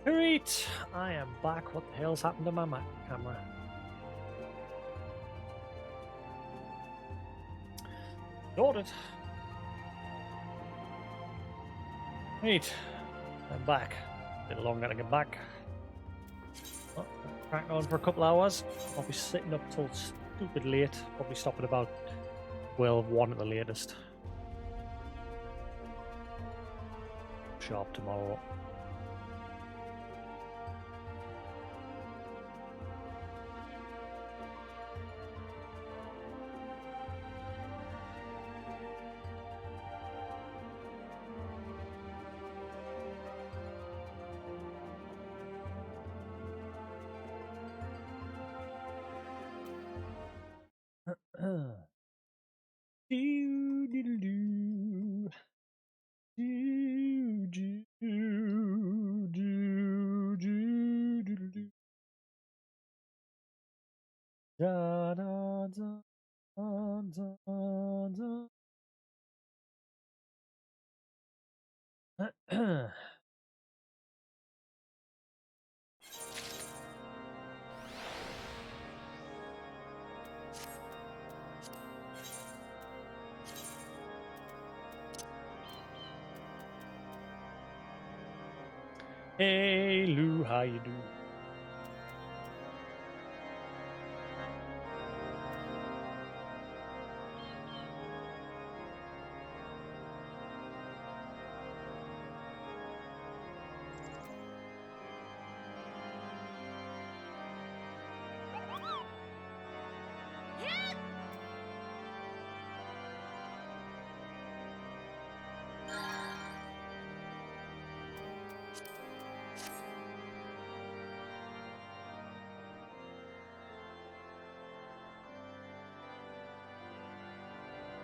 Alright, I am back. What the hell's happened to my camera? Sorted. Right, I'm back. A bit longer to get back. Oh, cracked on for a couple hours. I'll be sitting up till stupid late. Probably stop at about 12, 1 at the latest. Sharp tomorrow. Da, da, da, da, da. Hey Lou, how you do?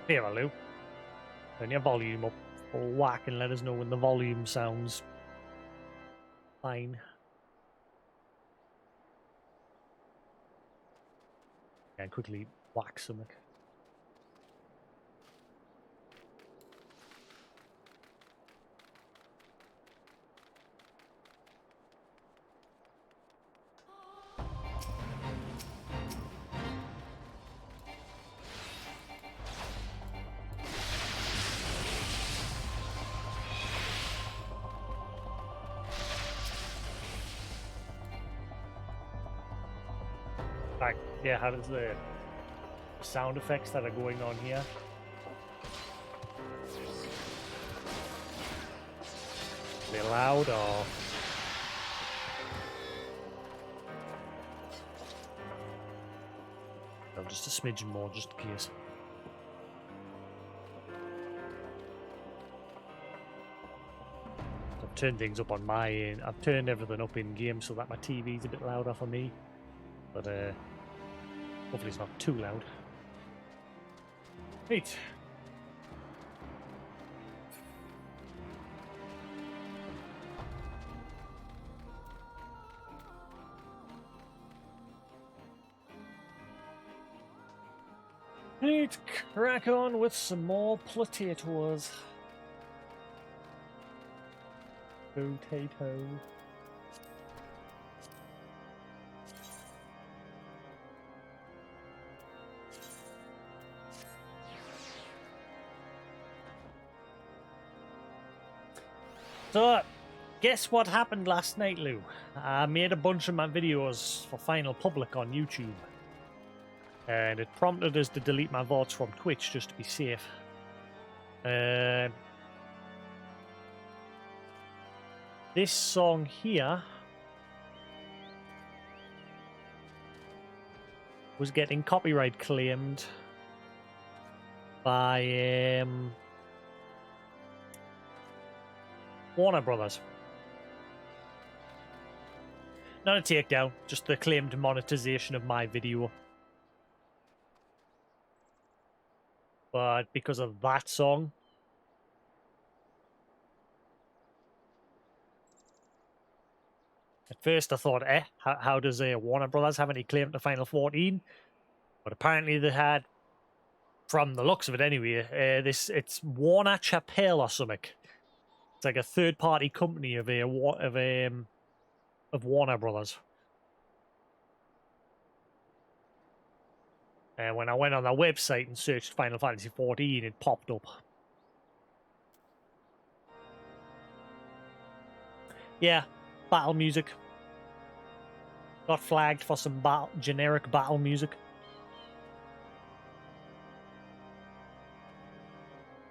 Here, Lou. Turn your volume up for whack and let us know when the volume sounds fine. And quickly whack something. Like, yeah, how does the sound effects that are going on here? Are they loud or? No, just a smidgen more, just in case. I've turned things up on my end. I've turned everything up in game so that my TV's a bit louder for me. But hopefully it's not too loud. Right. Right, crack on with some more potatoes. Potato. So, guess what happened last night, Lou? I made a bunch of my videos for final public on YouTube. And it prompted us to delete my VODs from Twitch just to be safe. This song here was getting copyright claimed by Warner Brothers. Not a takedown, just the claimed monetization of my video. But because of that song, at first I thought, how does Warner Brothers have any claim to Final 14? But apparently they had, from the looks of it anyway, it's Warner Chappelle or something. It's like a third-party company of of Warner Brothers. And when I went on their website and searched Final Fantasy XIV, it popped up. Yeah, battle music. Got flagged for some generic battle music.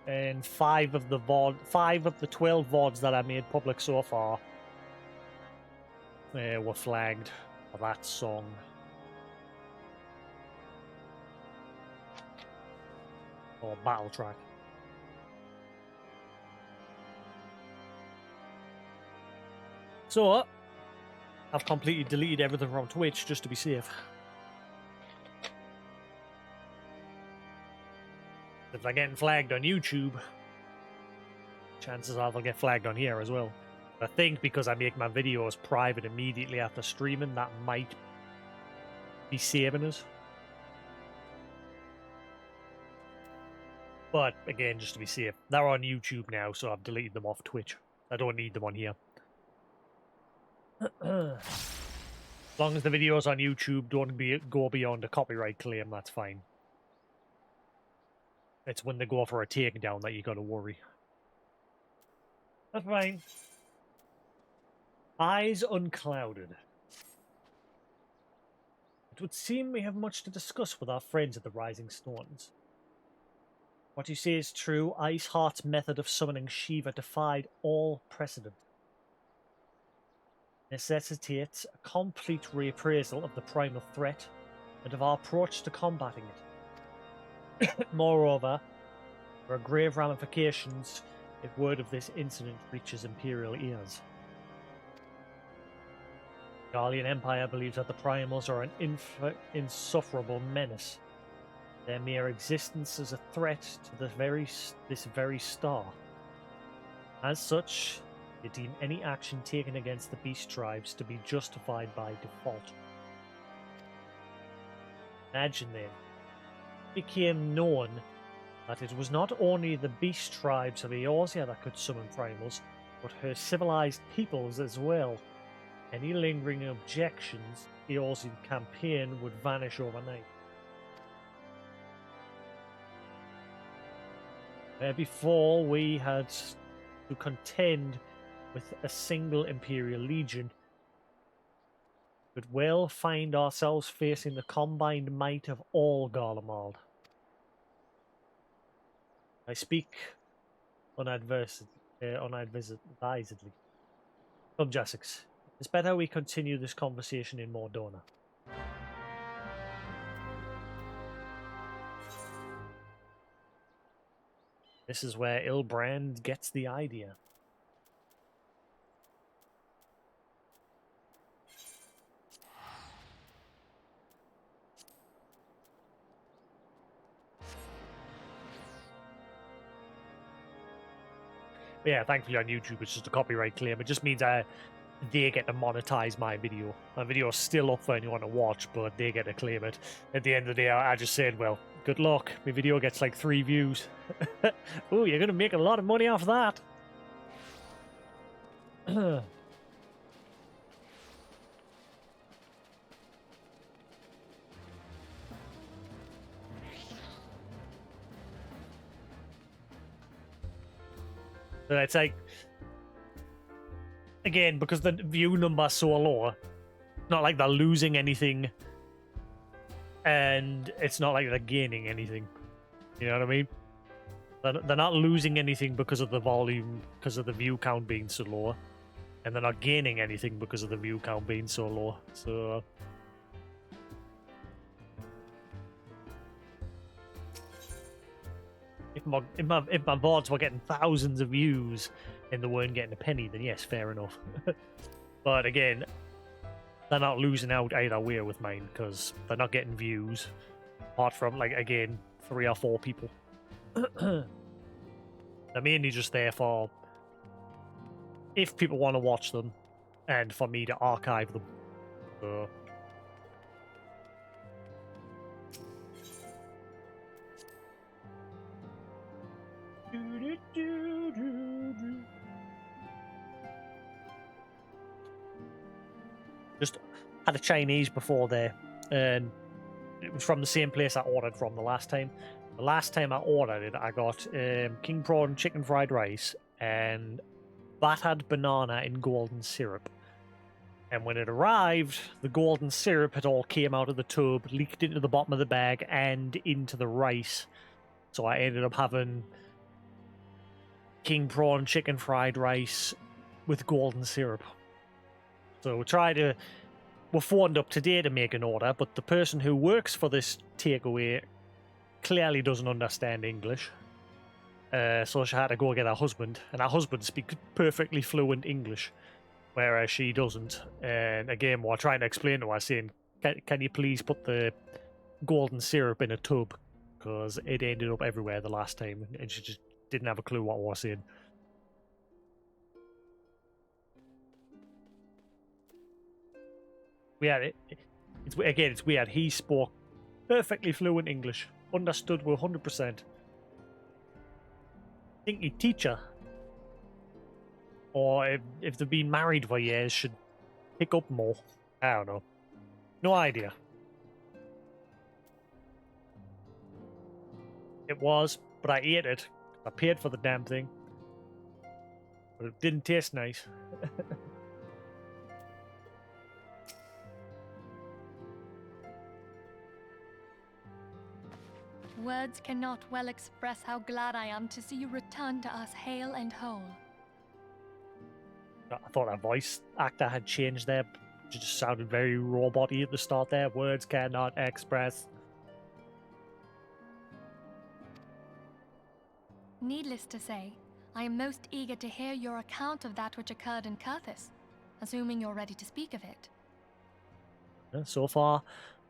And 5 of the 12 VODs that I made public so far were flagged for that song. Or battle track. So, I've completely deleted everything from Twitch just to be safe. If they're getting flagged on YouTube, chances are they'll get flagged on here as well. I think because I make my videos private immediately after streaming, that might be saving us. But again, just to be safe, they're on YouTube now, so I've deleted them off Twitch. I don't need them on here. As long as the videos on YouTube don't go beyond a copyright claim, that's fine. It's when they go for a takedown that you gotta worry. That's fine. Eyes unclouded. It would seem we have much to discuss with our friends at the Rising Stones. What you say is true. Iceheart's method of summoning Shiva defied all precedent. Necessitates a complete reappraisal of the primal threat and of our approach to combating it. Moreover, there are grave ramifications if word of this incident reaches Imperial ears. The Garlean Empire believes that the primals are an insufferable menace. Their mere existence is a threat to this very star. As such, they deem any action taken against the beast tribes to be justified by default. Imagine then, it became known that it was not only the beast tribes of Eorzea that could summon primals, but her civilized peoples as well. Any lingering objections, Eorzean campaign would vanish overnight. Where before we had to contend with a single Imperial Legion, could well find ourselves facing the combined might of all Garlemald. I speak unadvisedly. Come, Jasix. It's better we continue this conversation in Mordona. This is where Ilbrand gets the idea. But yeah, thankfully on YouTube it's just a copyright claim. It just means they get to monetize my video. My video is still up for anyone to watch, but they get to claim it. At the end of the day, I just said, well, good luck. My video gets like 3 views. Ooh, you're going to make a lot of money off that. So it's like, again, because the view number's so low, not like they're losing anything, and it's not like they're gaining anything. You know what I mean? They're not losing anything because of the volume, because of the view count being so low, and they're not gaining anything because of the view count being so low. So if my VODs were getting thousands of views and they weren't getting a penny, then yes, fair enough. But again, they're not losing out either way with mine because they're not getting views, apart from, like, again, 3 or 4 people. They're mainly just there for if people want to watch them and for me to archive them. So Just had a Chinese before there, and it was from the same place I ordered from the last time. The last time I ordered it, I got king prawn chicken fried rice and battered banana in golden syrup. And when it arrived, the golden syrup had all came out of the tube, leaked into the bottom of the bag and into the rice. So I ended up having king prawn chicken fried rice with golden syrup. So we're phoned up today to make an order, but the person who works for this takeaway clearly doesn't understand English. So she had to go get her husband, and her husband speaks perfectly fluent English, whereas she doesn't. And again, we're trying to explain to her, saying, can you please put the golden syrup in a tub? Because it ended up everywhere the last time, and she just didn't have a clue what we were saying. It's weird. He spoke perfectly fluent English, understood 100%. I think your teacher, or if they've been married for years, should pick up more. I don't know. No idea. It was, but I ate it. I paid for the damn thing. But it didn't taste nice. Words cannot well express how glad I am to see you return to us hale and whole. I thought our voice actor had changed there. It just sounded very robot-y at the start there. Words cannot express. Needless to say, I am most eager to hear your account of that which occurred in Curthis, assuming you're ready to speak of it. So far,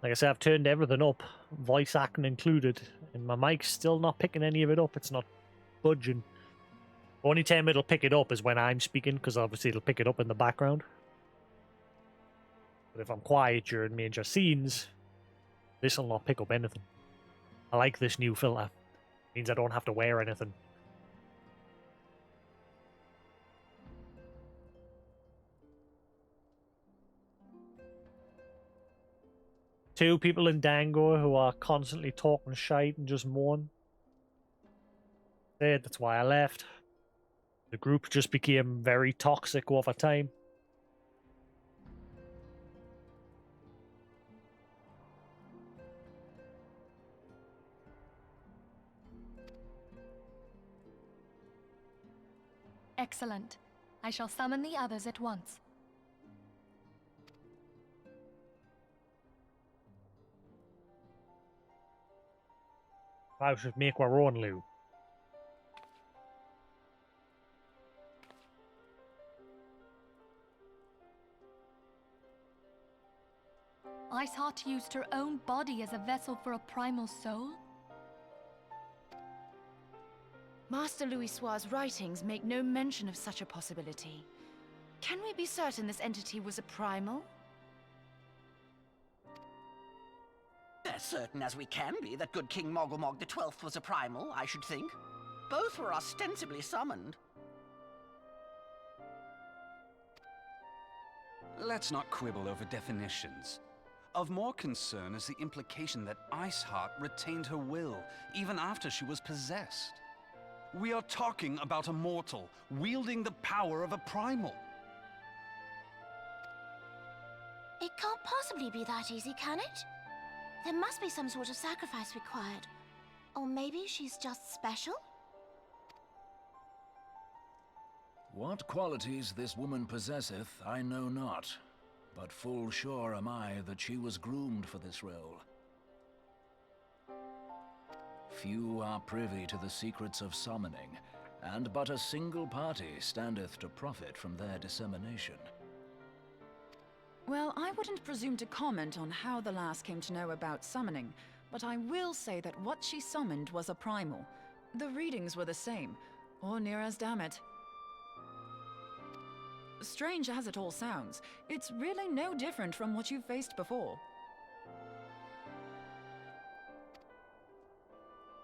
like I said, I've turned everything up, voice acting included, and my mic's still not picking any of it up. It's not budging. The only time it'll pick it up is when I'm speaking, because obviously it'll pick it up in the background. But if I'm quiet during major scenes, this will not pick up anything. I like this new filter. It means I don't have to wear anything. Two people in Dango who are constantly talking shite and just moan. That's why I left. The group just became very toxic over time. Excellent. I shall summon the others at once. I should make our own loo. Iceheart used her own body as a vessel for a primal soul? Master Louisoir's writings make no mention of such a possibility. Can we be certain this entity was a primal? As certain as we can be that good King Mogglmog the 12th was a primal, I should think. Both were ostensibly summoned. Let's not quibble over definitions. Of more concern is the implication that Iceheart retained her will, even after she was possessed. We are talking about a mortal, wielding the power of a primal. It can't possibly be that easy, can it? There must be some sort of sacrifice required. Or maybe she's just special? What qualities this woman possesseth, I know not. But full sure am I that she was groomed for this role. Few are privy to the secrets of summoning, and but a single party standeth to profit from their dissemination. Well, I wouldn't presume to comment on how the lass came to know about summoning, but I will say that what she summoned was a primal. The readings were the same, or near as damn it. Strange as it all sounds, it's really no different from what you've faced before.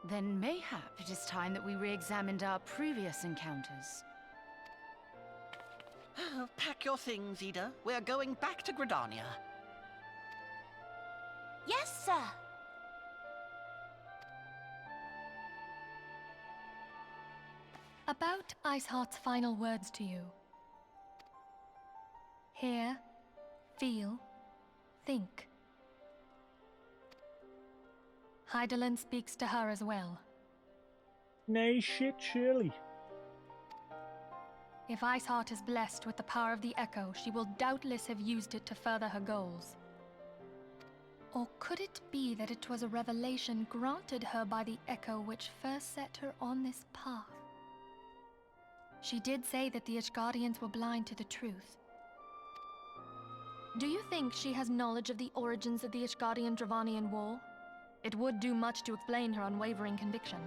Then mayhap it is time that we re-examined our previous encounters. Oh, pack your things, Ida. We're going back to Gridania. Yes, sir. About Iceheart's final words to you. Hear, feel, think. Hydaelyn speaks to her as well. Nay, shit, surely. If Iceheart is blessed with the power of the Echo, she will doubtless have used it to further her goals. Or could it be that it was a revelation granted her by the Echo which first set her on this path? She did say that the Ishgardians were blind to the truth. Do you think she has knowledge of the origins of the Ishgardian-Dravanian War? It would do much to explain her unwavering conviction.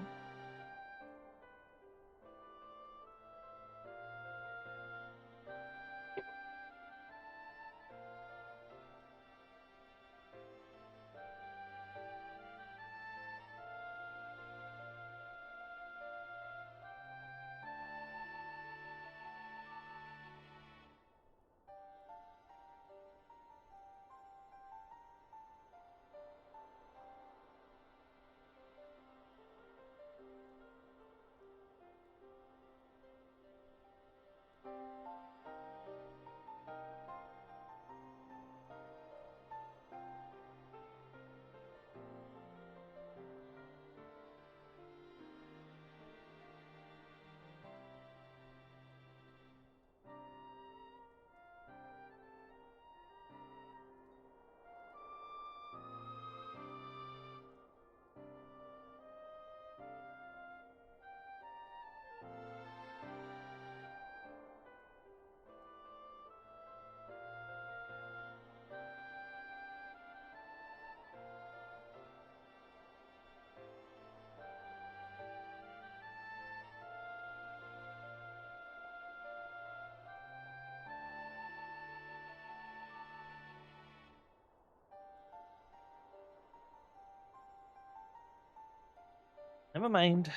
Never mind.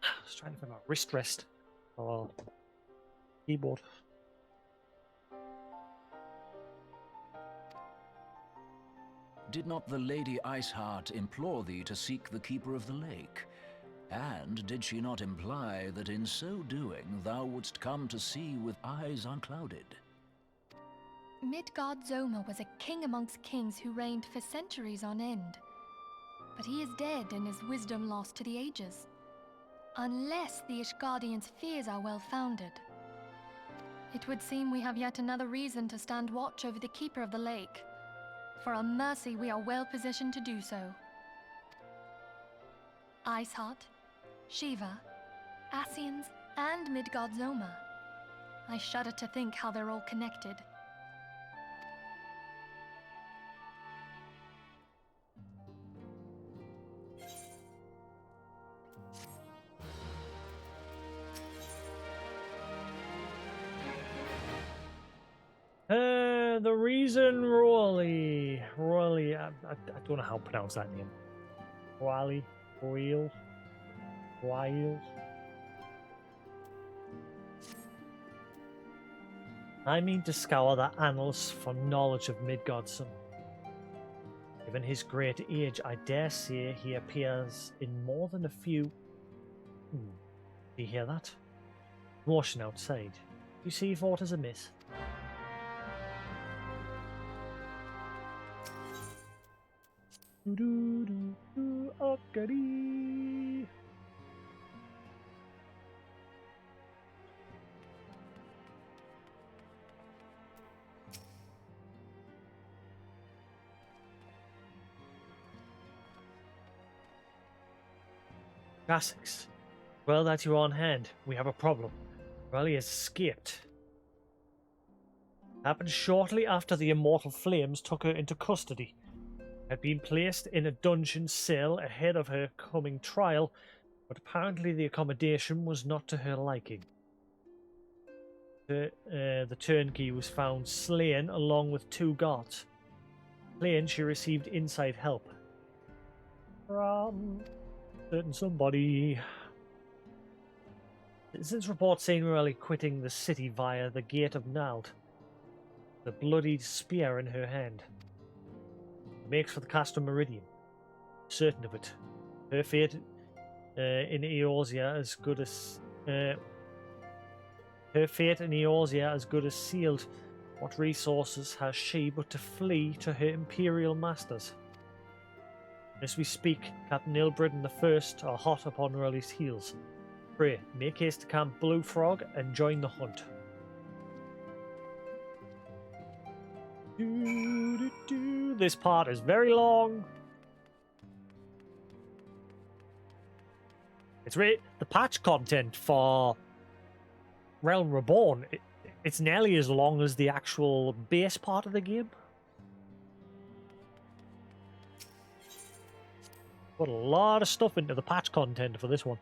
I was trying to find my wrist rest. Oh, keyboard. Did not the Lady Iceheart implore thee to seek the Keeper of the Lake? And did she not imply that in so doing thou wouldst come to see with eyes unclouded? Midgard Zoma was a king amongst kings who reigned for centuries on end. But he is dead and his wisdom lost to the ages. Unless the Ishgardians' fears are well founded. It would seem we have yet another reason to stand watch over the Keeper of the Lake. For a mercy, we are well positioned to do so. Iceheart, Shiva, Ascians, and Midgard Zoma. I shudder to think how they're all connected. The reason Royally, I don't know how to pronounce that name. Royally, Royal. I mean to scour the annals for knowledge of Midgardson. Given his great age, I dare say he appears in more than a few. Do you hear that? Motion outside. You see if aught is amiss. Okay. Jasix, well that you're on hand. We have a problem. Raleigh has escaped. Happened shortly after the Immortal Flames took her into custody. Had been placed in a dungeon cell ahead of her coming trial, but apparently the accommodation was not to her liking. The turnkey was found slain along with 2 guards. Slain, she received inside help from certain somebody. Citizens report seeing Raleigh quitting the city via the Gate of Nald, the bloodied spear in her hand. Makes for the Castle Meridian. Certain of it. Her fate in Eorzea as good as sealed. What resources has she but to flee to her imperial masters? As we speak, Captain Ilbrid and the First are hot upon Raleigh's heels. Pray, make haste to Camp Blue Frog and join the hunt. This part is very long. It's really the patch content for Realm Reborn. It's nearly as long as the actual base part of the game. Put a lot of stuff into the patch content for this one.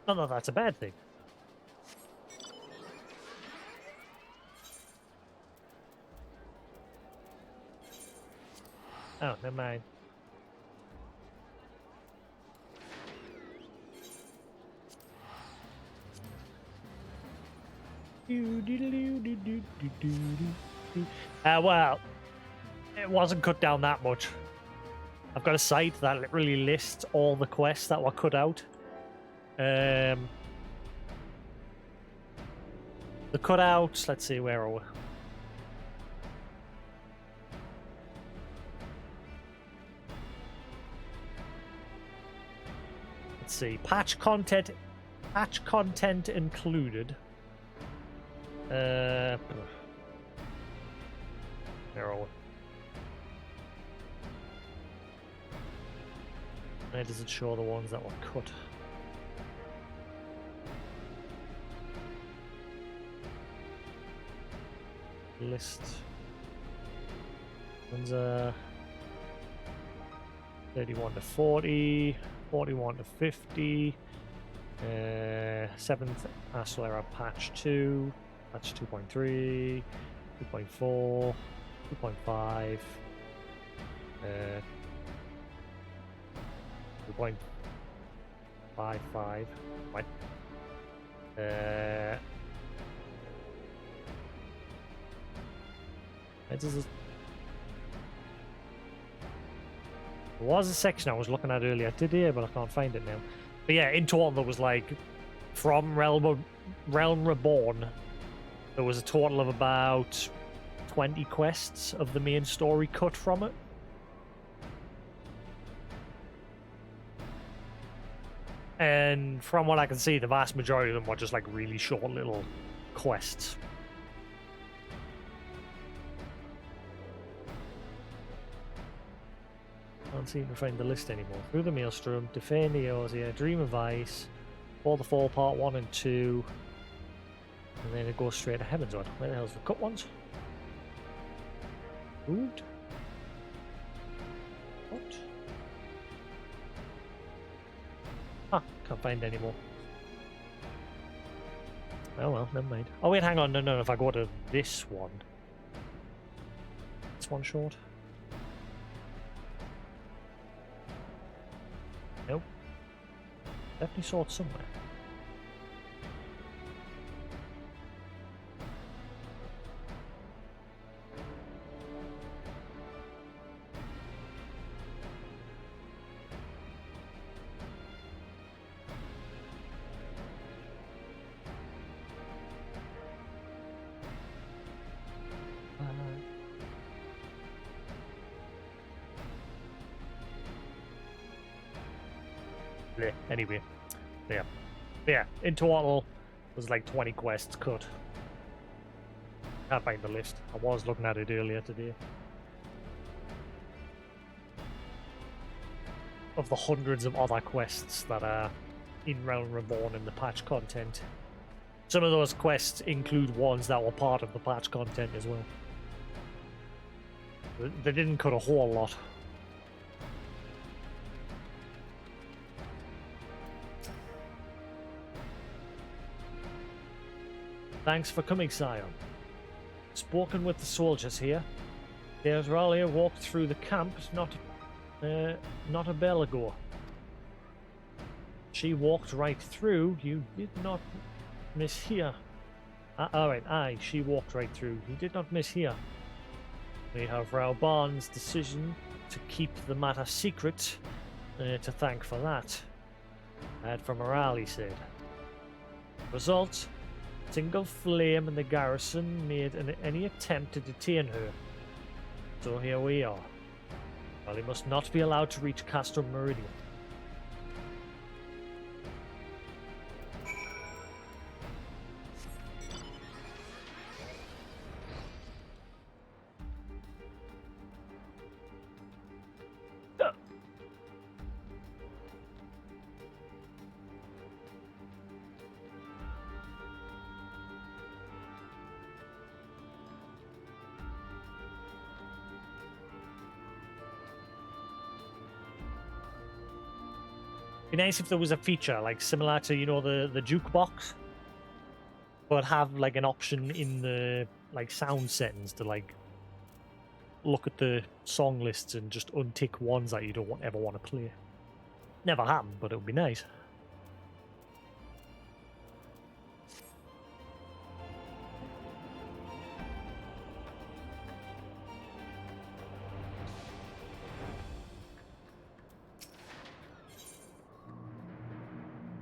Not that that's a bad thing. Oh, never mind. Well, it wasn't cut down that much. I've got a site that literally lists all the quests that were cut out. The cutouts, let's see, where are we? Let's see, patch content included. Where are we? Where does it show the ones that were cut? List. One's 31 to 40, 41 to 50, 7th Aslera patch 2, patch 2.3, 2.4, 2.5, 2.55, what? There was a section I was looking at earlier today, but I can't find it now. But yeah, in total there was like, from Realm Reborn, there was a total of about 20 quests of the main story cut from it. And from what I can see, the vast majority of them were just like really short little quests. Can't seem to find the list anymore. Through the Maelstrom, Defend Eorzea, Dream of Ice, For the Fall Part 1 and 2, and then it goes straight to Heavensward. Where the hell's the cut ones? Food? What? Ah, can't find any more. Oh well, never mind. Oh wait, hang on, no, if I go to this one. This one short? Nope. Definitely saw it somewhere. Anyway, yeah, in total there's like 20 quests cut. Can't find the list. I was looking at it earlier today. Of the hundreds of other quests that are in Realm Reborn in the patch content. Some of those quests include ones that were part of the patch content as well. They didn't cut a whole lot. Thanks for coming, Scion. Spoken with the soldiers here. There's Ralia walked through the camp not a bell ago. She walked right through. You did not miss here. Alright, aye, she walked right through. You did not miss here. We have Rauban's decision to keep the matter secret to thank for that. Ad Morale, he said. Result, single flame in the garrison made any attempt to detain her. So here we are. Well, he must not be allowed to reach Castro Meridian. Be nice if there was a feature like similar to, you know, the jukebox, but have like an option in the like sound settings to like look at the song lists and just untick ones that you don't ever want to play. Never happened, but it would be nice.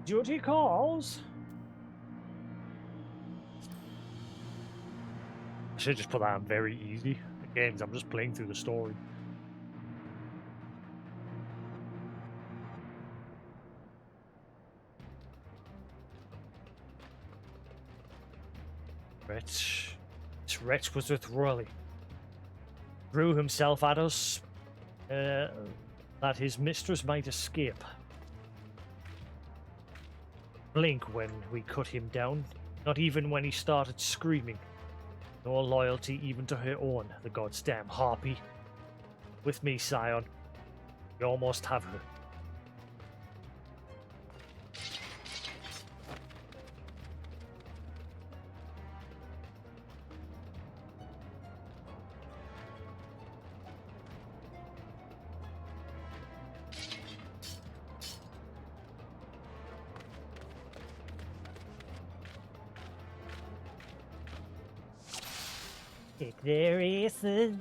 Duty calls. I should just put that on very easy. Again, 'cause I'm just playing through the story. Wretch. This wretch was with Rory. Threw himself at us that his mistress might escape. Blink when we cut him down, not even when he started screaming. No loyalty even to her own, the god's damn harpy. With me, Scion. You almost have her. Take their aces.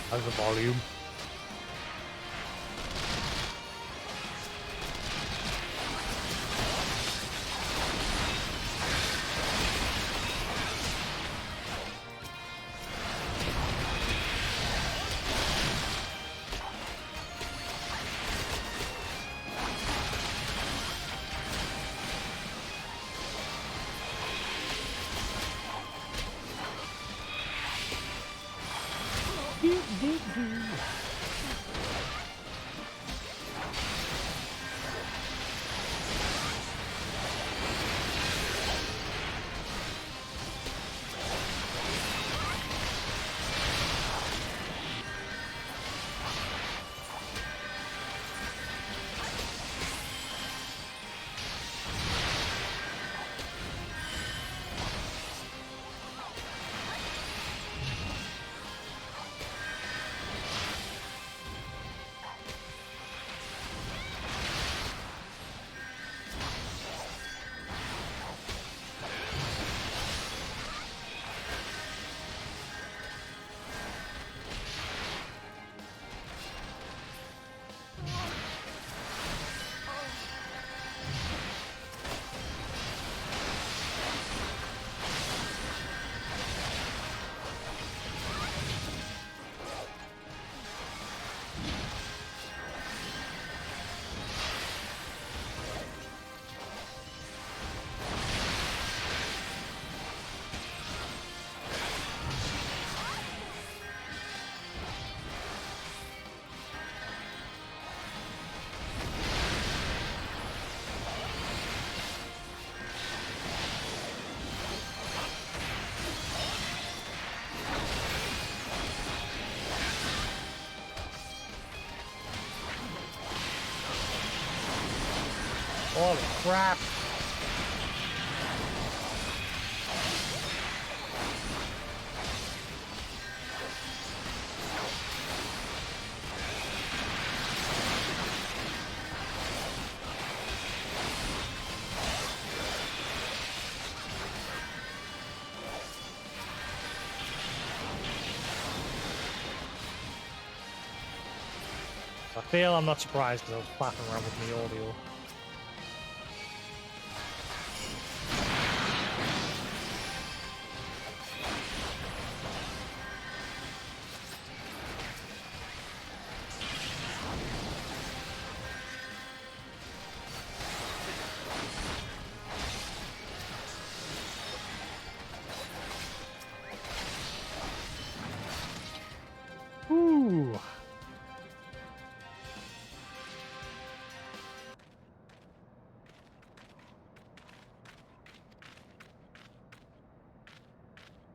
How's the volume? Holy crap! I feel I'm not surprised because I was faffing around with my audio. Ooh.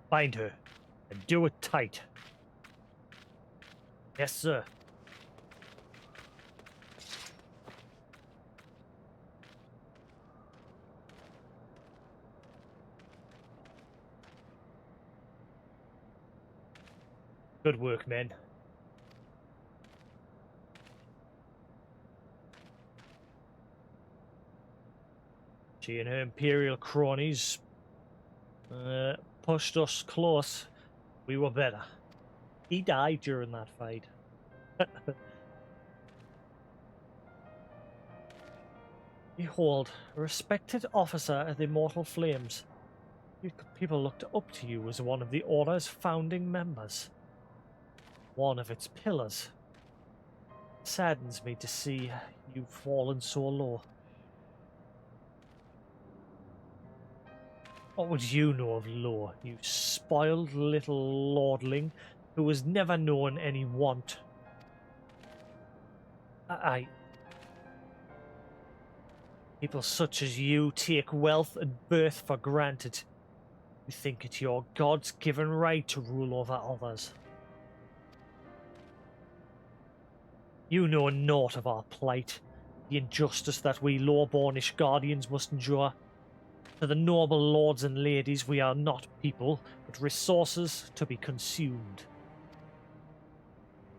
Find her and do it tight. Yes, sir. Good work, men. She and her Imperial cronies pushed us close. We were better. He died during that fight. Behold, a respected officer of the Immortal Flames. People looked up to you as one of the Order's founding members. One of its pillars. It saddens me to see you fallen so low. What would you know of law, you spoiled little lordling who has never known any want? People such as you take wealth and birth for granted. You think it's your God's given right to rule over others. You know naught of our plight, the injustice that we law-bornish guardians must endure. To the noble lords and ladies, we are not people, but resources to be consumed.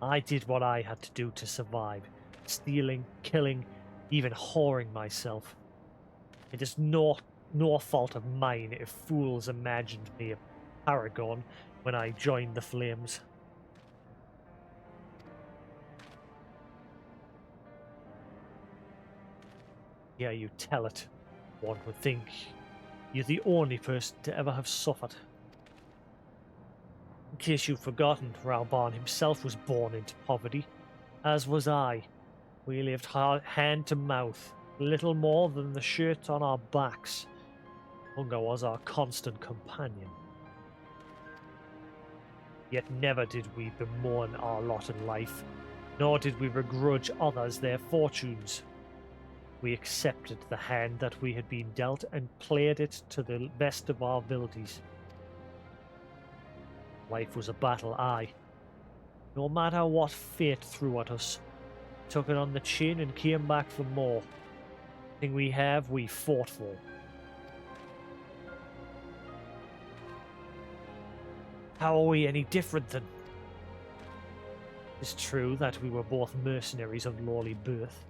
I did what I had to do to survive, stealing, killing, even whoring myself. It is no fault of mine if fools imagined me a paragon when I joined the Flames. Yeah, you tell it. One would think you're the only person to ever have suffered. In case you've forgotten, Rauban himself was born into poverty, as was I. We lived hand to mouth, little more than the shirt on our backs. Hunger was our constant companion. Yet never did we bemoan our lot in life, nor did we begrudge others their fortunes. We accepted the hand that we had been dealt and played it to the best of our abilities. Life was a battle, aye. No matter what fate threw at us, we took it on the chin and came back for more. Thing we have, we fought for. How are we any different then? It's true that we were both mercenaries of lowly birth.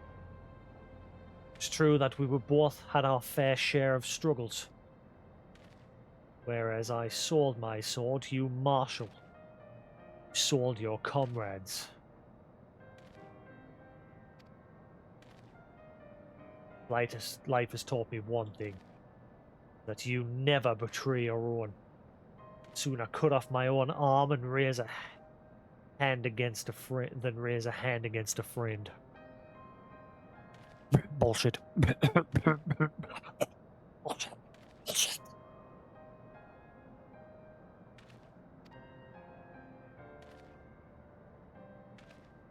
It's true that we were both had our fair share of struggles. Whereas I sold my sword, you marshal. You sold your comrades. Life has taught me one thing. That you never betray your own. Sooner cut off my own arm and raise a hand against a friend than raise a hand against a friend. Bullshit. Bullshit. Bullshit.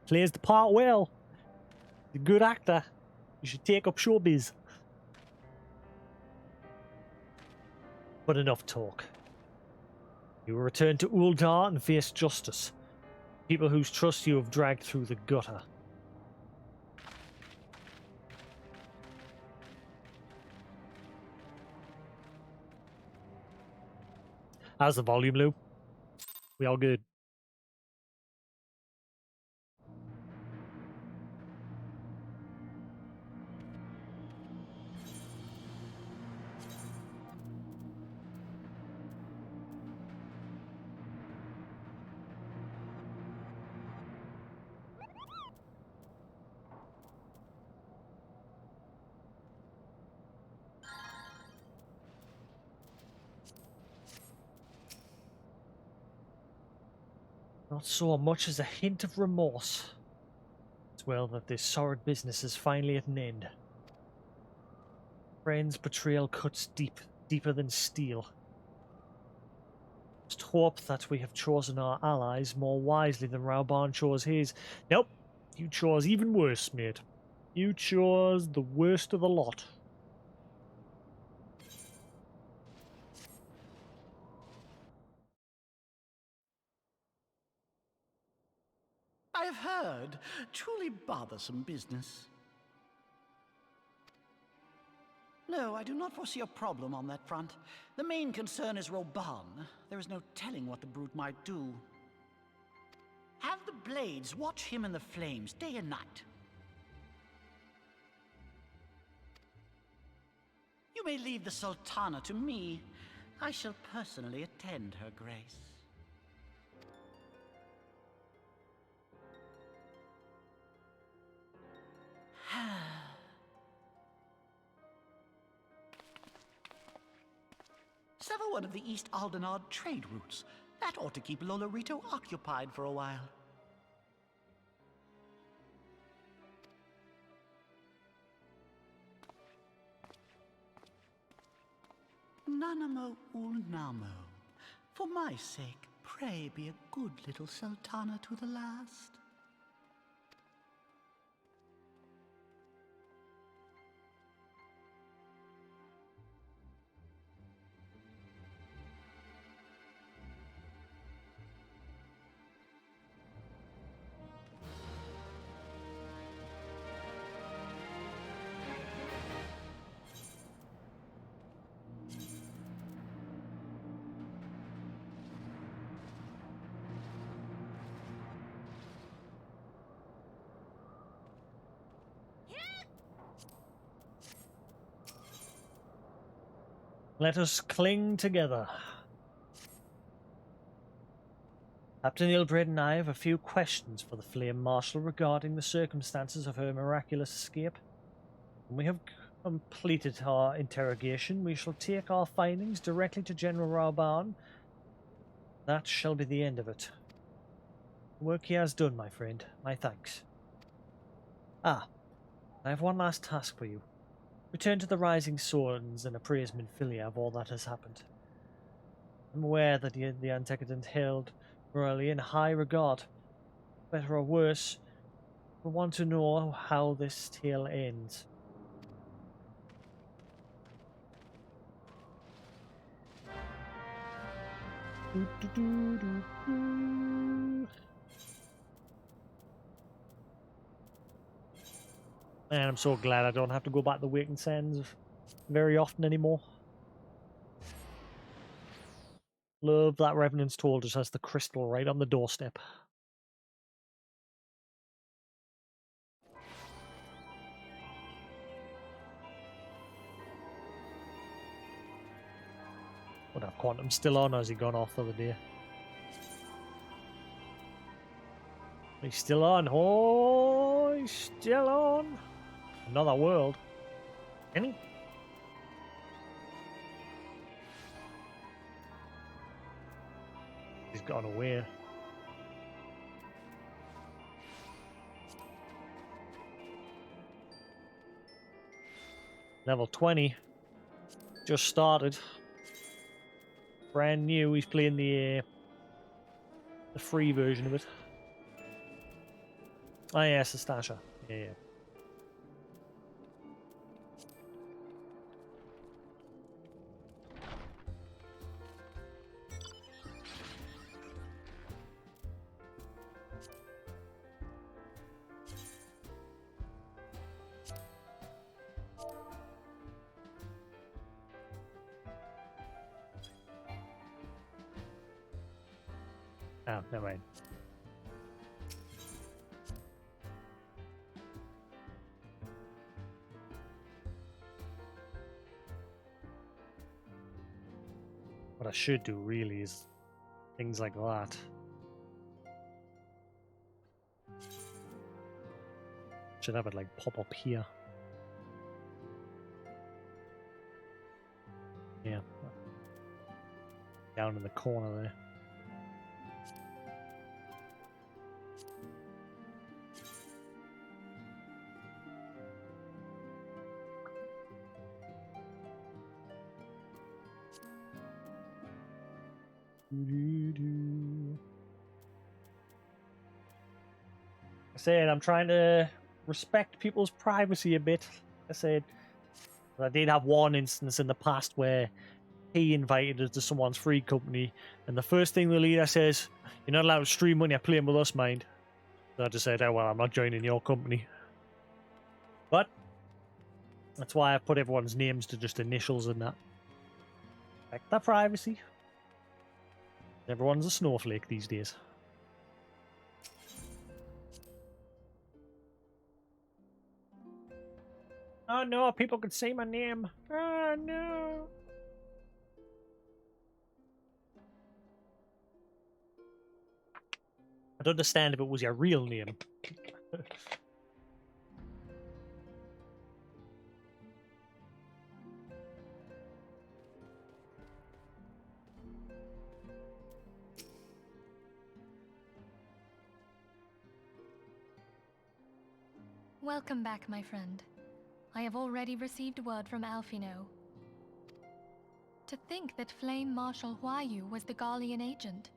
Plays the part well. He's a good actor. You should take up showbiz. But enough talk. You will return to Uldar and face justice. People whose trust you have dragged through the gutter. How's the volume, Lou? We all good? Not so much as a hint of remorse. It's well that this sordid business is finally at an end. Friend's betrayal cuts deeper than steel. Just hope that we have chosen our allies more wisely than Rauban chose his. Nope, you chose even worse, mate. You chose the worst of the lot. I have heard. Truly bothersome business. No, I do not foresee a problem on that front. The main concern is Rauban. There is no telling what the brute might do. Have the blades watch him in the flames day and night. You may leave the Sultana to me. I shall personally attend her grace. Sever one of the East Aldenard trade routes. That ought to keep Lolorito occupied for a while. Nanamo ulnamo. For my sake, pray be a good little Sultana to the last. Let us cling together. Captain Ilbred and I have a few questions for the Flame Marshal regarding the circumstances of her miraculous escape. When we have completed our interrogation, we shall take our findings directly to General Rauban. That shall be the end of it. The work he has done, my friend. My thanks. I have one last task for you. Return to the Rising Swords and apprise Minfilia of all that has happened. I'm aware that the Antecedent held royally in high regard. Better or worse, we want to know how this tale ends. Man, I'm so glad I don't have to go back to the Waking Sands very often anymore. Love that Revenant's told us has the crystal right on the doorstep. Would have Quantum still on, or has he gone off the other day? He's still on. Oh, he's still on. Another world. Can he? He's gone away. Level 20. Just started. Brand new. He's playing the free version of it. Oh yeah, Sastasha. Yeah. Oh, never mind. What I should do really is things like that. Should have it like pop up here. Yeah. Down in the corner there. I said I'm trying to respect people's privacy a bit. I said I did have one instance in the past where he invited us to someone's free company, and the first thing the leader says, "You're not allowed to stream when you're playing with us, mind." So I just said, "Oh well, I'm not joining your company." But that's why I put everyone's names to just initials and that. Respect that privacy. Everyone's a snowflake these days. Oh no, people could say my name. Oh no. I'd understand if it was your real name. Welcome back, my friend. I have already received word from Alfino. To think that Flame Marshal Huayu was the Garlean agent.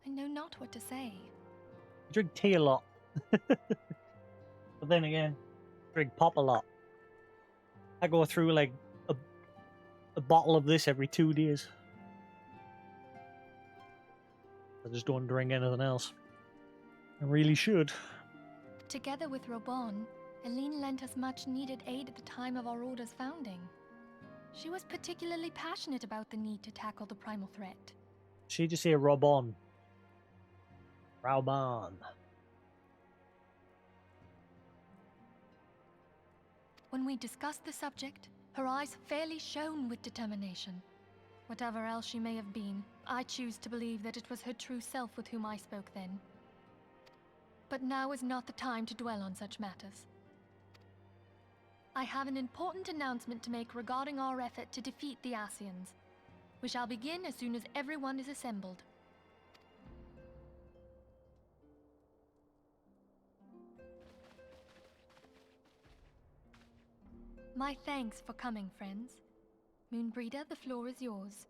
I know not what to say. I drink tea a lot. But then again, drink pop a lot. I go through like a bottle of this every 2 days. I just don't drink anything else. I really should. Together with Robon, Eileen lent us much needed aid at the time of our Order's founding. She was particularly passionate about the need to tackle the primal threat. She just say Robon. Robon. When we discussed the subject, her eyes fairly shone with determination. Whatever else she may have been, I choose to believe that it was her true self with whom I spoke then. But now is not the time to dwell on such matters. I have an important announcement to make regarding our effort to defeat the Asians. We shall begin as soon as everyone is assembled. My thanks for coming, friends. Moonbreeder, the floor is yours.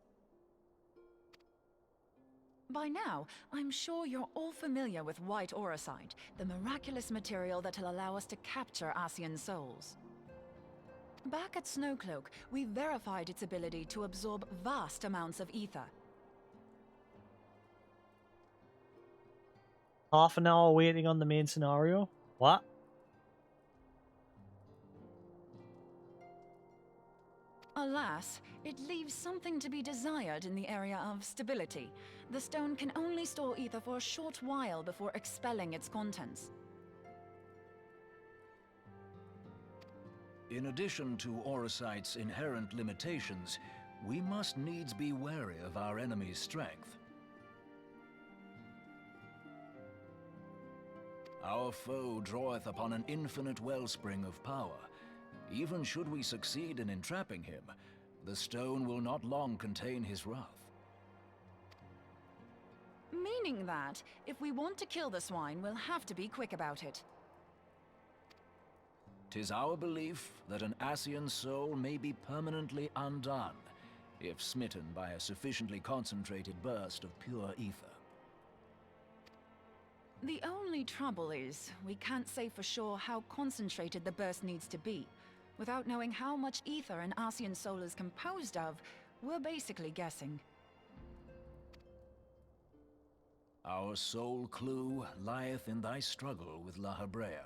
By now, I'm sure you're all familiar with white auracite, the miraculous material that'll allow us to capture Asian souls. Back at Snowcloak, we verified its ability to absorb vast amounts of ether. Half an hour waiting on the main scenario? What? Alas, it leaves something to be desired in the area of stability. The stone can only store ether for a short while before expelling its contents. In addition to auracite's inherent limitations, we must needs be wary of our enemy's strength. Our foe draweth upon an infinite wellspring of power. Even should we succeed in entrapping him, the stone will not long contain his wrath. Meaning that, if we want to kill the swine, we'll have to be quick about it. 'Tis our belief that an Asian soul may be permanently undone, if smitten by a sufficiently concentrated burst of pure ether. The only trouble is, we can't say for sure how concentrated the burst needs to be. Without knowing how much ether an Asian soul is composed of, we're basically guessing. Our sole clue lieth in thy struggle with La Hebrea.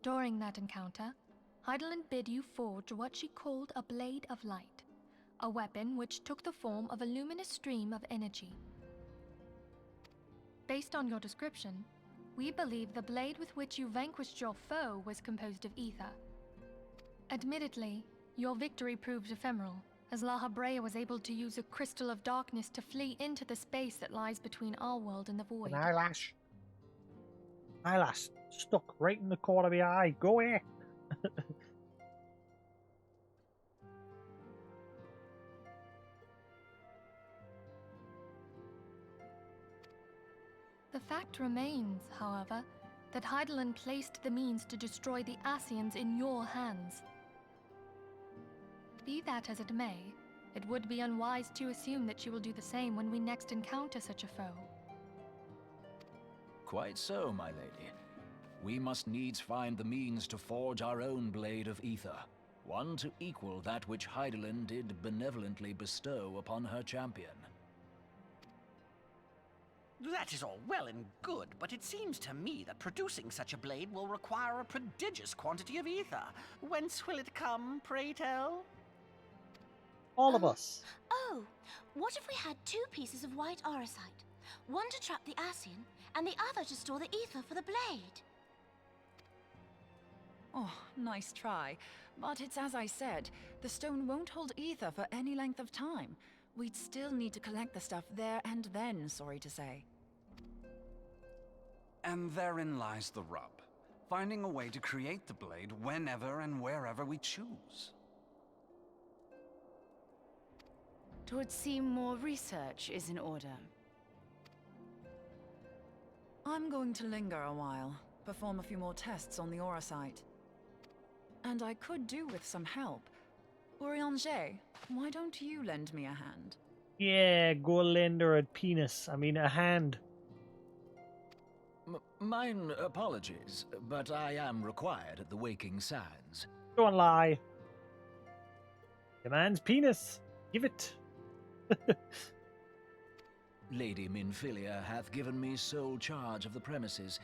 During that encounter, Heidelin bid you forge what she called a Blade of Light, a weapon which took the form of a luminous stream of energy. Based on your description, we believe the blade with which you vanquished your foe was composed of ether. Admittedly, your victory proved ephemeral, as La Habrea was able to use a crystal of darkness to flee into the space that lies between our world and the void. An eyelash. Eyelash stuck right in the corner of my eye. Go away. The fact remains, however, that Hydaelyn placed the means to destroy the Ascians in your hands. Be that as it may, it would be unwise to assume that she will do the same when we next encounter such a foe. Quite so, my lady. We must needs find the means to forge our own blade of ether, one to equal that which Hydaelyn did benevolently bestow upon her champion. That is all well and good, but it seems to me that producing such a blade will require a prodigious quantity of ether. Whence will it come, pray tell? All of us. Oh, what if we had 2 pieces of white orosite? One to trap the Ascian, and the other to store the ether for the blade. Oh, nice try. But it's as I said, the stone won't hold ether for any length of time. We'd still need to collect the stuff there and then, sorry to say. And therein lies the rub. Finding a way to create the blade whenever and wherever we choose. It would seem more research is in order. I'm going to linger a while, perform a few more tests on the Orosite. And I could do with some help. Urianger, why don't you lend me a hand? Yeah, go lend her a penis. I mean, a hand. Mine apologies, but I am required at the Waking Sands. Don't lie. The man's penis. Give it. Lady Minfilia hath given me sole charge of the premises.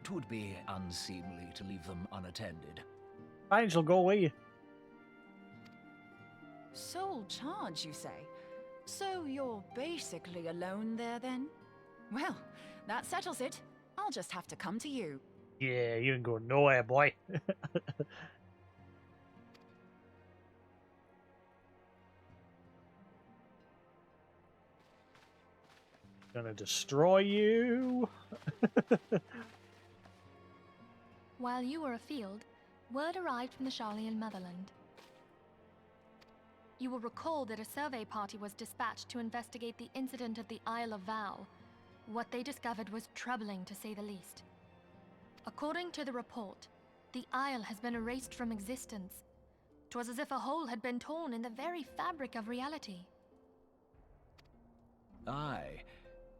'Twould be unseemly to leave them unattended. Fine, she'll go away. Sole charge, you say? So you're basically alone there, then? Well, that settles it. I'll just have to come to you. Yeah, you ain't going nowhere, boy. Gonna destroy you. While you were afield, word arrived from the Sharlayan motherland. You will recall that a survey party was dispatched to investigate the incident at the Isle of Val. What they discovered was troubling, to say the least. According to the report, the Isle has been erased from existence. 'Twas as if a hole had been torn in the very fabric of reality. Aye,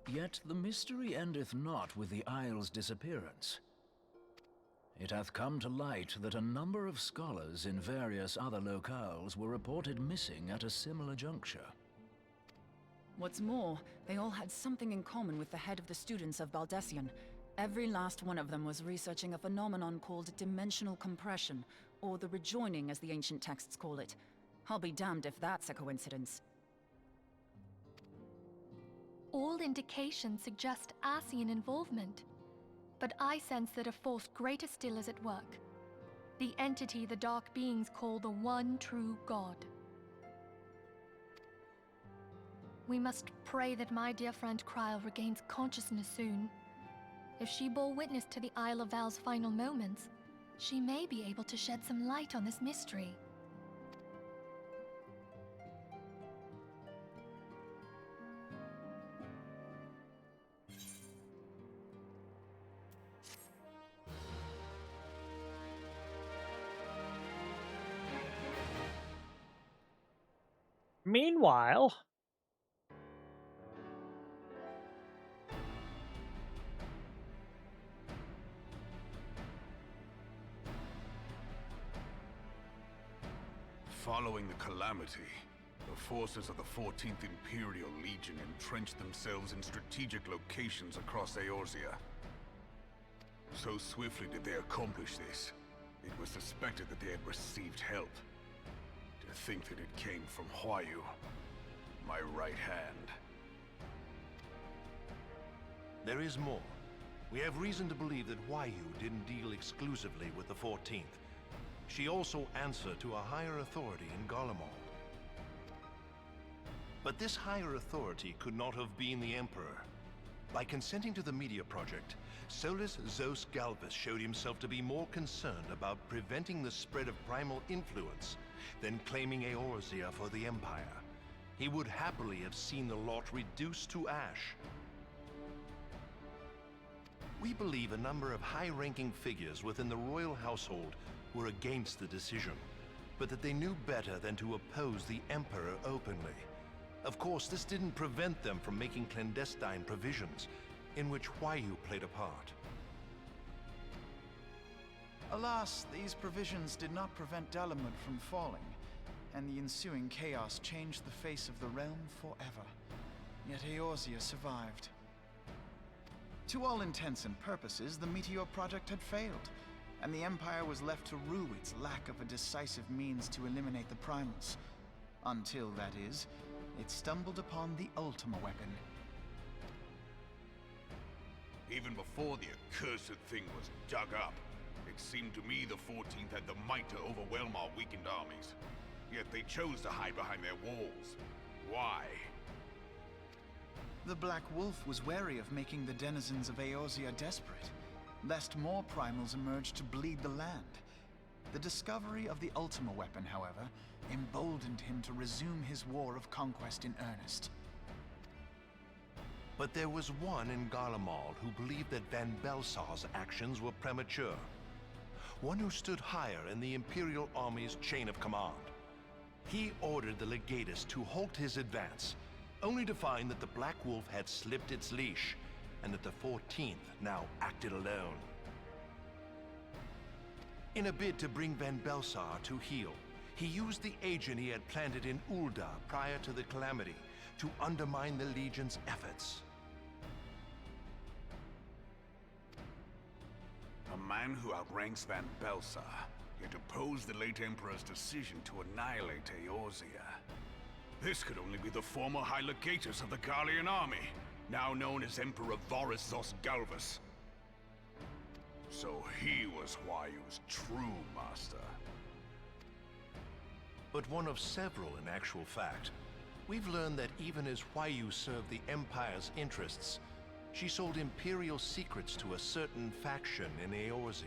yet the mystery endeth not with the Isle's disappearance. It hath come to light that a number of scholars in various other locales were reported missing at a similar juncture. What's more, they all had something in common with the head of the students of Baldessian. Every last one of them was researching a phenomenon called dimensional compression, or the rejoining as the ancient texts call it. I'll be damned if that's a coincidence. All indications suggest Ascian involvement, but I sense that a force greater still is at work. The entity the Dark Beings call the One True God. We must pray that my dear friend Kryl regains consciousness soon. If she bore witness to the Isle of Val's final moments, she may be able to shed some light on this mystery. Meanwhile, following the calamity, the forces of the 14th Imperial Legion entrenched themselves in strategic locations across Eorzea. So swiftly did they accomplish this, it was suspected that they had received help. To to think that it came from Huayu, my right hand. There is more. We have reason to believe that Huayu didn't deal exclusively with the 14th. She also answered to a higher authority in Garlemald. But this higher authority could not have been the Emperor. By consenting to the Media Project, Solus Zos Galvus showed himself to be more concerned about preventing the spread of primal influence than claiming Eorzea for the Empire. He would happily have seen the lot reduced to ash. We believe a number of high-ranking figures within the royal household were against the decision, but that they knew better than to oppose the Emperor openly. Of course, this didn't prevent them from making clandestine provisions, in which Huayu played a part. Alas, these provisions did not prevent Dalamud from falling, and the ensuing chaos changed the face of the realm forever. Yet Eorzea survived. To all intents and purposes, the Meteor Project had failed, and the Empire was left to rue its lack of a decisive means to eliminate the primals. Until, that is, it stumbled upon the Ultima weapon. Even before the accursed thing was dug up, it seemed to me the 14th had the might to overwhelm our weakened armies. Yet they chose to hide behind their walls. Why? The Black Wolf was wary of making the denizens of Eorzea desperate, lest more primals emerge to bleed the land. The discovery of the Ultima weapon, however, emboldened him to resume his war of conquest in earnest. But there was one in Garlemald who believed that Van Belsar's actions were premature. One who stood higher in the Imperial Army's chain of command. He ordered the Legatus to halt his advance, only to find that the Black Wolf had slipped its leash, and that the 14th now acted alone. In a bid to bring Van Belsar to heel, he used the agent he had planted in Ul'dah prior to the Calamity to undermine the Legion's efforts. A man who outranks Van Belsar, yet opposed the late Emperor's decision to annihilate Eorzea. This could only be the former High Legatus of the Garlean army, now known as Emperor Varus Zos Galvus. So he was Huayu's true master. But one of several in actual fact. We've learned that even as Huayu served the Empire's interests, she sold Imperial secrets to a certain faction in Eorzea.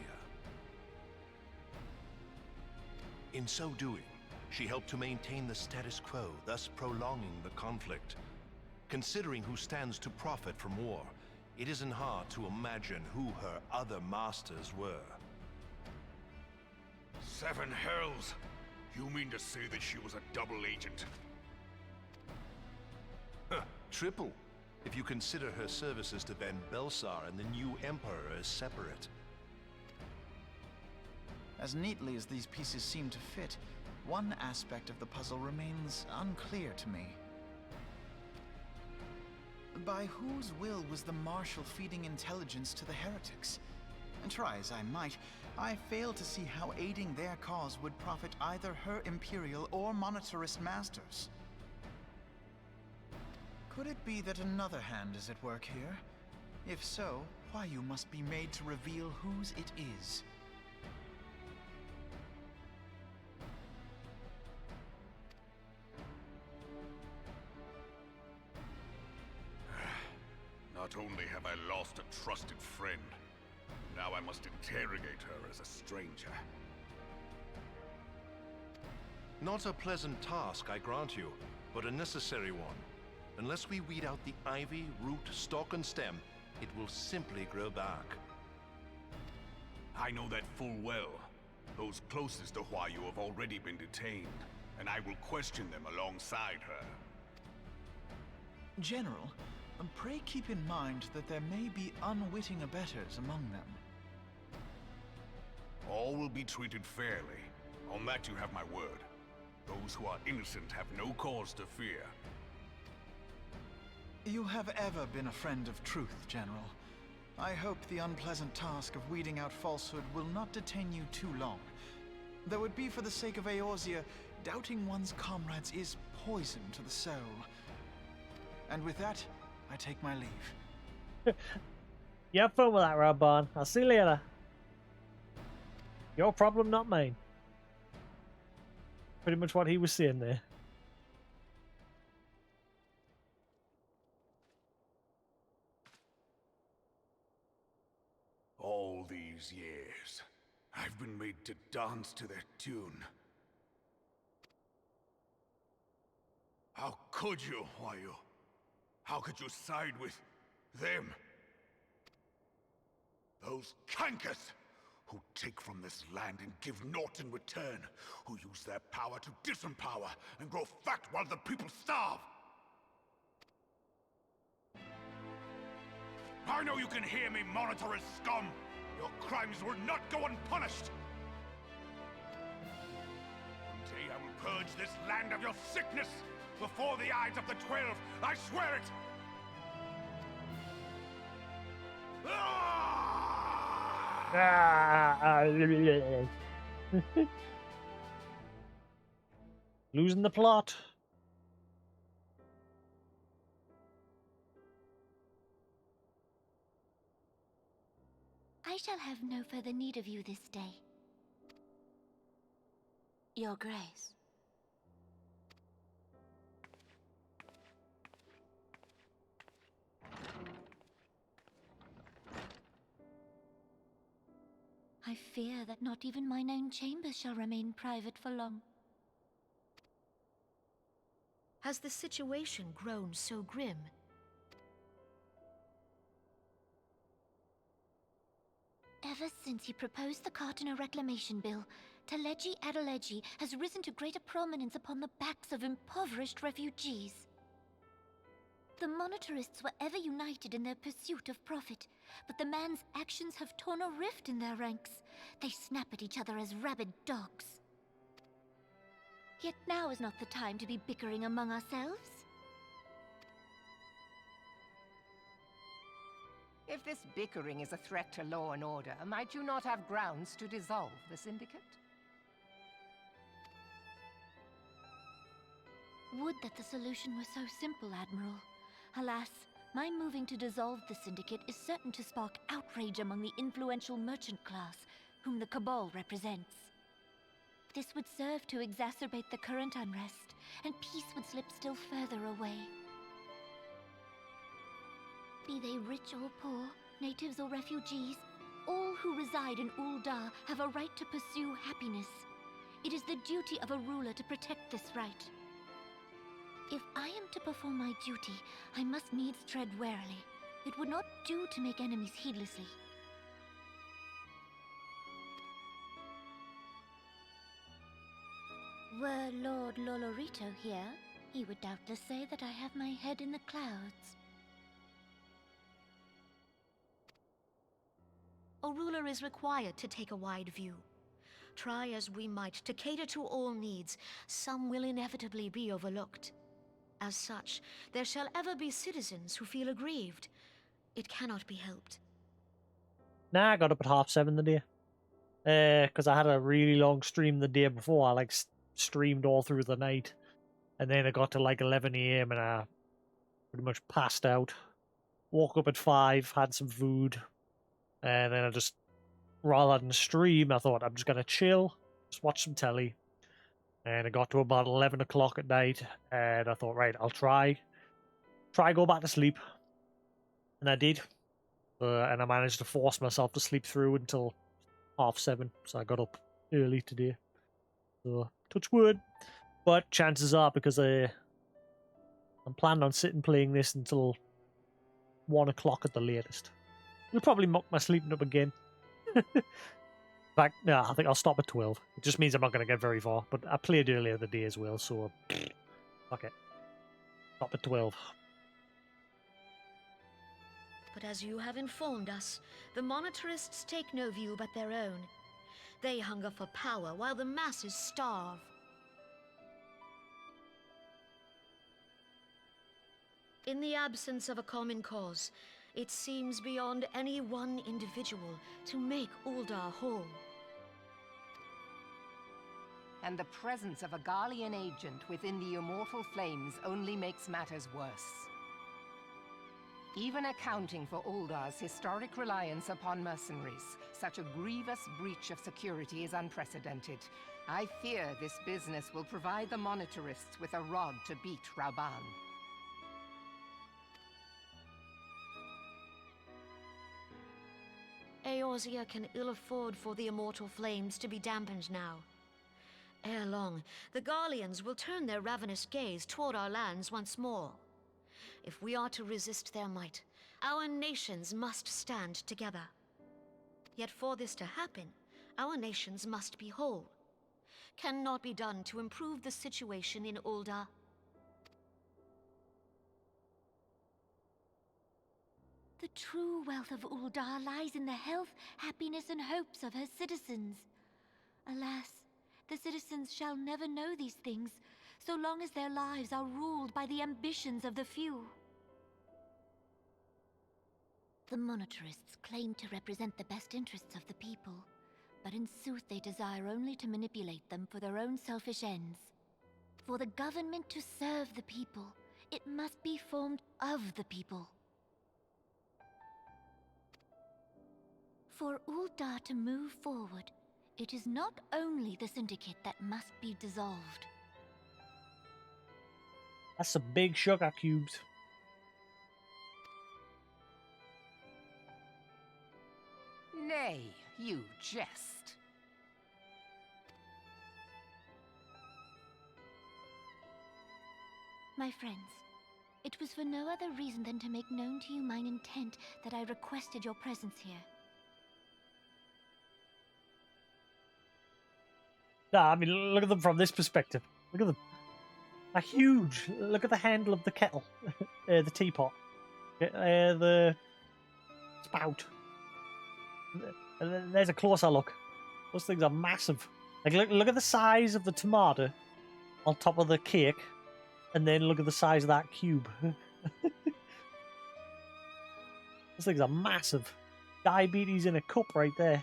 In so doing, she helped to maintain the status quo, thus prolonging the conflict. Considering who stands to profit from war, it isn't hard to imagine who her other masters were. 7 hells! You mean to say that she was a double agent? Triple, if you consider her services to Van Belsar and the new Emperor as separate. As neatly as these pieces seem to fit, one aspect of the puzzle remains unclear to me. By whose will was the Marshal feeding intelligence to the heretics? And try as I might, I fail to see how aiding their cause would profit either her Imperial or Monetarist masters. Could it be that another hand is at work here? If so, Huayu must be made to reveal whose it is. Not only have I lost a trusted friend, now I must interrogate her as a stranger. Not a pleasant task, I grant you, but a necessary one. Unless we weed out the ivy, root, stalk, and stem, it will simply grow back. I know that full well. Those closest to Huayu have already been detained, and I will question them alongside her. General, pray keep in mind that there may be unwitting abettors among them. All will be treated fairly. On that you have my word. Those who are innocent have no cause to fear. You have ever been a friend of truth, General. I hope the unpleasant task of weeding out falsehood will not detain you too long. Though it be for the sake of Eorzea, Doubting one's comrades is poison to the soul. And with that, I take my leave. You have fun with that, Rabban. I'll see you later. Your problem, not mine. Pretty much what he was saying there. All these years, I've been made to dance to their tune. How could you, Huayu? How could you side with them? Those cankers who take from this land and give naught in return, who use their power to disempower and grow fat while the people starve. I know you can hear me, monitorous scum! Your crimes will not go unpunished! One day I will purge this land of your sickness! Before the eyes of the 12, I swear it! Losing the plot. I shall have no further need of you this day. Your Grace. I fear that not even mine own chambers shall remain private for long. Has the situation grown so grim? Ever since he proposed the Cartiner Reclamation Bill, Teleji Adeleji has risen to greater prominence upon the backs of impoverished refugees. The monetarists were ever united in their pursuit of profit, but the man's actions have torn a rift in their ranks. They snap at each other as rabid dogs. Yet now is not the time to be bickering among ourselves. If this bickering is a threat to law and order, might you not have grounds to dissolve the Syndicate? Would that the solution were so simple, Admiral. Alas, my moving to dissolve the Syndicate is certain to spark outrage among the influential merchant class, whom the Cabal represents. This would serve to exacerbate the current unrest, and peace would slip still further away. Be they rich or poor, natives or refugees, all who reside in Ul'dah have a right to pursue happiness. It is the duty of a ruler to protect this right. If I am to perform my duty, I must needs tread warily. It would not do to make enemies heedlessly. Were Lord Lolorito here, he would doubtless say that I have my head in the clouds. A ruler is required to take a wide view. Try as we might to cater to all needs, some will inevitably be overlooked. As such, there shall ever be citizens who feel aggrieved. It cannot be helped. Nah, I got up at 7:30 the day. Because I had a really long stream the day before. I streamed all through the night. And then I got to 11 AM and I pretty much passed out. Woke up at 5, had some food. And then I just, rather than stream, I thought I'm just going to chill, just watch some telly. And I got to about 11 o'clock at night, and I thought, right, I'll try go back to sleep. And I did. And I managed to force myself to sleep through until 7:30, so I got up early today. So, touch wood. But chances are, because I'm planning on sitting playing this until 1 o'clock at the latest. It'll probably muck my sleeping up again. In fact, yeah, I think I'll stop at 12. It just means I'm not going to get very far. But I played earlier the day as well, so fuck it. Stop at 12. But as you have informed us, the monetarists take no view but their own. They hunger for power while the masses starve. In the absence of a common cause, it seems beyond any one individual to make Ul'dah whole. and the presence of a Garlean agent within the Immortal Flames only makes matters worse. Even accounting for Uldar's historic reliance upon mercenaries, such a grievous breach of security is unprecedented. I fear this business will provide the Monetarists with a rod to beat Rauban. Eorzea can ill afford for the Immortal Flames to be dampened now. Ere long, the Garleans will turn their ravenous gaze toward our lands once more. If we are to resist their might, our nations must stand together. Yet for this to happen, our nations must be whole. Can naught be done to improve the situation in Ul'dah? The true wealth of Ul'dah lies in the health, happiness, and hopes of her citizens. Alas, the citizens shall never know these things, so long as their lives are ruled by the ambitions of the few. The Monetarists claim to represent the best interests of the people, but in sooth they desire only to manipulate them for their own selfish ends. For the government to serve the people, it must be formed of the people. For Ul'dah to move forward, it is not only the Syndicate that must be dissolved. That's some big sugar cubes. Nay, you jest. My friends, it was for no other reason than to make known to you mine intent that I requested your presence here. Nah, I mean, look at them from this perspective. Look at them. They're huge. Look at the handle of the kettle. The teapot. The spout. And then there's a closer look. Those things are massive. Like, look at the size of the tomato on top of the cake, and then look at the size of that cube. Those things are massive. Diabetes in a cup right there.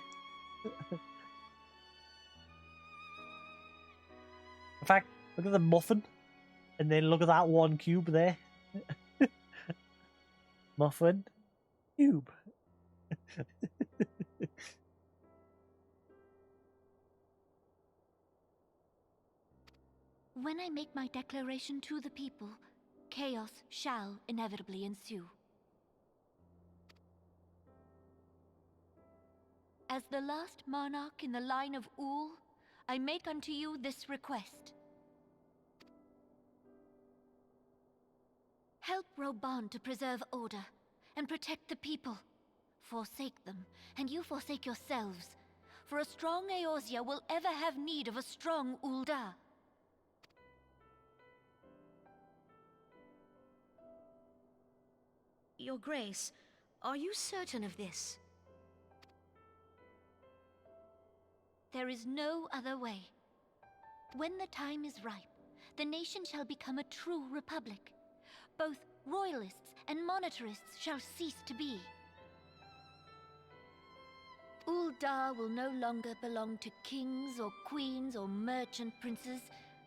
In fact, look at the muffin, and then look at that one cube there. Muffin, cube. When I make my declaration to the people, chaos shall inevitably ensue. As the last monarch in the line of Ul, I make unto you this request. Help Rauban to preserve order and protect the people. Forsake them, and you forsake yourselves, for a strong Eorzea will ever have need of a strong Ul'dah. Your Grace, are you certain of this? There is no other way. When the time is ripe, the nation shall become a true republic. Both royalists and monetarists shall cease to be. Ul'dah will no longer belong to kings or queens or merchant princes,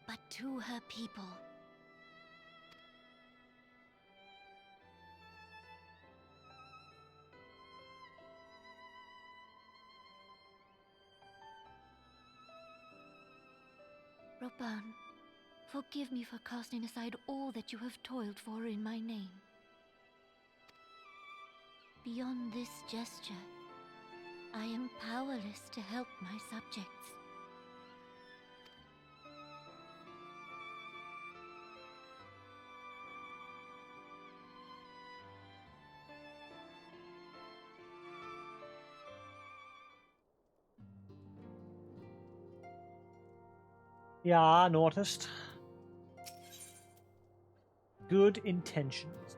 but to her people. Rauban, forgive me for casting aside all that you have toiled for in my name. Beyond this gesture, I am powerless to help my subjects. Yeah, I noticed. Good intentions.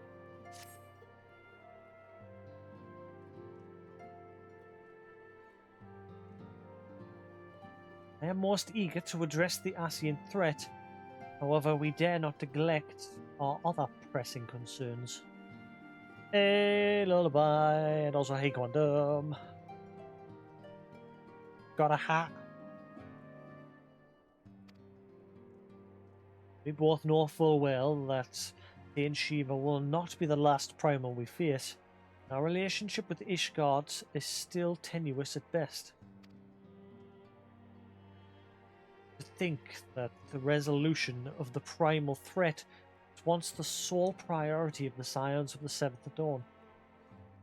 I am most eager to address the Ascian threat. However, we dare not neglect our other pressing concerns. Hey, lullaby, and also hey, quantum. Got a hat. We both know full well that Saint Shiva will not be the last primal we face. Our relationship with Ishgard is still tenuous at best. To think that the resolution of the primal threat was once the sole priority of the Scions of the Seventh Dawn.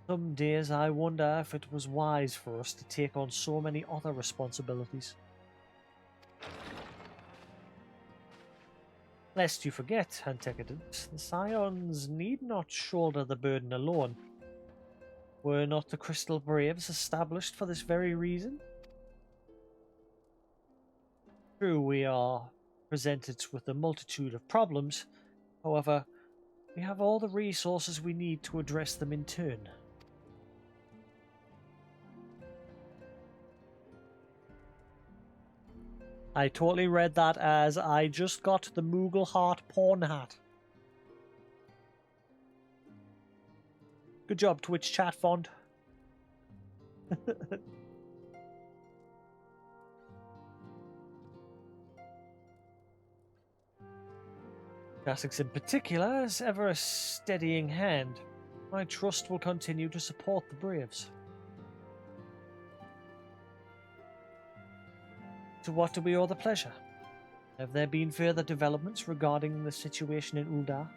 Some days I wonder if it was wise for us to take on so many other responsibilities. Lest you forget, Antecedent, the Scions need not shoulder the burden alone. Were not the Crystal Braves established for this very reason? True, we are presented with a multitude of problems. However, we have all the resources we need to address them in turn. I totally read that as I just got the Moogle Heart porn hat. Good job, Twitch chat font. Jasix in particular is ever a steadying hand. My trust will continue to support the Braves. To what do we owe the pleasure? Have there been further developments regarding the situation in Uldar?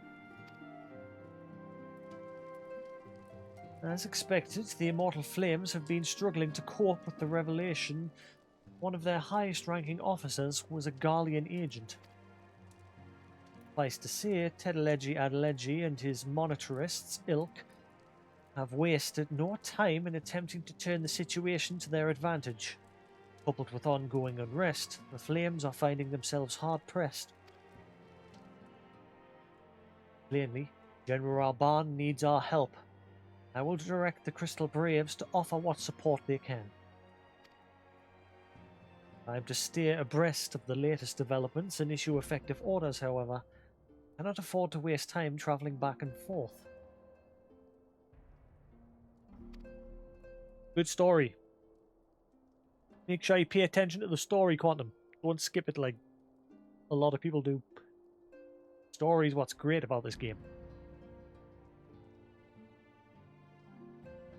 As expected, the Immortal Flames have been struggling to cope with the revelation one of their highest-ranking officers was a Garlean agent. Suffice to say, Tedelegy Adelegy and his monetarists, ilk, have wasted no time in attempting to turn the situation to their advantage. Coupled with ongoing unrest, the Flames are finding themselves hard-pressed. Plainly, General Alban needs our help. I will direct the Crystal Braves to offer what support they can. I am to stay abreast of the latest developments and issue effective orders, however. I cannot afford to waste time travelling back and forth. Good story. Make sure you pay attention to the story, Quantum. Don't skip it like a lot of people do. Story is what's great about this game.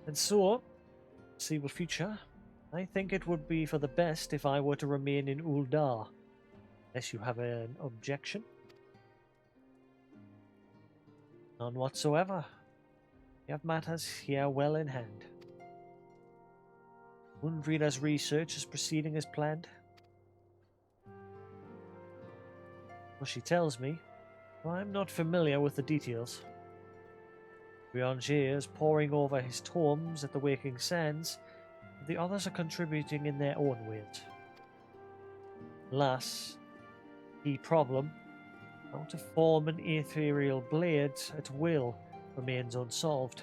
And so, foreseeable future, I think it would be for the best if I were to remain in Uldar. Unless you have an objection. None whatsoever. We have matters here well in hand. Undrida's research is proceeding as planned. Well, she tells me, though I'm not familiar with the details. Brianger is poring over his tomes at the Waking Sands, and the others are contributing in their own ways. Alas, the problem, how to form an ethereal blade at will, remains unsolved.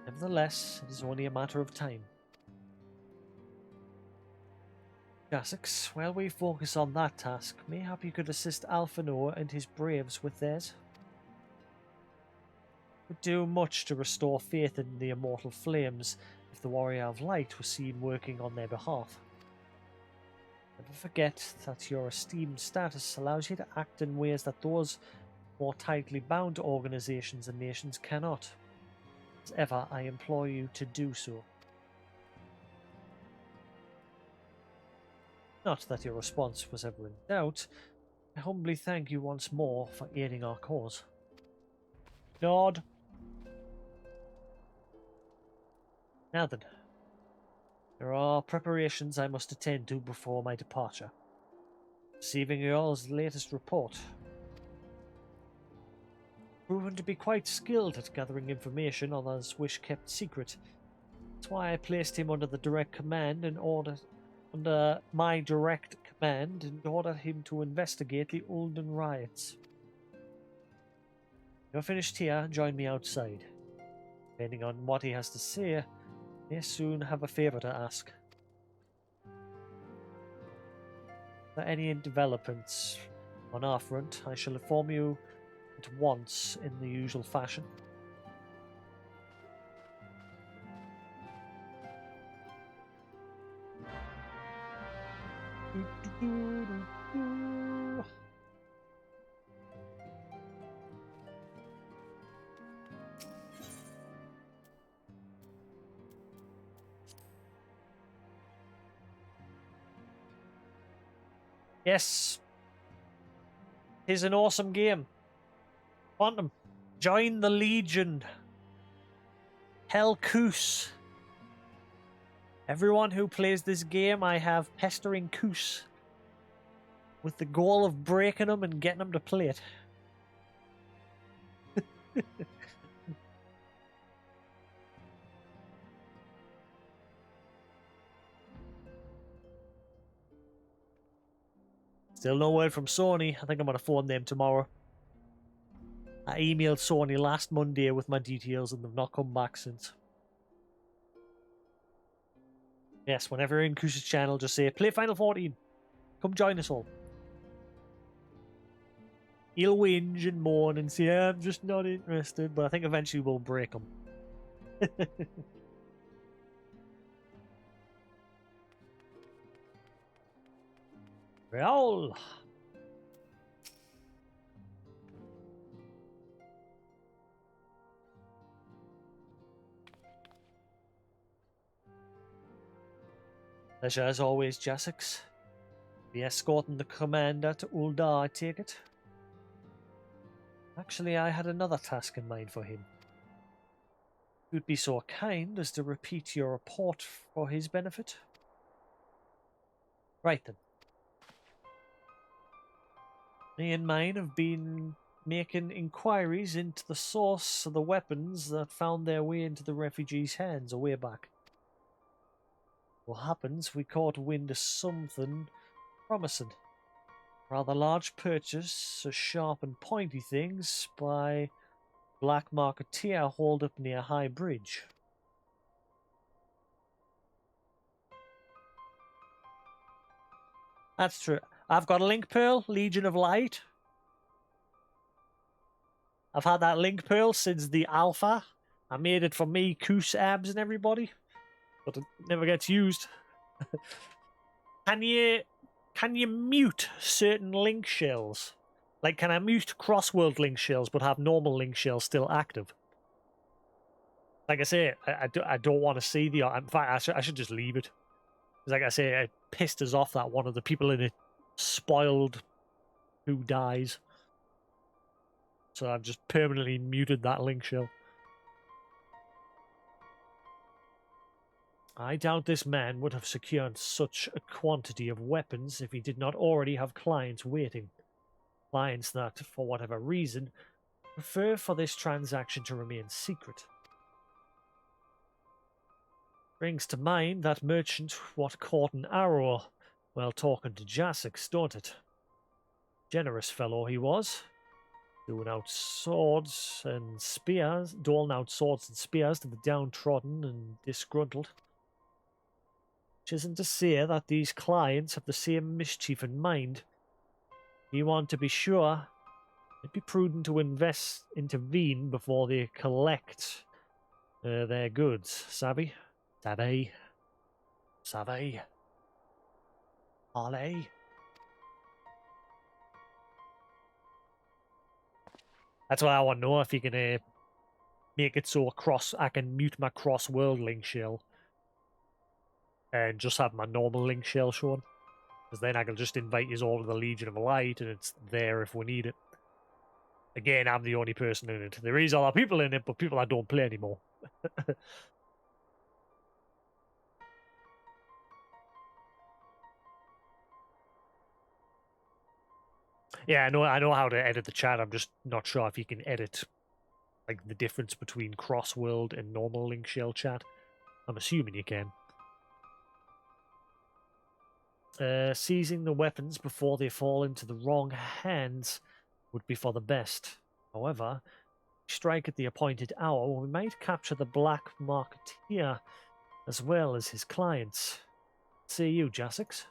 Nevertheless, it is only a matter of time. Jasix, while we focus on that task, mayhap you could assist Alphinaud and his braves with theirs. It would do much to restore faith in the Immortal Flames if the Warrior of Light was seen working on their behalf. Never forget that your esteemed status allows you to act in ways that those more tightly bound to organizations and nations cannot. As ever, I implore you to do so. Not that your response was ever in doubt. I humbly thank you once more for aiding our cause. Nod. Now then, there are preparations I must attend to before my departure. Receiving y'all's latest report. Proven to be quite skilled at gathering information others wish kept secret. That's why I placed him under the direct command under my direct command and ordered him to investigate the Ulden riots. You're finished here, join me outside. Depending on what he has to say, may soon have a favour to ask. If there are any developments on our front, I shall inform you at once in the usual fashion. Yes. It's an awesome game. Quantum. Join the Legion. Hellcoos. Everyone who plays this game, I have pestering Coos with the goal of breaking them and getting them to play it. Still no word from Sony. I think I'm going to phone them tomorrow. I emailed Sony last Monday with my details and they've not come back since. Yes, whenever you're in Koos's channel, just say, play Final 14. Come join us all. He'll whinge and moan and say, I'm just not interested, but I think eventually we'll break him. Well. Pleasure as always, Jasix. Be escorting the commander to Uldar, I take it. Actually, I had another task in mind for him. You'd be so kind as to repeat your report for his benefit. Right then. Me and mine have been making inquiries into the source of the weapons that found their way into the refugees' hands a way back. What happens, we caught wind of something promising. Rather large purchase of sharp and pointy things by black marketeer holed up near High Bridge. That's true. I've got a link pearl, Legion of Light. I've had that link pearl since the alpha. I made it for me, Koos, Abs, and everybody. But it never gets used. Can you mute certain link shells? Like, can I mute cross-world link shells but have normal link shells still active? Like I say, I don't want to see the... In fact, I should just leave it. Like I say, it pissed us off that one of the people in it spoiled who dies. So I've just permanently muted that link shell. I doubt this man would have secured such a quantity of weapons if he did not already have clients waiting. Clients that, for whatever reason, prefer for this transaction to remain secret. Brings to mind that merchant what caught an arrow while talking to Jasix, don't it? Generous fellow he was, doling out swords and spears to the downtrodden and disgruntled. Which isn't to say that these clients have the same mischief in mind. You want to be sure, it'd be prudent to intervene before they collect their goods. Savvy? Savvy? Savvy? Ollie? That's why I want to know if you can make it so I can mute my cross-world link shell and just have my normal link shell shown. Because then I can just invite you all to the Legion of Light and it's there if we need it. Again, I'm the only person in it. There is other people in it, but people I don't play anymore. Yeah, I know how to edit the chat. I'm just not sure if you can edit like the difference between cross-world and normal link shell chat. I'm assuming you can. Seizing the weapons before they fall into the wrong hands would be for the best. However, strike at the appointed hour, we might capture the black marketeer as well as his clients. See you, Jasix.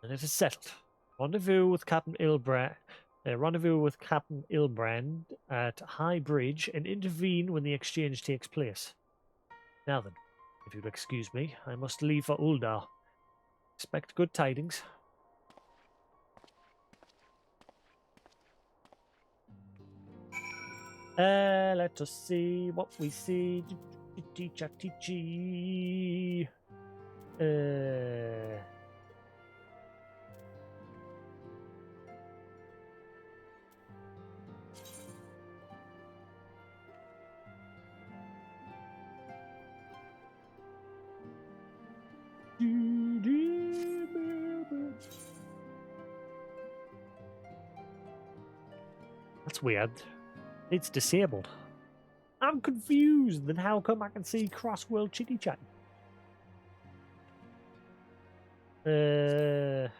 And it is settled. Rendezvous with Captain Ilbrand at High Bridge and intervene when the exchange takes place. Now then, if you'll excuse me, I must leave for Uldar. Expect good tidings. Let us see what we see. That's weird. It's disabled. I'm confused. Then how come I can see cross-world chitty chat? Well,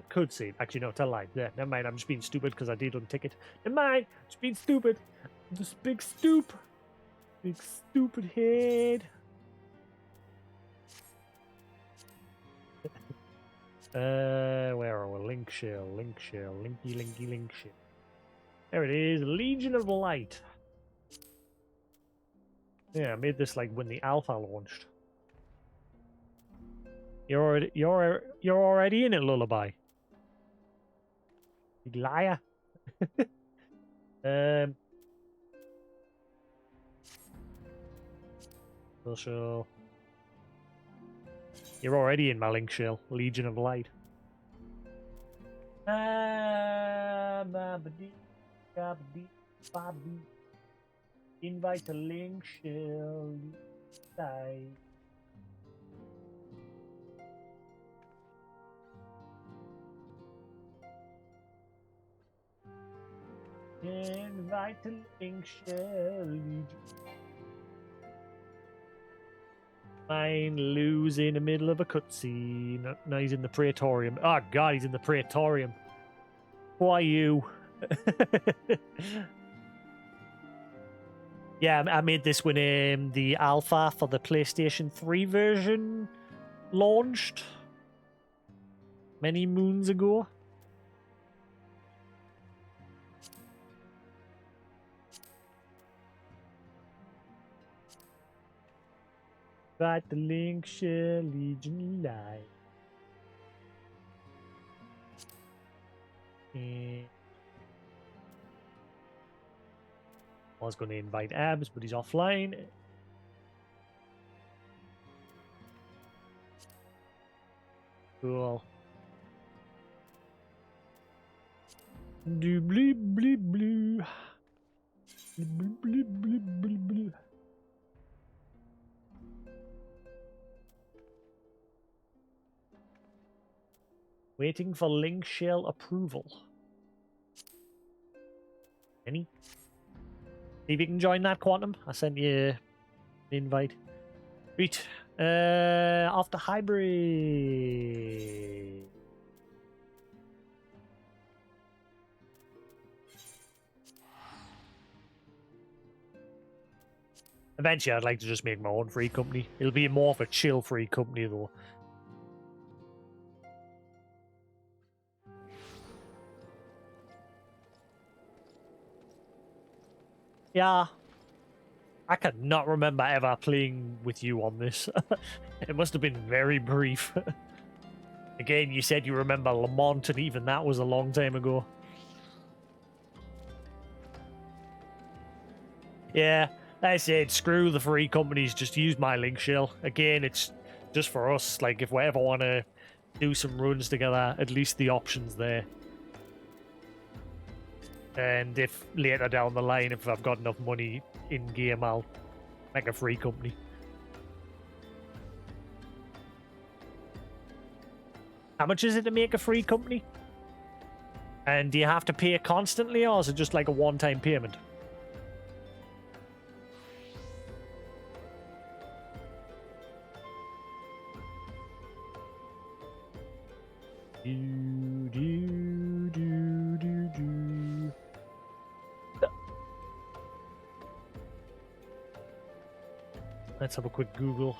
could see. Actually, no, tell a lie. Yeah, never mind. I'm just being stupid because I did untick it. Never mind. Just being stupid. Just big stoop. Big stupid head. Where are we? Link shell, linky, link shell. There it is, Legion of Light. Yeah, I made this like when the alpha launched. You're already in it, Lullaby. You liar. So you're already in my link shell, Legion of Light. Invite to link shell. Light. Invite to link shell. Fine, lose in the middle of a cutscene. No, he's in the Praetorium. Oh god, he's in the Praetorium. Who are you? Yeah, I made this when the alpha for the PlayStation 3 version launched many moons ago. Got the link share Legion Live. And I was going to invite Abs, but he's offline. Cool. Do bleep bleep blue. Bleep bleep bleep bleep bleep. Waiting for link shell approval. Any? See if you can join that, Quantum. I sent you an invite. Right. After hybrid. Eventually, I'd like to just make my own free company. It'll be more of a chill free company, though. Yeah. I cannot remember ever playing with you on this. It must have been very brief. Again, you said you remember Lamont, and even that was a long time ago. Yeah, like I said, screw the free companies, just use my link shell. Again, it's just for us. Like, if we ever want to do some runs together, at least the option's there. And if later down the line, if I've got enough money in-game, I'll make a free company. How much is it to make a free company? And do you have to pay it constantly, or is it just like a one-time payment? Let's have a quick Google.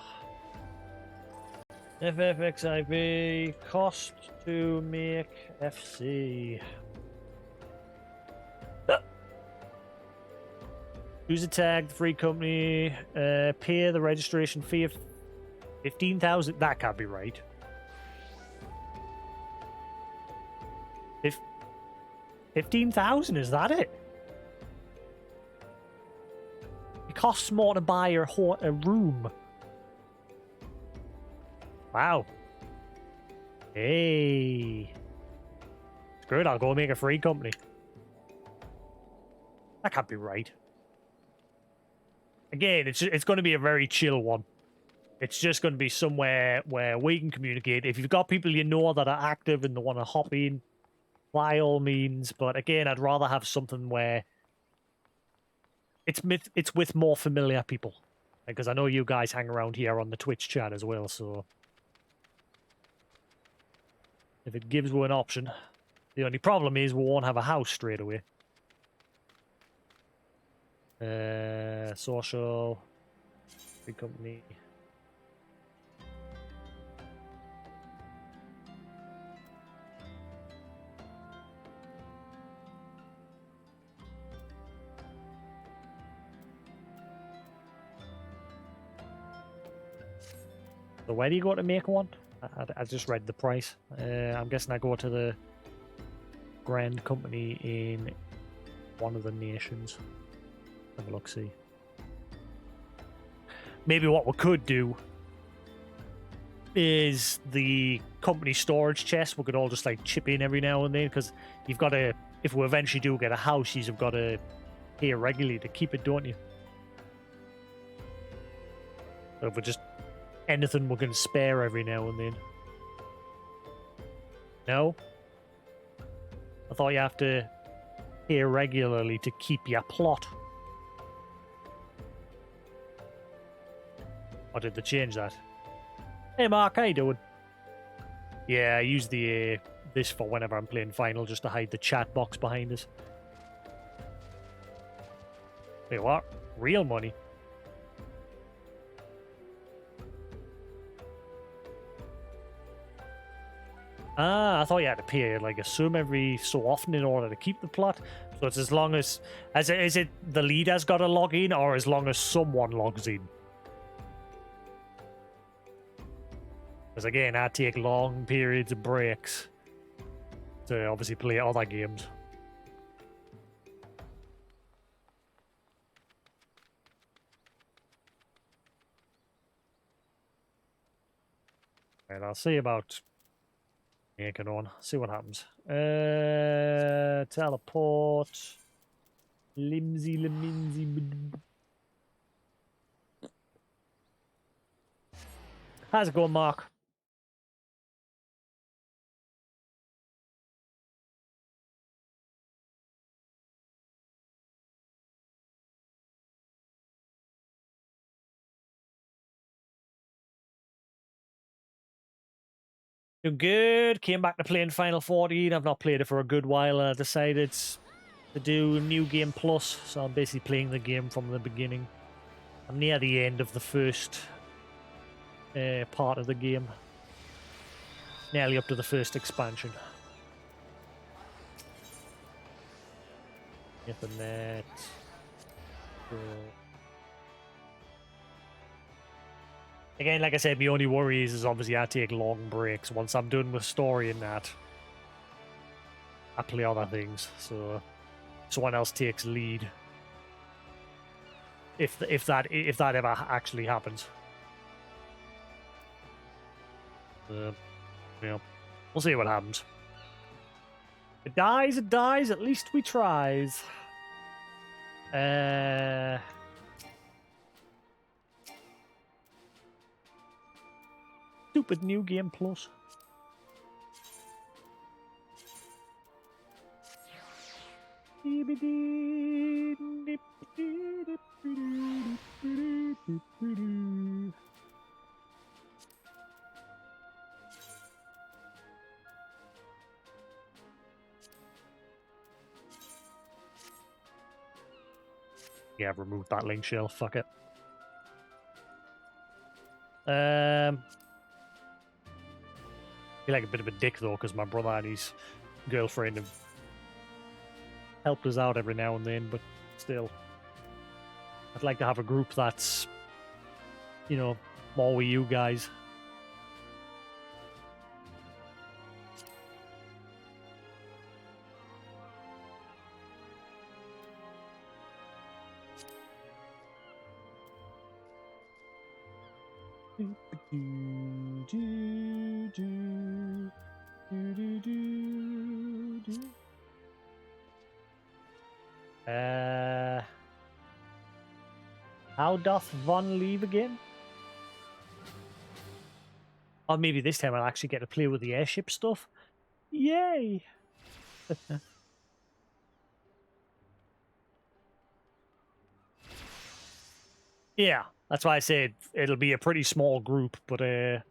XIV cost to make FC. Use a tag, the free company, pay the registration fee of 15,000. That can't be right. 15,000, is that it? It costs more to buy a room. Wow. Hey. Screw it, I'll go make a free company. That can't be right. Again, it's going to be a very chill one. It's just going to be somewhere where we can communicate. If you've got people you know that are active and they want to hop in, by all means. But again, I'd rather have something where it's with more familiar people. Because I know you guys hang around here on the Twitch chat as well, so if it gives you an option. The only problem is we won't have a house straight away. Social, big company. So where do you go to make one? I just read the price. I'm guessing I go to the Grand Company in one of the nations. Have a look, see. Maybe what we could do is the company storage chest. We could all just like chip in every now and then, because you've got to, if we eventually do get a house, you've got to pay regularly to keep it, don't you? So if we just anything we can spare every now and then. No? I thought you have to pay regularly to keep your plot. Or did they change that? Hey Mark, how you doing? Yeah, I use the this for whenever I'm playing Final, just to hide the chat box behind us. Wait, what? Real money? Ah, I thought you had to pay like a sum every so often in order to keep the plot. So it's as long as is it the leader's got to log in, or as long as someone logs in? Because again, I take long periods of breaks to obviously play other games. And I'll see about making on. See what happens. Teleport. Limsy Leminzy. How's it going, Mark? Doing good. Came back to playing Final 14. I've not played it for a good while, and I decided to do New Game Plus. So I'm basically playing the game from the beginning. I'm near the end of the first part of the game. Nearly up to the first expansion. Get the net. Again, like I said, my only worry is obviously I take long breaks. Once I'm done with story and that, I play other things. So someone else takes lead. If that ever actually happens. Yeah, we'll see what happens. It dies, it dies. At least we tries. Stupid New Game Plus. Yeah, remove that link shell. Fuck it. Feel like a bit of a dick though, because my brother and his girlfriend have helped us out every now and then, but still, I'd like to have a group that's, you know, more with you guys. How doth Von leave again? Or maybe this time I'll actually get to play with the airship stuff. Yay! Yeah, that's why I said it'll be a pretty small group, but we'll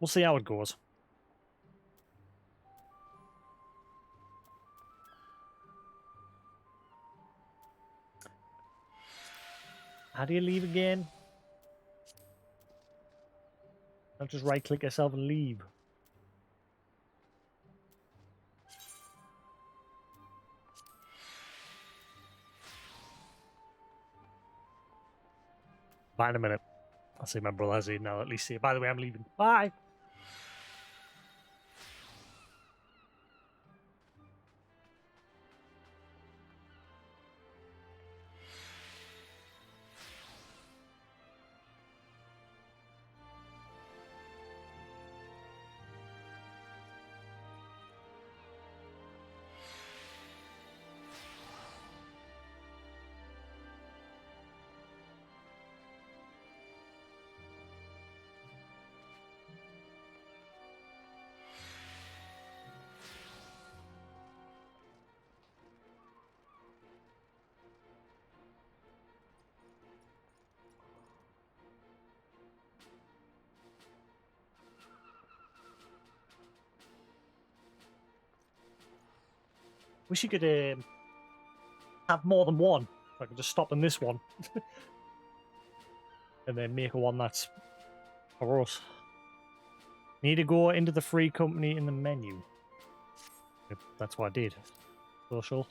see how it goes. How do you leave again? I'll just right-click yourself and leave. Bye in a minute. I'll see my brother Zed now. At least see. By the way, I'm leaving. Bye. Wish you could have more than one. I could just stop in this one. And then make a one that's for us. Need to go into the free company in the menu. Yep, that's what I did. Social.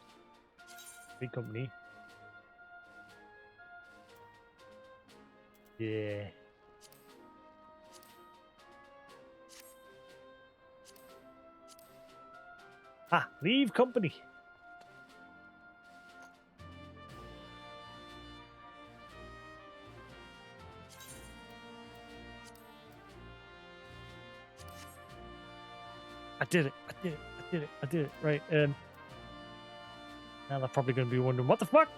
Free company. Yeah. Ah, leave company. I did it. I did it. I did it. I did it. Right. Now they're probably going to be wondering, what the fuck?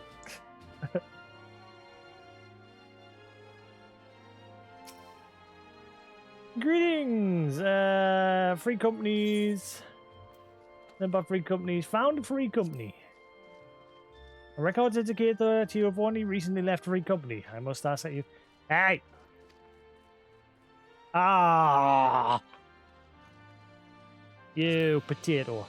Greetings. Free companies. Then by free companies, found a free company. A records indicate that you have only recently left a free company. I must ask that you. Hey. Ah. You potato.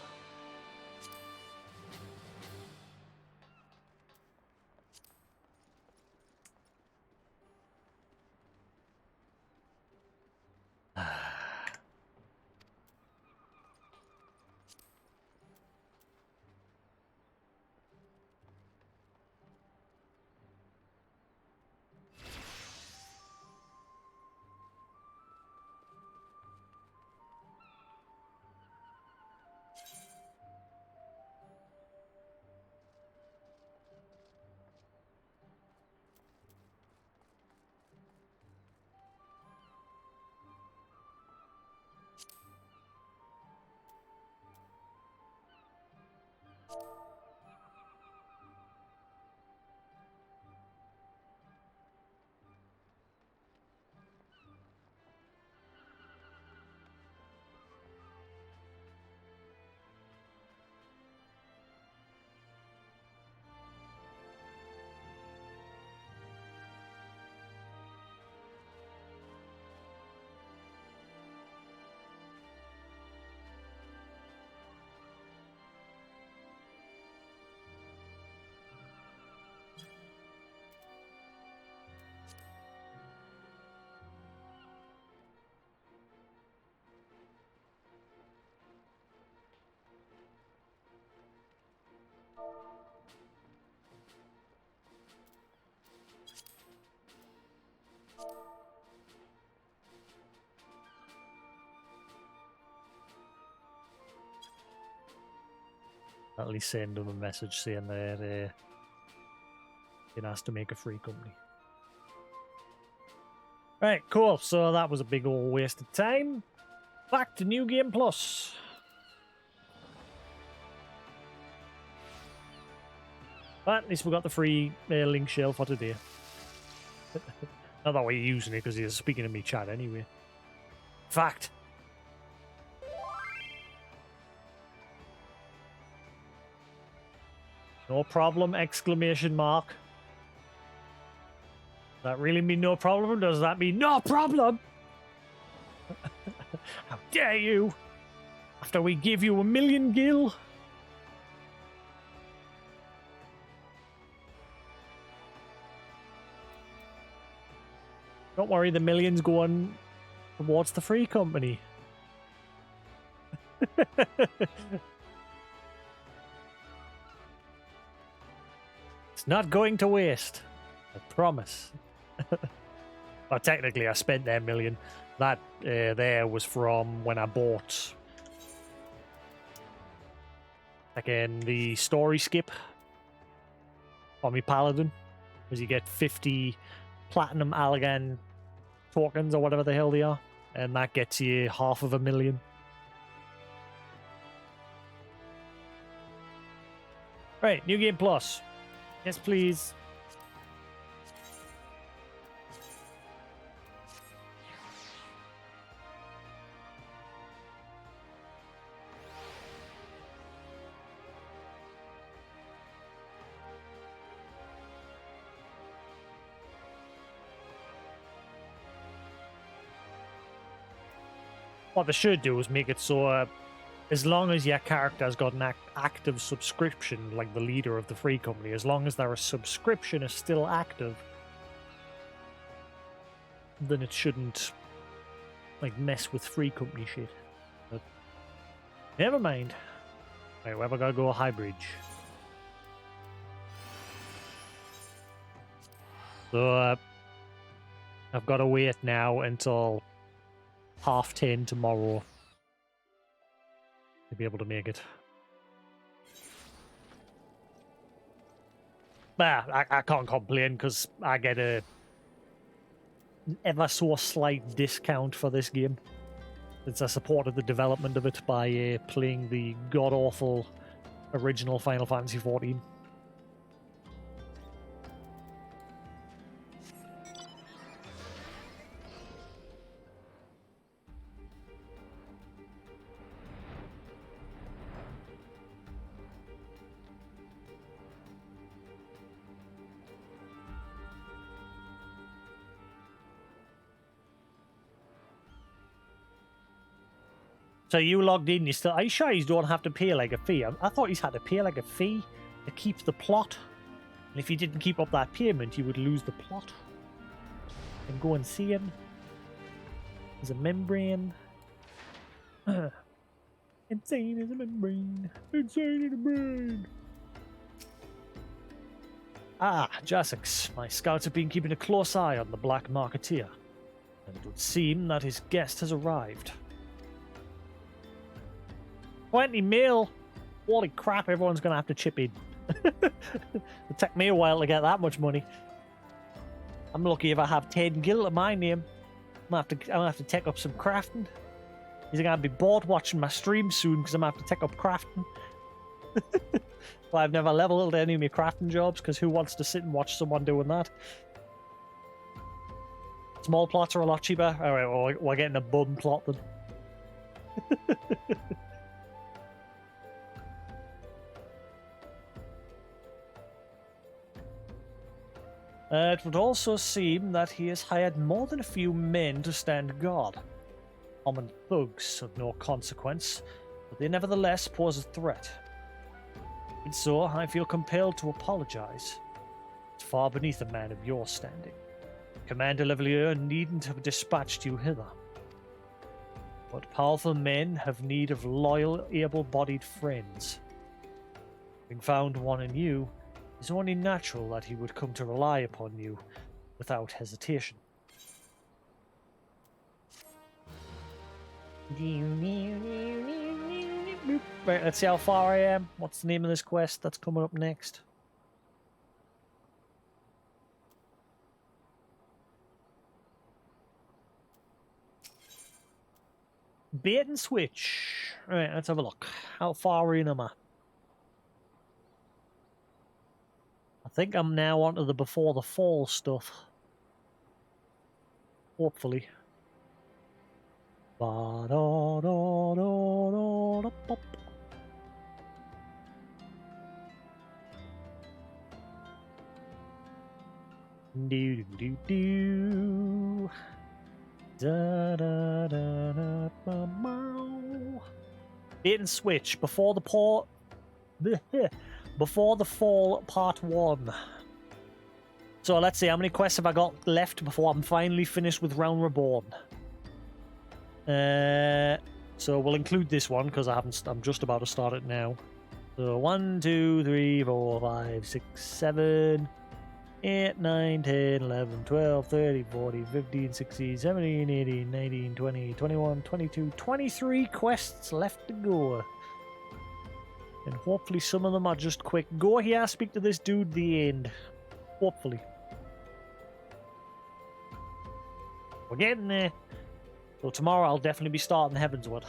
At least send them a message saying they're been asked to make a free company. Right, cool. So that was a big old waste of time. Back to New Game Plus. But at least we got the free link shell for today. Not that we're using it because he's speaking to me chat anyway. Fact. No problem, exclamation mark. Does that really mean no problem, or does that mean no problem? How dare you! After we give you 1,000,000 gil. Don't worry, the millions going towards the free company. It's not going to waste. I promise. Well, technically, I spent their 1,000,000. That there was from when I bought again the story skip on my paladin, because you get 50 platinum Allagan tokens or whatever the hell they are, and that gets you 500,000. Right, New Game Plus. Yes, please. What they should do is make it so as long as your character's got an active subscription, like the leader of the free company, as long as their subscription is still active, then it shouldn't like mess with free company shit. But never mind. Right, where have I got to go? High Bridge. So I've got to wait now until 10:30 tomorrow to be able to make it. Bah, I can't complain because I get an ever so slight discount for this game, since I supported the development of it by playing the god-awful original Final Fantasy XIV. So you logged in, are you sure you don't have to pay like a fee? I thought you had to pay like a fee to keep the plot. And if you didn't keep up that payment, you would lose the plot. And go and see him. There's a membrane. Insane as a membrane. Insane in a brain. Ah, Jasix. My scouts have been keeping a close eye on the Black Marketeer. And it would seem that his guest has arrived. 20 mil? Holy crap, everyone's going to have to chip in. It'll take me a while to get that much money. I'm lucky if I have 10 gil to my name. I'm gonna have to take up some crafting. He's going to be bored watching my stream soon because I'm going to have to take up crafting. Well, I've never leveled any of my crafting jobs because who wants to sit and watch someone doing that? Small plots are a lot cheaper. Alright, well, we're getting a bum plot then. It would also seem that he has hired more than a few men to stand guard. Common thugs of no consequence, but they nevertheless pose a threat. And so, I feel compelled to apologize. It's far beneath a man of your standing. Commander Levalier needn't have dispatched you hither. But powerful men have need of loyal, able-bodied friends. Having found one in you, it's only natural that he would come to rely upon you without hesitation. Right, let's see how far I am. What's the name of this quest that's coming up next? Bait and switch. Alright, let's have a look. How far in am I? I think I'm now onto the before the fall stuff. Hopefully. Ba-da-da-da-da-da-pop. Do do do. Da da da da ba bow. Bait and switch before the port. Before the fall, part 1. So let's see, how many quests have I got left before I'm finally finished with Realm Reborn? So we'll include this one because I'm just about to start it now. So 1, 2, 3, 4, 5, 6, 7, 8, 9, 10, 11, 12, 13, 14, 15, 16, 17, 18, 19, 20, 21, 22, 23 quests left to go. And hopefully some of them are just quick. Go here, speak to this dude, the end. Hopefully. We're getting there. So tomorrow I'll definitely be starting Heavensward.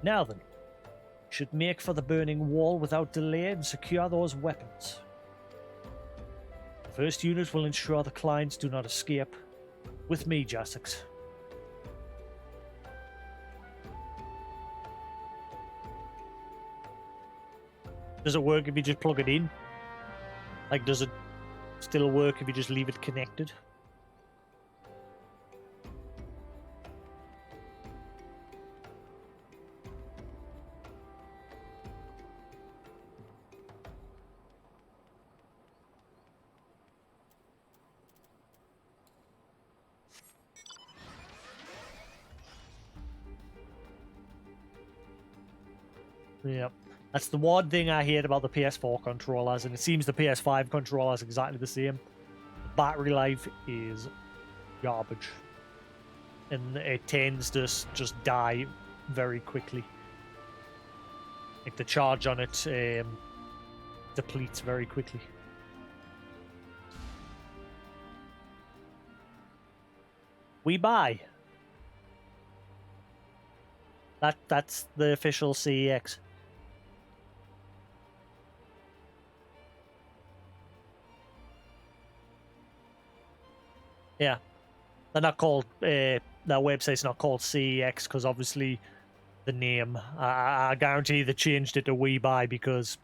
Now then. Should make for the burning wall without delay and secure those weapons. The first unit will ensure the clients do not escape. With me, Jasix. Does it work if you just plug it in? Like, does it still work if you just leave it connected? Yep. That's the one thing I hate about the PS4 controllers, and it seems the PS5 controller is exactly the same. The battery life is garbage. And it tends to just die very quickly. Like the charge on it depletes very quickly. We buy. That's the official CEX. Yeah, they're not called. That website's not called CEX because obviously the name. I guarantee they changed it to We Buy because,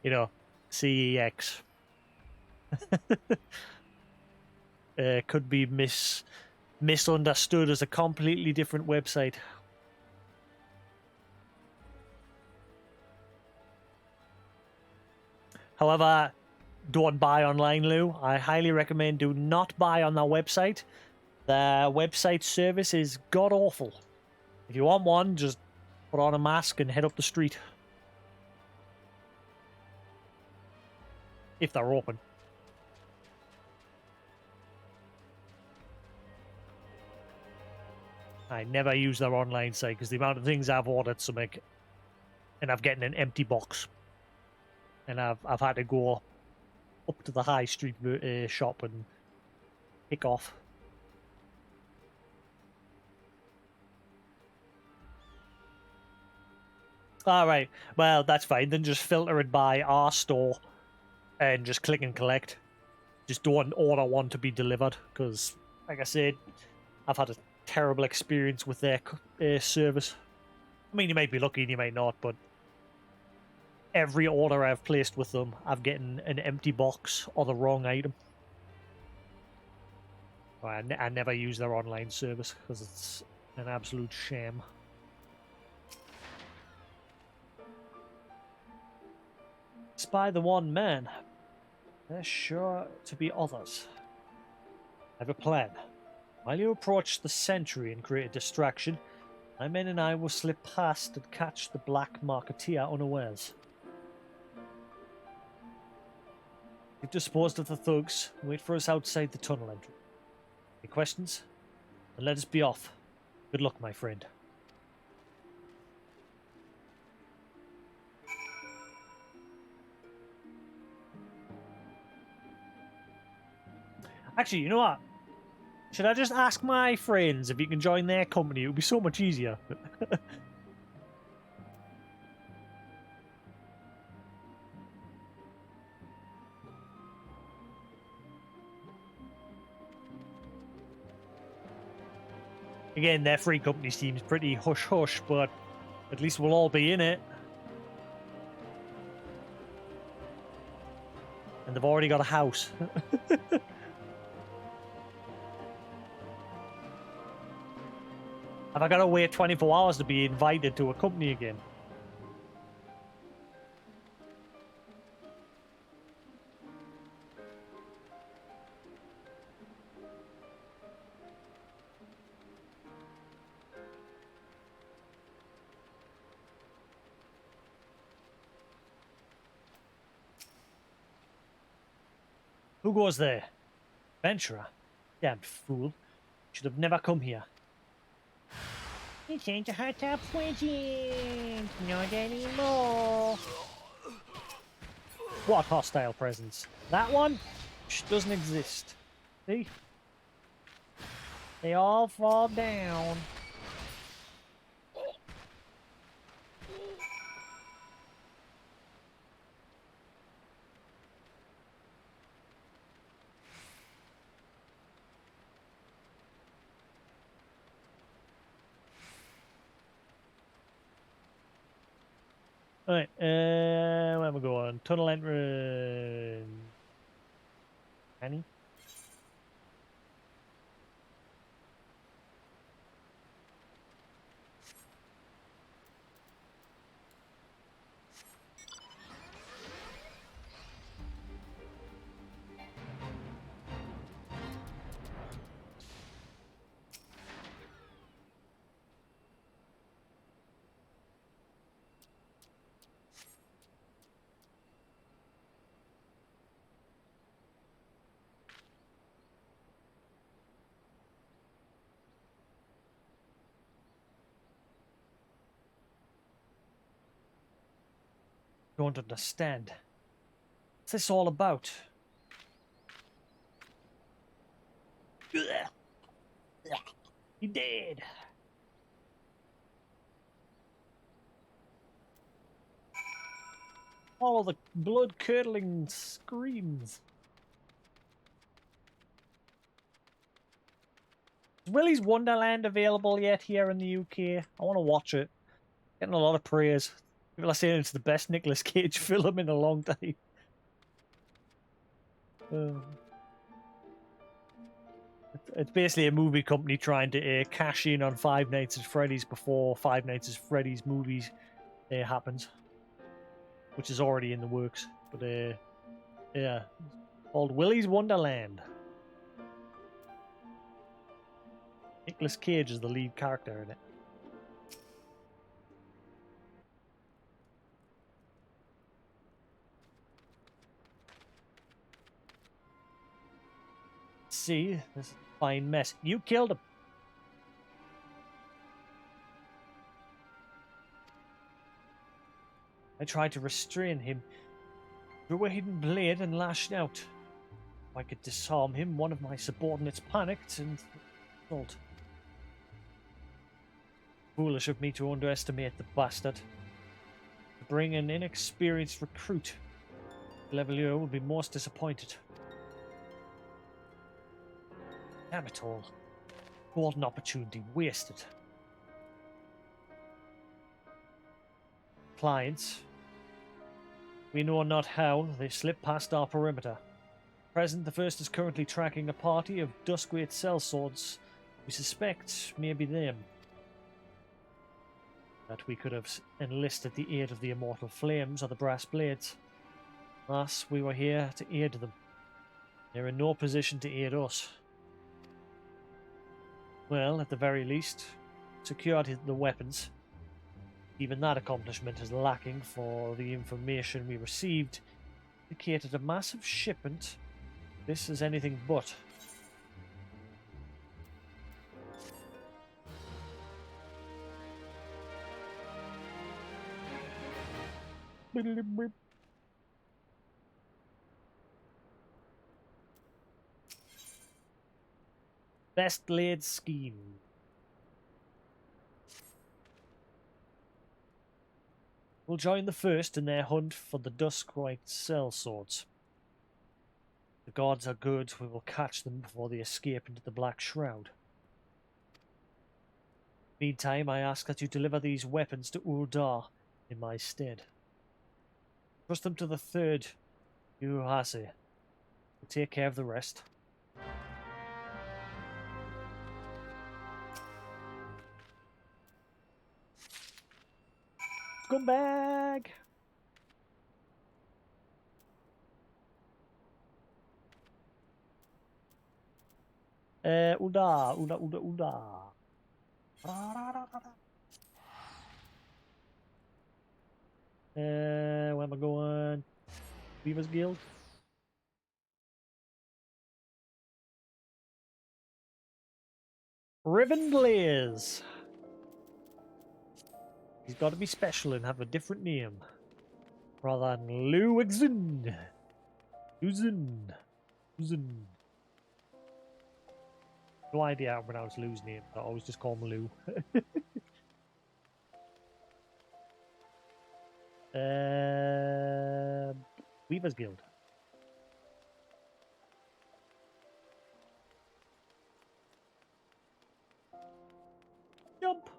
you know, CEX. Could be misunderstood as a completely different website. However, don't buy online, Lou. I highly recommend do not buy on their website. Their website service is god-awful. If you want one, just put on a mask and head up the street. If they're open. I never use their online site because the amount of things I've ordered to make, and I've gotten an empty box. And I've had to go up to the high street shop and pick off. Alright, well, that's fine. Then just filter it by our store and just click and collect. Just don't order one to be delivered because, like I said, I've had a terrible experience with their service. I mean, you might be lucky and you might not, but every order I've placed with them, I've gotten an empty box or the wrong item. I never use their online service because it's an absolute shame. Spy the one man. There's sure to be others. I have a plan. While you approach the sentry and create a distraction, my men and I will slip past and catch the black marketeer unawares. We've disposed of the thugs. Wait for us outside the tunnel entry. Any questions? Then let us be off. Good luck, my friend. Actually, you know what? Should I just ask my friends if you can join their company? It would be so much easier. Again, their free company seems pretty hush-hush, but at least we'll all be in it. And they've already got a house. Have I got to wait 24 hours to be invited to a company again? Who goes there? Venturer? Damned fool. Should have never come here. This ain't a hot top present. Not anymore. What hostile presence? That one? Which doesn't exist. See? They all fall down. Alright, where am I going? Tunnel entrance. Annie? Don't understand. What's this all about? He dead. All the blood-curdling screams. Is Willy's Wonderland available yet here in the UK? I want to watch it. Getting a lot of praise. People are saying it's the best Nicolas Cage film in a long time. It's basically a movie company trying to cash in on Five Nights at Freddy's before Five Nights at Freddy's movies happens, which is already in the works. But yeah, called Willy's Wonderland. Nicolas Cage is the lead character in it. See, this fine mess. You killed him. I tried to restrain him, drew a hidden blade and lashed out. If I could disarm him, one of my subordinates panicked and assault. Foolish of me to underestimate the bastard. To bring an inexperienced recruit, Levelier will be most disappointed. Damn it all. Golden opportunity wasted. Clients. We know not how they slipped past our perimeter. Present, the first is currently tracking a party of Duskgate sellswords. We suspect maybe them. That we could have enlisted the aid of the Immortal Flames or the Brass Blades. Alas, we were here to aid them. They're in no position to aid us. Well, at the very least, secured the weapons. Even that accomplishment is lacking, for the information we received indicated a massive shipment. This is anything but. Best laid scheme. We'll join the first in their hunt for the Dusk-White sellswords. The gods are good, we will catch them before they escape into the Black Shroud. Meantime, I ask that you deliver these weapons to Uldar in my stead. Trust them to the third Uhase. We'll take care of the rest. Scumbag! Uda. Where am I going? Weaver's Guild. Rivendell. He's got to be special and have a different name. Rather than Luixin. Luzin. No idea how to pronounce Lou's name. I always just call him Lou. Weaver's Guild. Jump.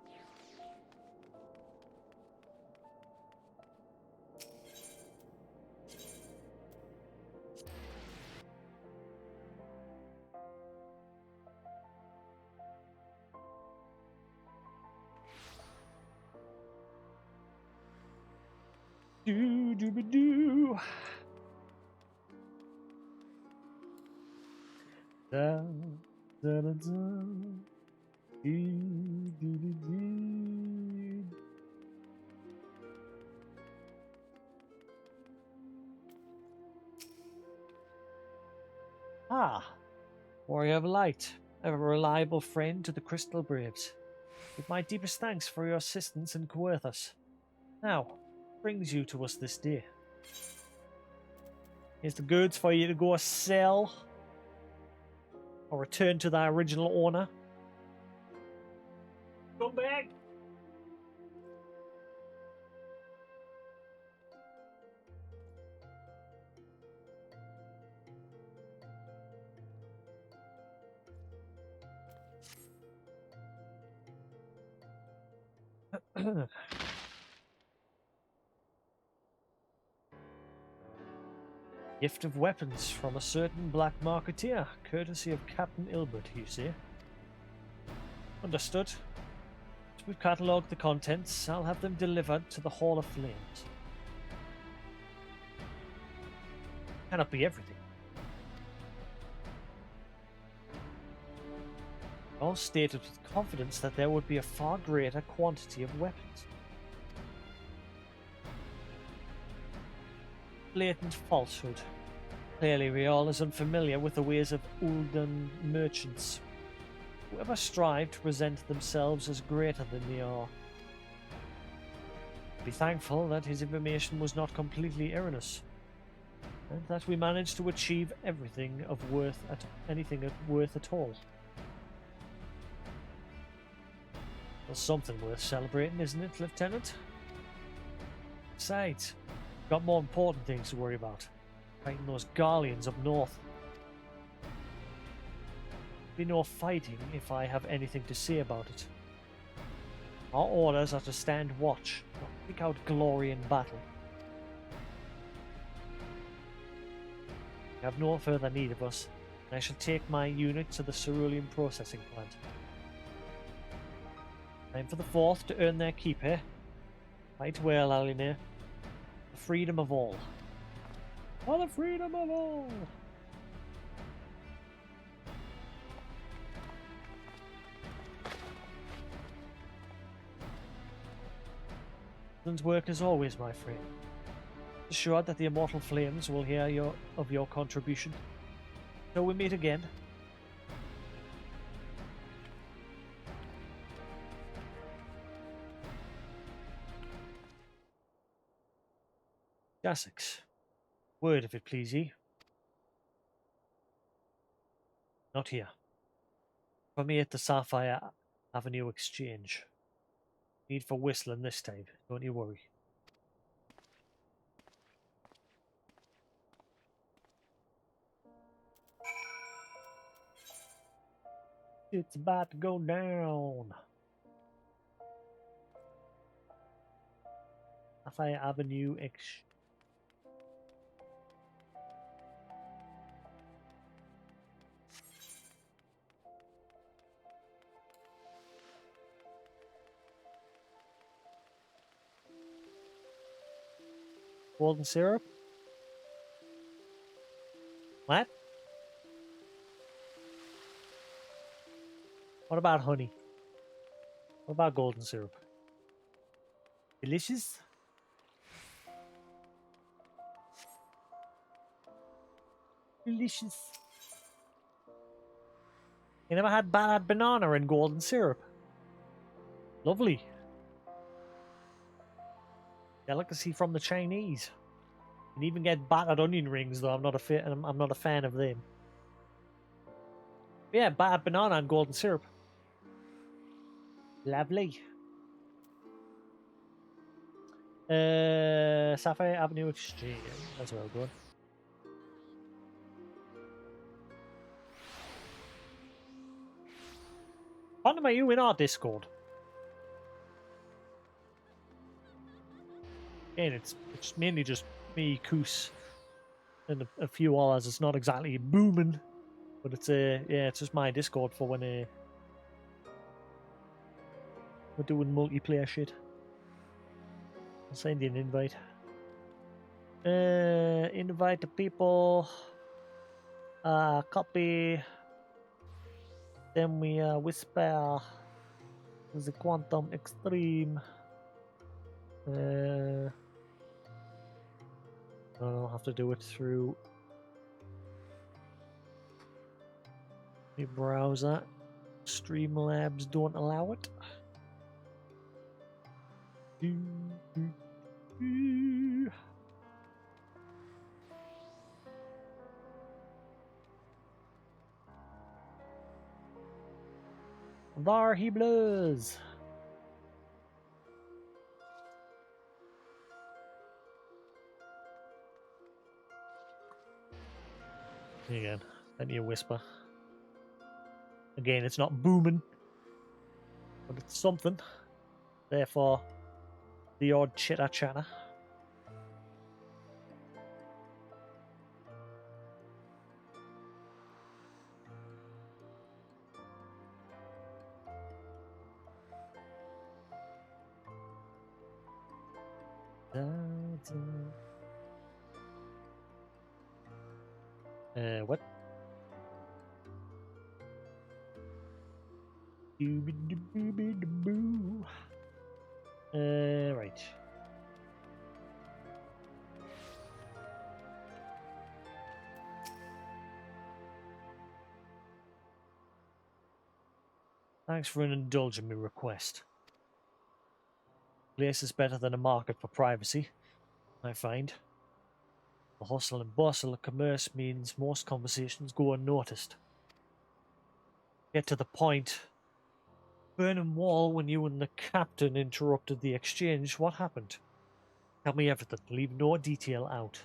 Do. Da, da, da, da. Do. Ah, Warrior of Light, a reliable friend to the Crystal Braves. With my deepest thanks for your assistance in Coerthus. Now, brings you to us this day. Here's the goods for you to go sell or return to their original owner. Come back. Gift of weapons from a certain black marketeer, courtesy of Captain Ilbert, you see. Understood. As we've catalogued the contents, I'll have them delivered to the Hall of Flames. Cannot be everything. All stated with confidence that there would be a far greater quantity of weapons. Blatant falsehood. Clearly, Riol is unfamiliar with the ways of Uldan merchants. Whoever strive to present themselves as greater than they are. Be thankful that his information was not completely erroneous, and that we managed to achieve anything of worth at all. Well, something worth celebrating, isn't it, Lieutenant? Besides, we've got more important things to worry about. Fighting those Garleans up north. Be no fighting if I have anything to say about it. Our orders are to stand watch, not pick out glory in battle. You have no further need of us, and I shall take my unit to the cerulean processing plant. Time for the fourth to earn their keep here. Fight well, Alinir. The freedom of all. For the freedom of all! Excellent work as always, my friend. Assured that the immortal flames will hear of your contribution. Till we meet again. Jasix. Word, if it please ye. Not here. From here to Sapphire Avenue Exchange. Need for whistling this time, don't you worry. It's about to go down. Sapphire Avenue Exchange. Golden syrup? What? What about honey? What about golden syrup? Delicious? Delicious. You never had bad banana and golden syrup? Lovely. Delicacy from the Chinese. You can even get battered onion rings, though I'm not a fan of them. Yeah, battered banana and golden syrup. Lovely. Sapphire Avenue Exchange. That's where I'm going. Pardon, are you in our Discord? And it's mainly just me, Koos, and a few others. It's not exactly booming, but it's it's just my Discord for when we're doing multiplayer shit. I'll send you an invite. Invite the people. Copy. Then we whisper. The Quantum Extreme. I'll have to do it through the browser. Streamlabs don't allow it. There he blows. Again, let me whisper. Again, it's not booming, but it's something. Therefore, the odd chitter chatter. What? Right. Thanks for indulging me request. Place is better than a market for privacy, I find. The hustle and bustle of commerce means most conversations go unnoticed. Get to the point. Burnham Wall, when you and the captain interrupted the exchange, what happened? Tell me everything. Leave no detail out.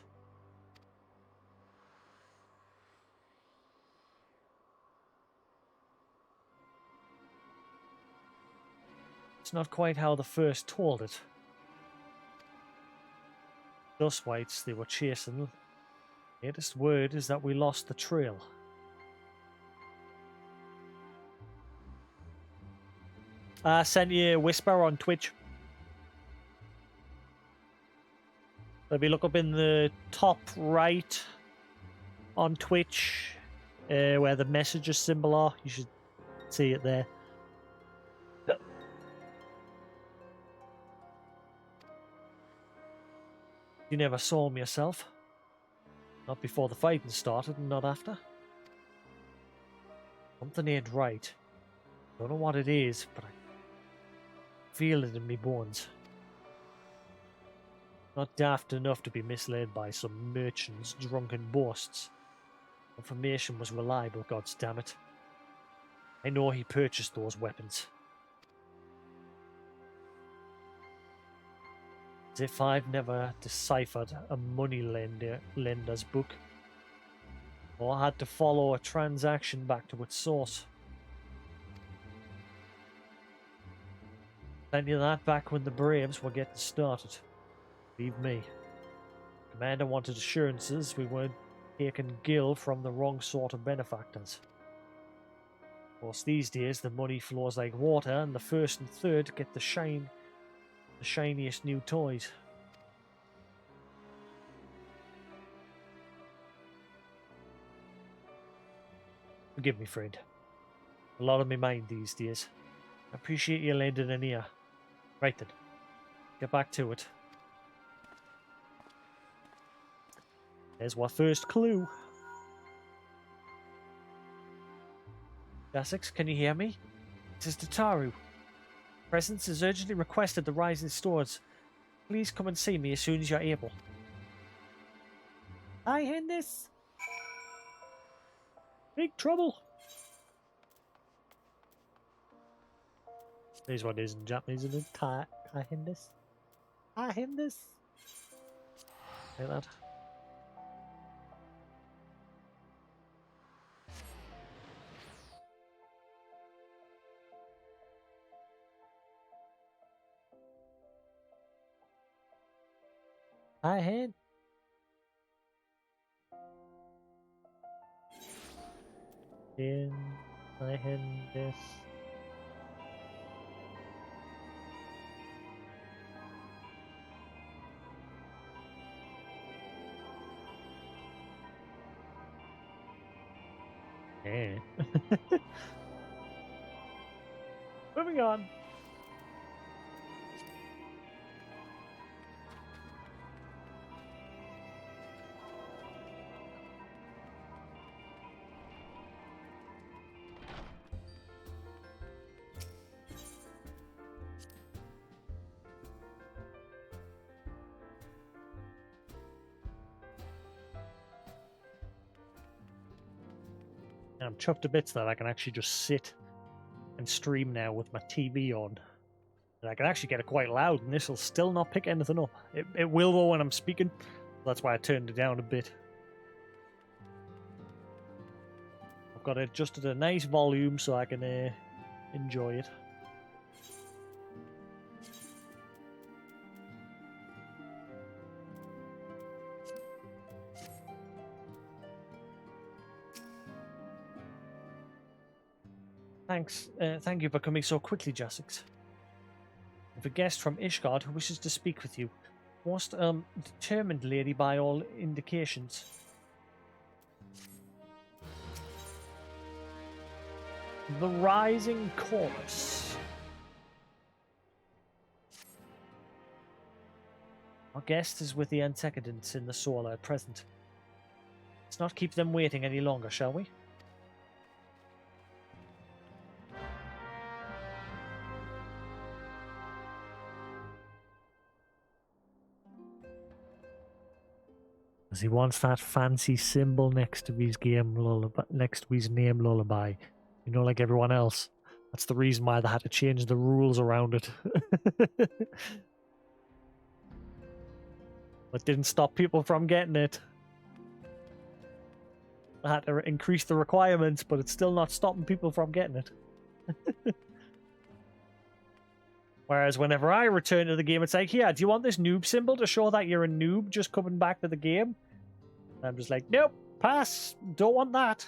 It's not quite how the first told it. Dust whites they were chasing. Latest word is that we lost the trail. I sent you a whisper on Twitch. Maybe look up in the top right on Twitch where the messages symbol are. You should see it there. You never saw him yourself. Not before the fighting started and not after. Something ain't right. Don't know what it is, but I feel it in me bones. Not daft enough to be misled by some merchant's drunken boasts. Information was reliable, goddamn it. I know he purchased those weapons. As if I've never deciphered a lender's book, or had to follow a transaction back to its source. Plenty of that back when the Braves were getting started. Believe me. Commander wanted assurances we weren't taking Gil from the wrong sort of benefactors. Of course, these days the money flows like water, and the first and third get the shiniest new toys. Forgive me, friend. A lot on my mind these days. I appreciate you lending an ear. Right then, get back to it. There's our first clue. Jasix, can you hear me? This is Tataru. Presence is urgently requested at the Rising Stores. Please come and see me as soon as you're able. I hear this. Big trouble. Here's what it is in Japanese, isn't it? I hear this. I hear this. Like that. I heard. I heard this. Yeah. Moving on. I'm chuffed to bits that I can actually just sit and stream now with my TV on. And I can actually get it quite loud, and this will still not pick anything up. It will though when I'm speaking. That's why I turned it down a bit. I've got it just at a nice volume so I can enjoy it. Thanks. Thank you for coming so quickly, Jasix. I have a guest from Ishgard who wishes to speak with you. Most determined lady by all indications. The Rising Chorus. Our guest is with the antecedents in the Solar at present. Let's not keep them waiting any longer, shall we? Because he wants that fancy symbol next to his game lullaby, next to his name lullaby. You know, like everyone else. That's the reason why they had to change the rules around it. But didn't stop people from getting it. I had to increase the requirements, but it's still not stopping people from getting it. Whereas whenever I return to the game, it's like, yeah, do you want this noob symbol to show that you're a noob just coming back to the game? And I'm just like, nope, pass, don't want that.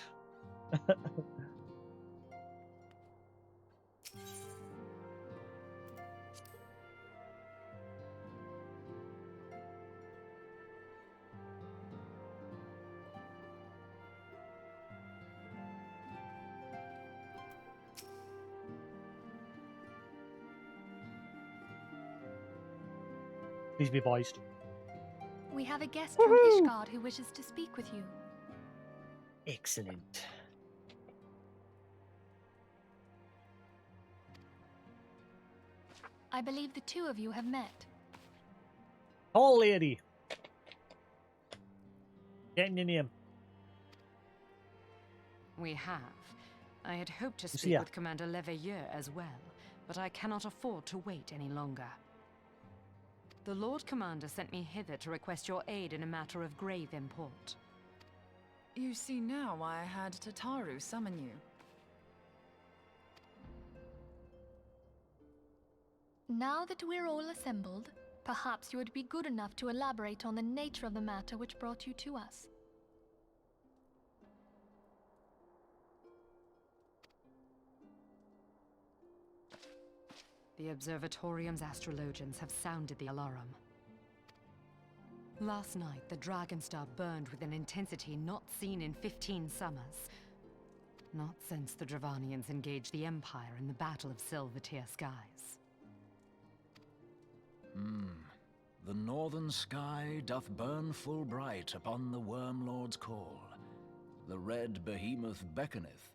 Please be voiced. We have a guest from Ishgard who wishes to speak with you. Excellent. I believe the two of you have met. Tall lady. Getting your name. We have. I had hoped to see speak ya. with Commander Leveilleur as well, but I cannot afford to wait any longer. The Lord Commander sent me hither to request your aid in a matter of grave import. You see now why I had Tataru summon you. Now that we're all assembled, perhaps you would be good enough to elaborate on the nature of the matter which brought you to us. The Observatorium's astrologians have sounded the alarm. Last night, the Dragonstar burned with an intensity not seen in 15 summers. Not since the Dravanians engaged the Empire in the Battle of Silvertear Skies. The northern sky doth burn full bright upon the Wormlord's call. The red behemoth beckoneth,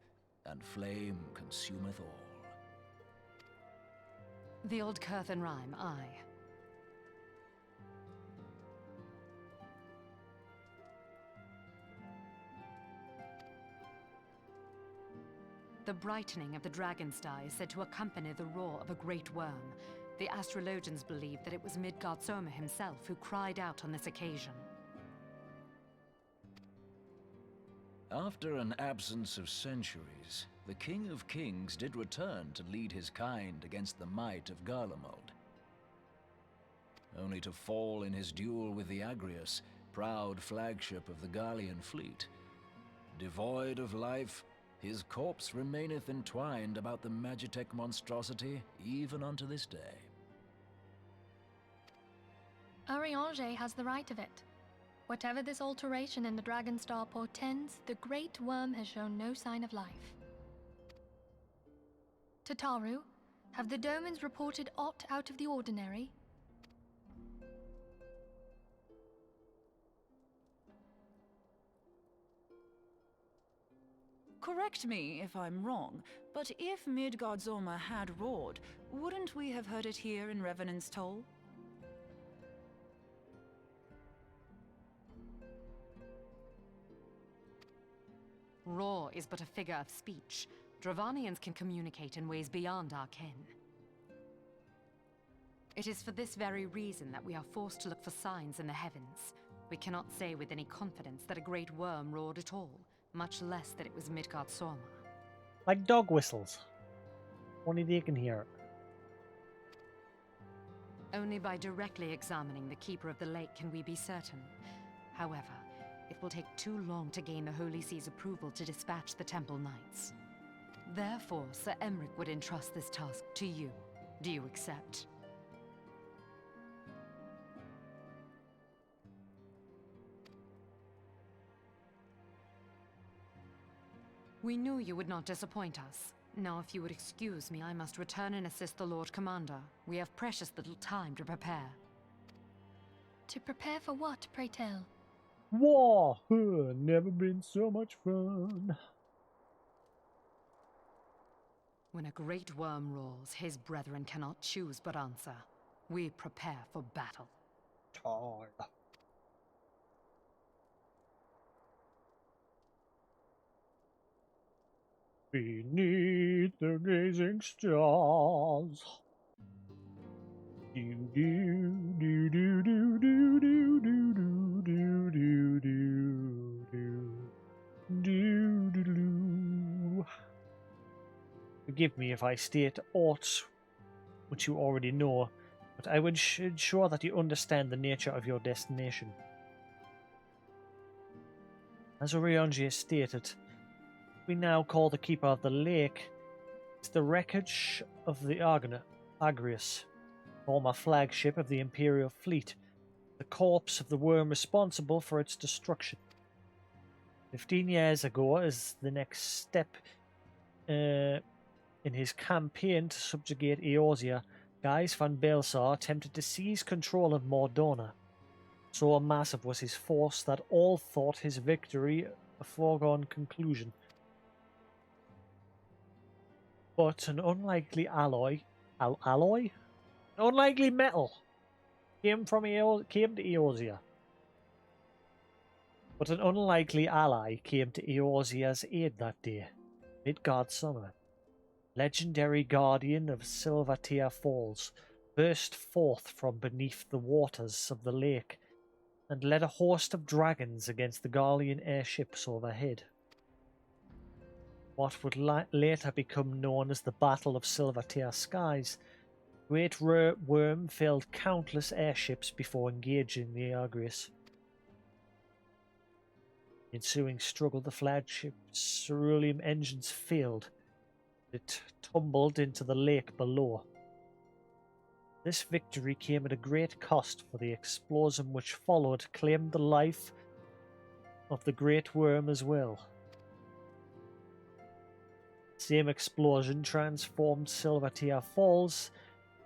and flame consumeth all. The old Curthan rhyme, aye. The brightening of the Dragonstar is said to accompany the roar of a great worm. The astrologians believe that it was Midgard Soma himself who cried out on this occasion. After an absence of centuries, the King of Kings did return to lead his kind against the might of Garlemald. Only to fall in his duel with the Agrius, proud flagship of the Garlean fleet. Devoid of life, his corpse remaineth entwined about the Magitech monstrosity even unto this day. Ariange has the right of it. Whatever this alteration in the Dragonstar portends, the Great Worm has shown no sign of life. Tataru, have the Domans reported aught out of the ordinary? Correct me if I'm wrong, but if Midgard Zorma had roared, wouldn't we have heard it here in Revenant's Toll? Roar is but a figure of speech. Dravanians can communicate in ways beyond our ken. It is for this very reason that we are forced to look for signs in the heavens. We cannot say with any confidence that a great worm roared at all, much less that it was Midgard Sorma. Like dog whistles. Only they can hear it. Only by directly examining the Keeper of the Lake can we be certain. However, it will take too long to gain the Holy See's approval to dispatch the Temple Knights. Therefore, Sir Emric would entrust this task to you. Do you accept? We knew you would not disappoint us. Now, if you would excuse me, I must return and assist the Lord Commander. We have precious little time to prepare. To prepare for what, pray tell? War! Never been so much fun. When a great worm roars, his brethren cannot choose but answer. We prepare for battle. Time. Beneath the gazing stars. Do do do do do do do do do do do do do do. Forgive me if I state aught which you already know, but I would ensure that you understand the nature of your destination. As Oriange stated, we now call the Keeper of the Lake is the wreckage of the Agrius, former flagship of the Imperial fleet, the corpse of the worm responsible for its destruction. 15 years ago, as the next step in his campaign to subjugate Eorzea, Gaius van Belsar attempted to seize control of Mordona. So massive was his force that all thought his victory a foregone conclusion. But an unlikely unlikely metal came to Eorzea. But an unlikely ally came to Eorzea's aid that day. Midgard Summer, legendary guardian of Silvertear Falls, burst forth from beneath the waters of the lake and led a host of dragons against the Garlean airships overhead. What would later become known as the Battle of Silvertear Skies, Great Worm felled countless airships before engaging the Argreus. In the ensuing struggle, the flagship's cerulean engines failed. It tumbled into the lake below. This victory came at a great cost, for the explosion which followed claimed the life of the Great Worm as well. The same explosion transformed Silvertear Falls,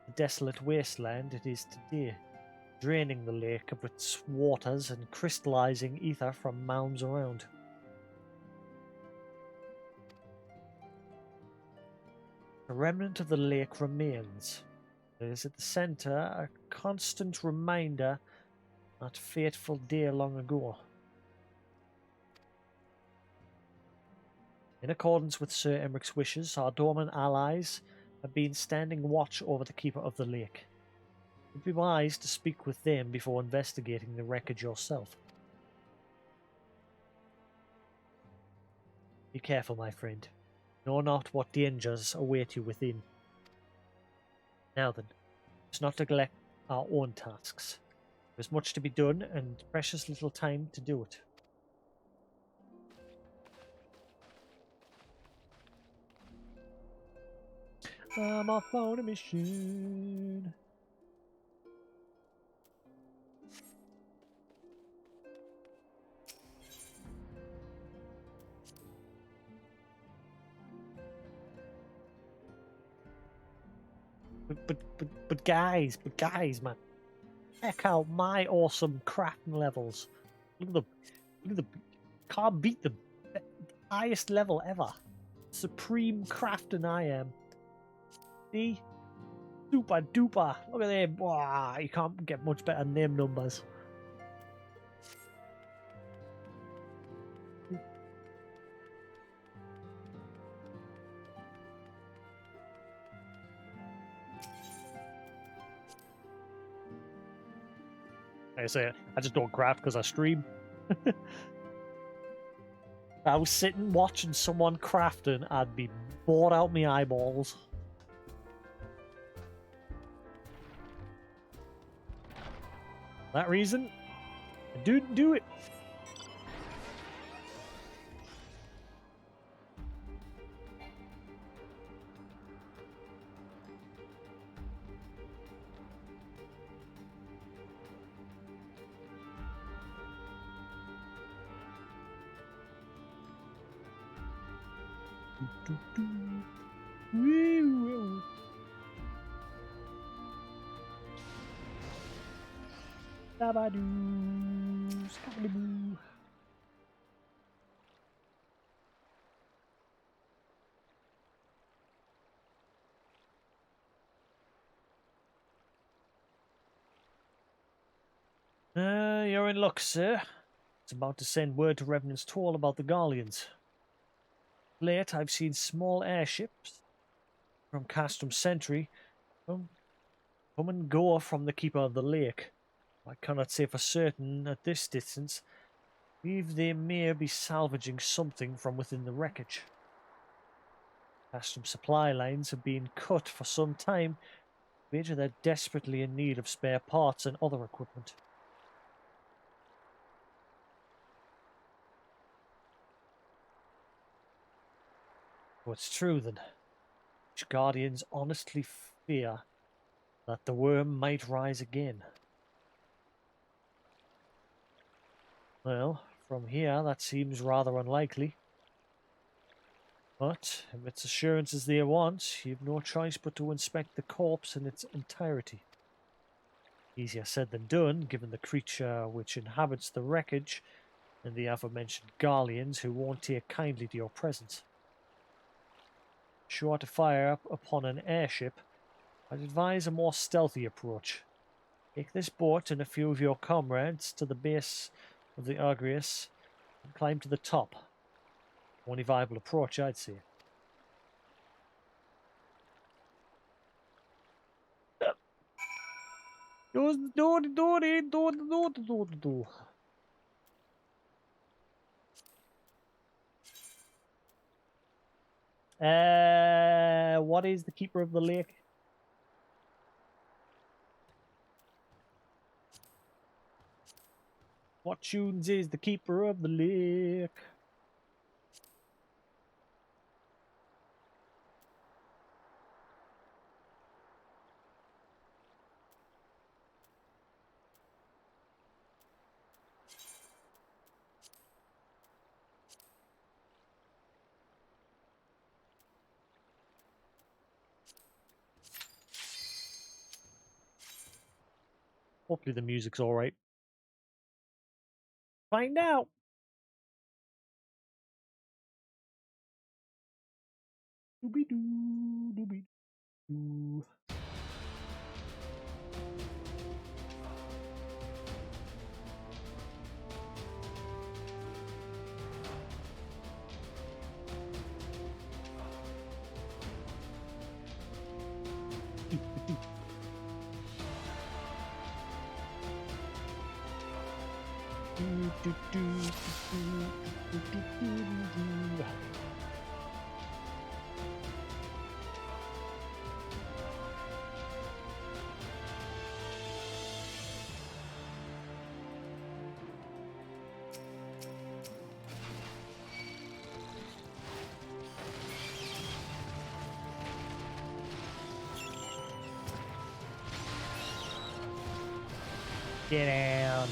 the desolate wasteland it is today, draining the lake of its waters and crystallizing ether from mounds around. A remnant of the lake remains. There is at the center a constant reminder of that fateful day long ago. In accordance with Sir Emmeric's wishes, our Dorman allies have been standing watch over the Keeper of the Lake. It would be wise to speak with them before investigating the wreckage yourself. Be careful, my friend. Know not what dangers await you within. Now then, let's not neglect our own tasks. There is much to be done, and precious little time to do it. I'm off on a mission. But guys, man, check out my awesome crafting levels. Look at the, can't beat them. The highest level ever. Supreme crafting I am. See? Super duper. Look at them. Wow, you can't get much better than them numbers. Like I say, I just don't craft because I stream. I was sitting watching someone crafting, I'd be bored out my eyeballs. For that reason, I didn't do it. Scabadoo, scabadoo. You're in luck, sir. It's about to send word to Revenant's Toll about the Garleans. Late, I've seen small airships from Castrum Sentry come and go from the Keeper of the Lake. I cannot say for certain at this distance. I believe they may be salvaging something from within the wreckage. Castrum supply lines have been cut for some time. Major, they're desperately in need of spare parts and other equipment. So it's true then. Which Guardians honestly fear that the worm might rise again. Well, from here that seems rather unlikely. But if it's assurances they want, you've no choice but to inspect the corpse in its entirety. Easier said than done, given the creature which inhabits the wreckage and the aforementioned Garleans who won't take kindly to your presence. Sure to fire up upon an airship, I'd advise a more stealthy approach. Take this boat and a few of your comrades to the base of the Argreus and climb to the top. Only viable approach, I'd say. Do. What is the Keeper of the Lake? What tunes is the Keeper of the Lake? Hopefully the music's alright. Find out. Doobie-doo, doobie-doo. Get down.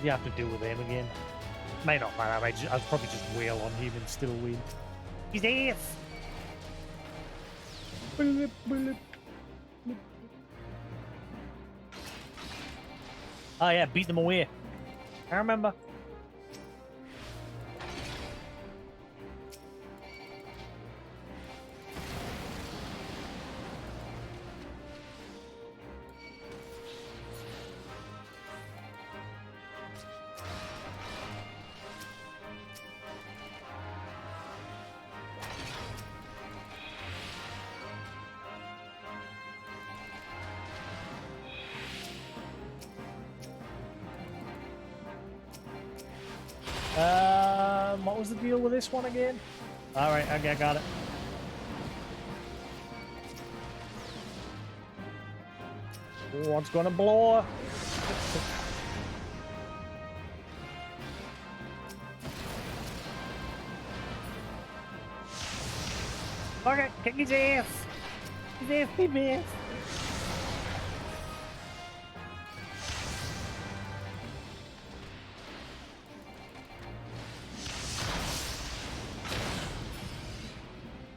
You have to deal with him again. May not matter. I'll probably just wail on him and still win. His ass. Bullet, bullet. Oh yeah, beat them away. I remember. What was the deal with this one again? All right, okay, I got it. What's gonna blow? Okay, kick his ass. His ass, big ass.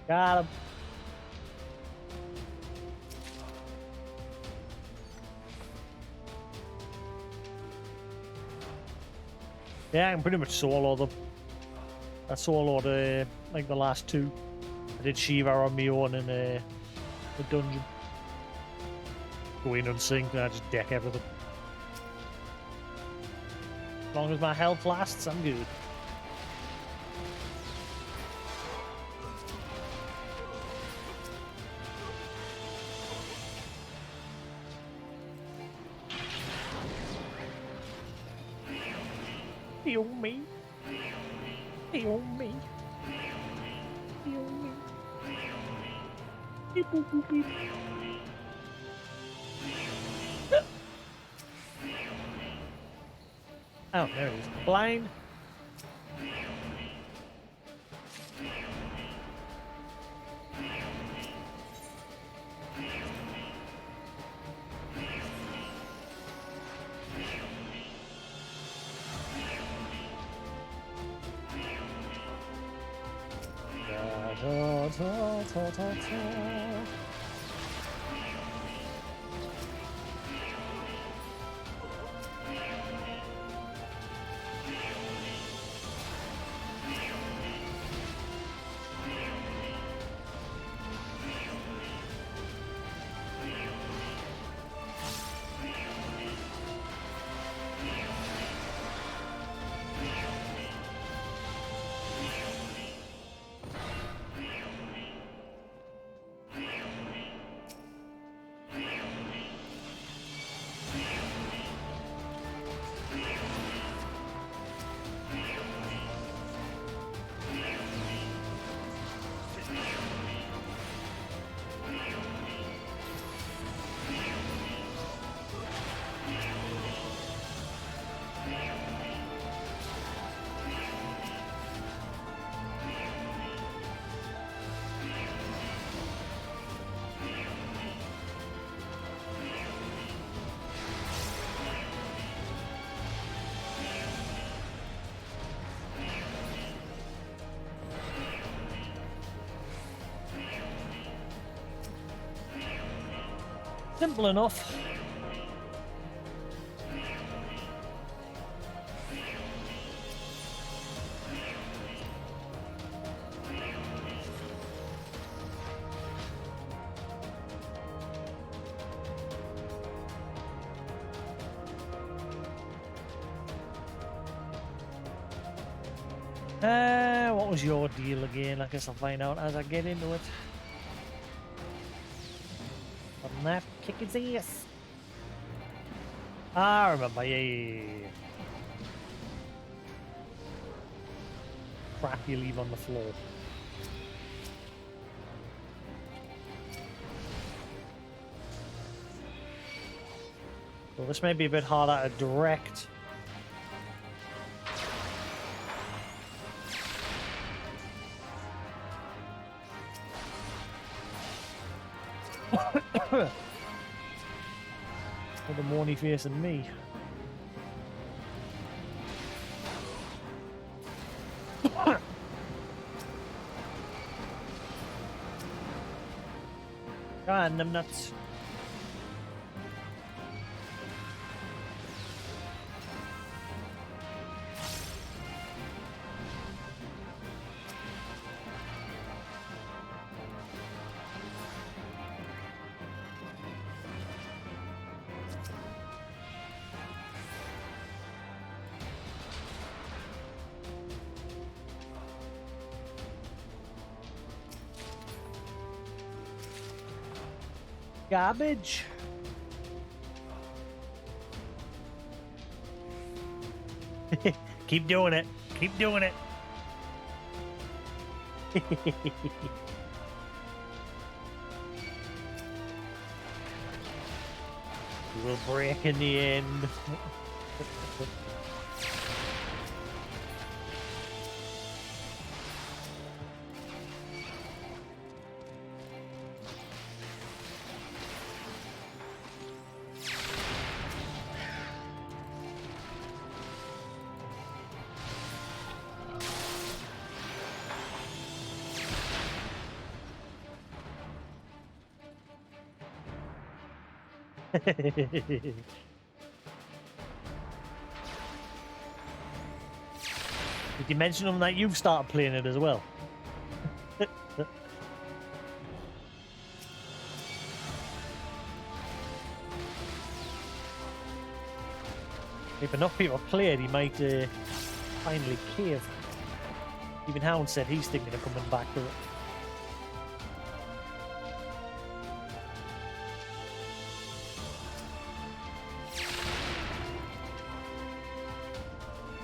Got him. Yeah, I can pretty much solo them. I soloed like the last two. I did Shiva on my own in the dungeon. go in unsynced and I just deck everything. As long as my health lasts, I'm good. Heal me. Heal me. Heal me. Beep, boop, boop, beep. Oh, there it is. Blind. Ta, ta, ta, ta, ta. Simple enough. What was your deal again? I guess I'll find out as I get into it. I'm gonna have to kick his ass. I remember, yeah. Crap you leave on the floor. Well, this may be a bit harder to direct. With the morny face and me. God, them nuts. Garbage. Keep doing it. Keep doing it. We'll break in the end. Did you mention them that you've started playing it as well? If enough people play it, he might finally cave. Even Hound said he's thinking of coming back to it.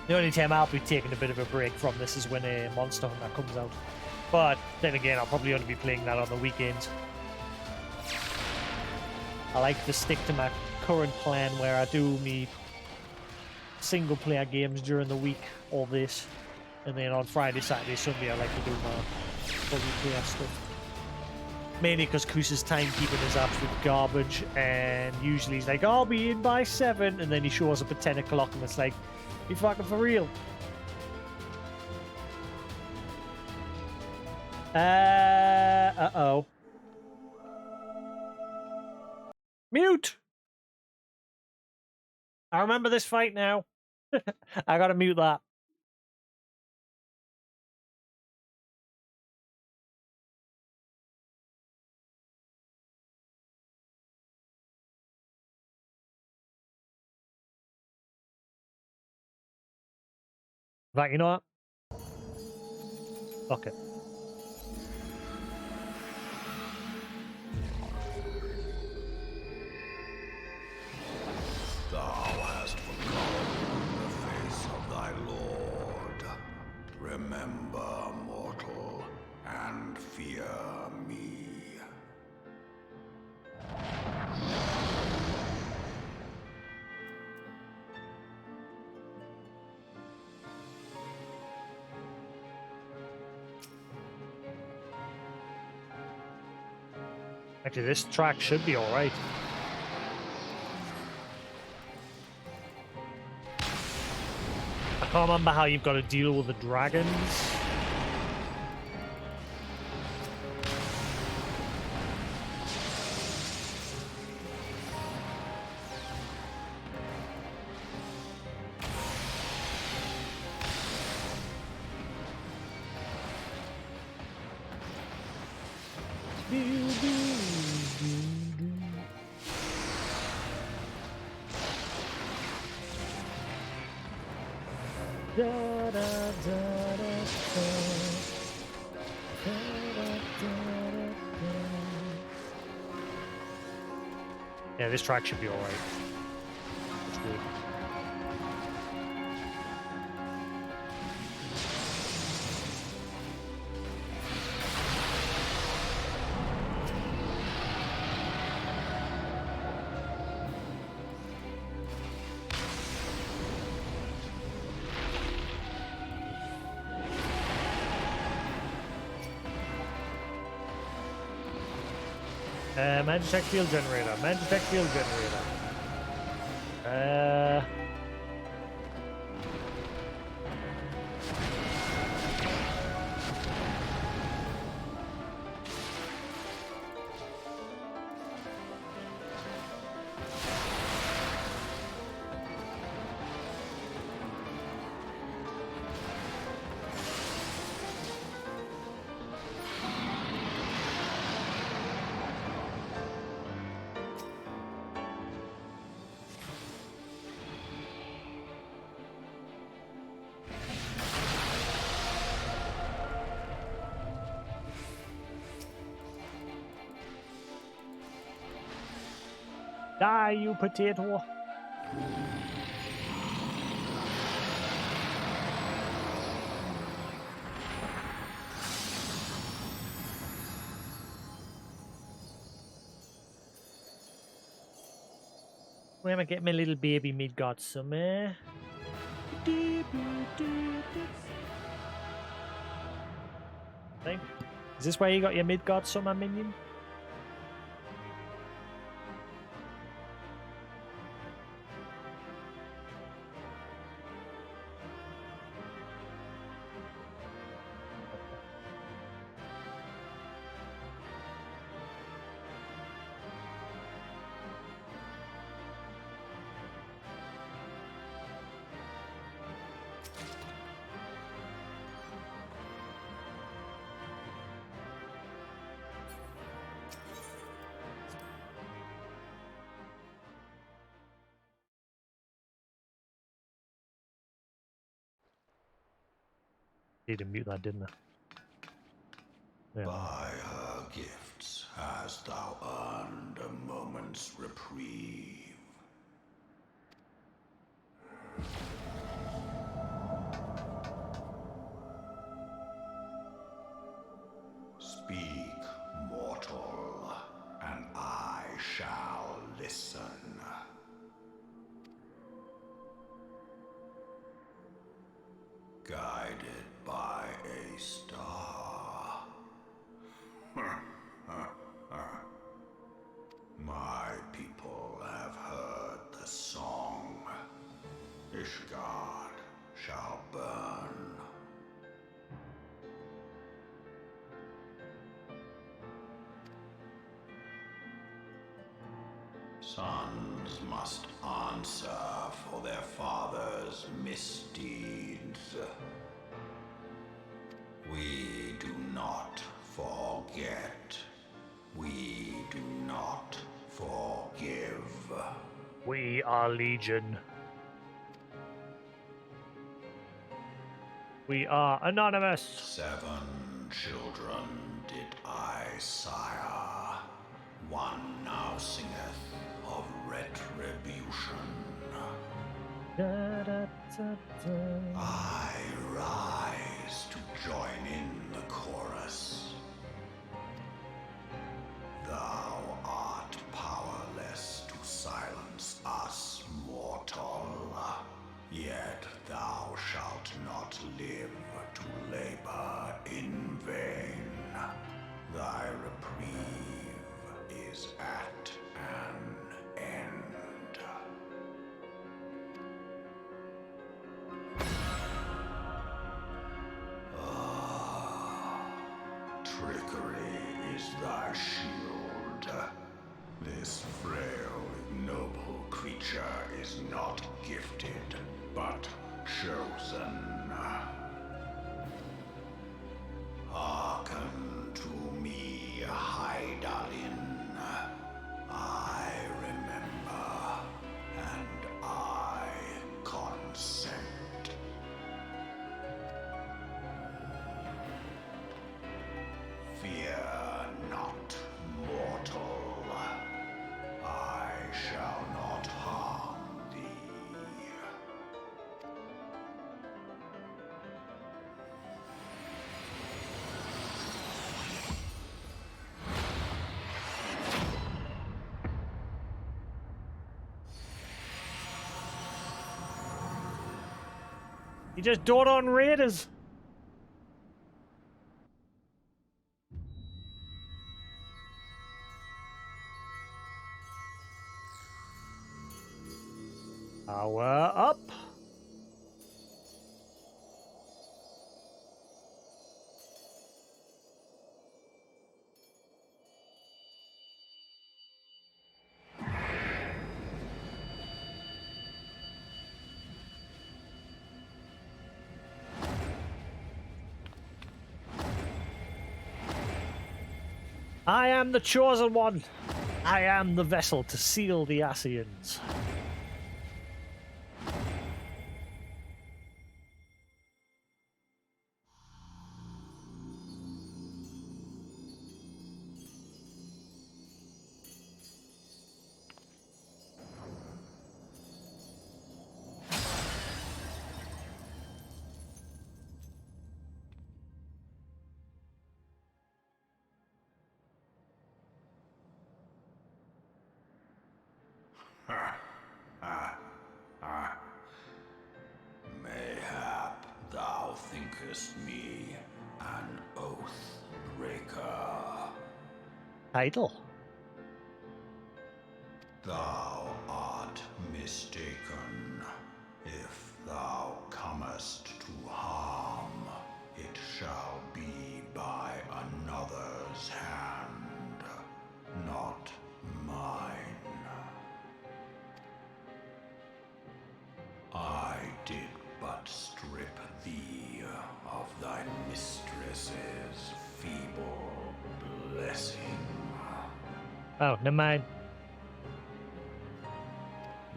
The only time I'll be taking a bit of a break from this is when a Monster Hunter comes out. But then again, I'll probably only be playing that on the weekends. I like to stick to my current plan where I do me single player games during the week, all this. And then on Friday, Saturday, Sunday, I like to do my multiplayer stuff. Mainly because Koos's timekeeping is absolute garbage, and usually he's like, I'll be in by 7, and then he shows up at 10 o'clock, and it's like, you fucking for real? Uh-oh. Mute! I remember this fight now. I gotta mute that. In fact, you know what? Fuck it. Thou hast forgotten the face of thy lord. Remember, mortal, and fear me. Actually, this track should be alright. I can't remember how you've got to deal with the dragons. Yeah, this track should be alright. It's good. Magitech field generator. Magitech field generator. Die, you potato. Where am I getting my little baby mid-god summer? Is this where you got your mid-god summer minion? Need to mute that, didn't I? Yeah. By her gifts hast thou earned a moment's reprieve. Speak, mortal, and I shall listen. Guided by a star. My people have heard the song. Ishgard shall burn. Sons must answer for their father's misdeeds. We do not forget. We do not forgive. We are Legion. We are anonymous. 7 children did I sire. One now singeth of retribution. Da, da, da, da. I rise to join in the chorus. Thou art powerless to silence us, mortal. Yet thou shalt not live to labor in vain. Thy reprieve is at an end. Trickery is thy shield. This frail, ignoble creature is not gifted, but chosen. Hearken to me, Hydaelyn. I remember, and I consent. Fear not, mortal. I shall not harm thee. You just dote on raiders. Power up. I am the chosen one. I am the vessel to seal the Ascians. Mayhap thou thinkest me an oath breaker. Title. Thou art mistaken. If thou comest to harm, it shall be by another's hand, not mine. I did but strip thee of thy mistress's feeble blessing. Oh, never mind.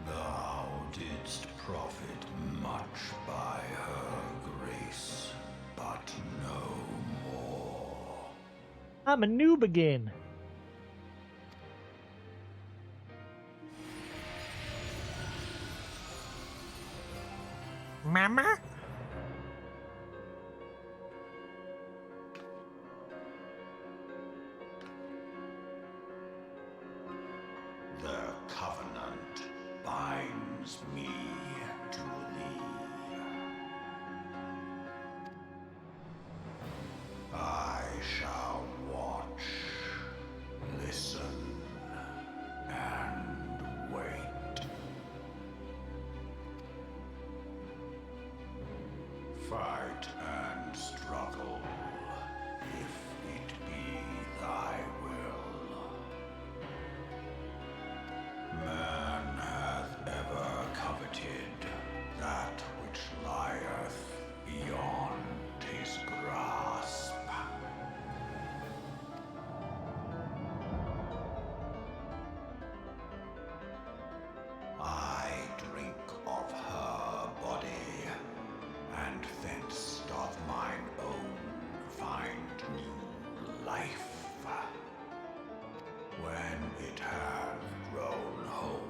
Thou didst profit much by her grace, but I'm a noob again. Mama? The covenant binds me to thee. I shall watch, listen, and wait. Fight and struggle, if it be thy will. Man hath ever coveted that which lieth beyond his grasp. I drink of her body, and thence doth mine own find new life. When it hath grown whole,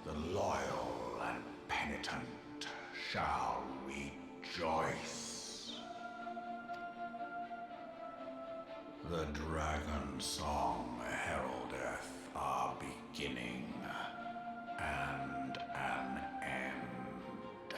the loyal and penitent shall rejoice. The dragon song heraldeth our beginning and an end.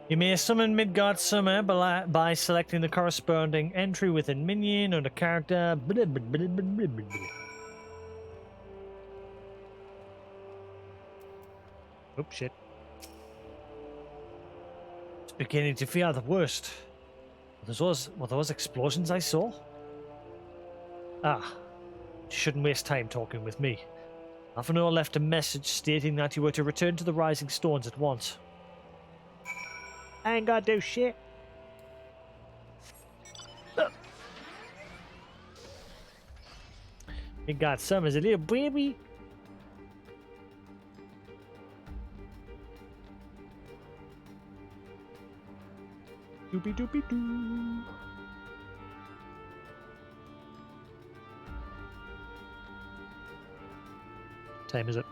You may summon Midgard Summer by selecting the corresponding entry within minion or the character. Oh shit. It's beginning to fear the worst. Were those explosions I saw? Ah, you shouldn't waste time talking with me. Alphanor left a message stating that you were to return to the Rising Stones at once. I ain't gotta do shit. You got some as a little baby. Doopy doopy doo. Time is it?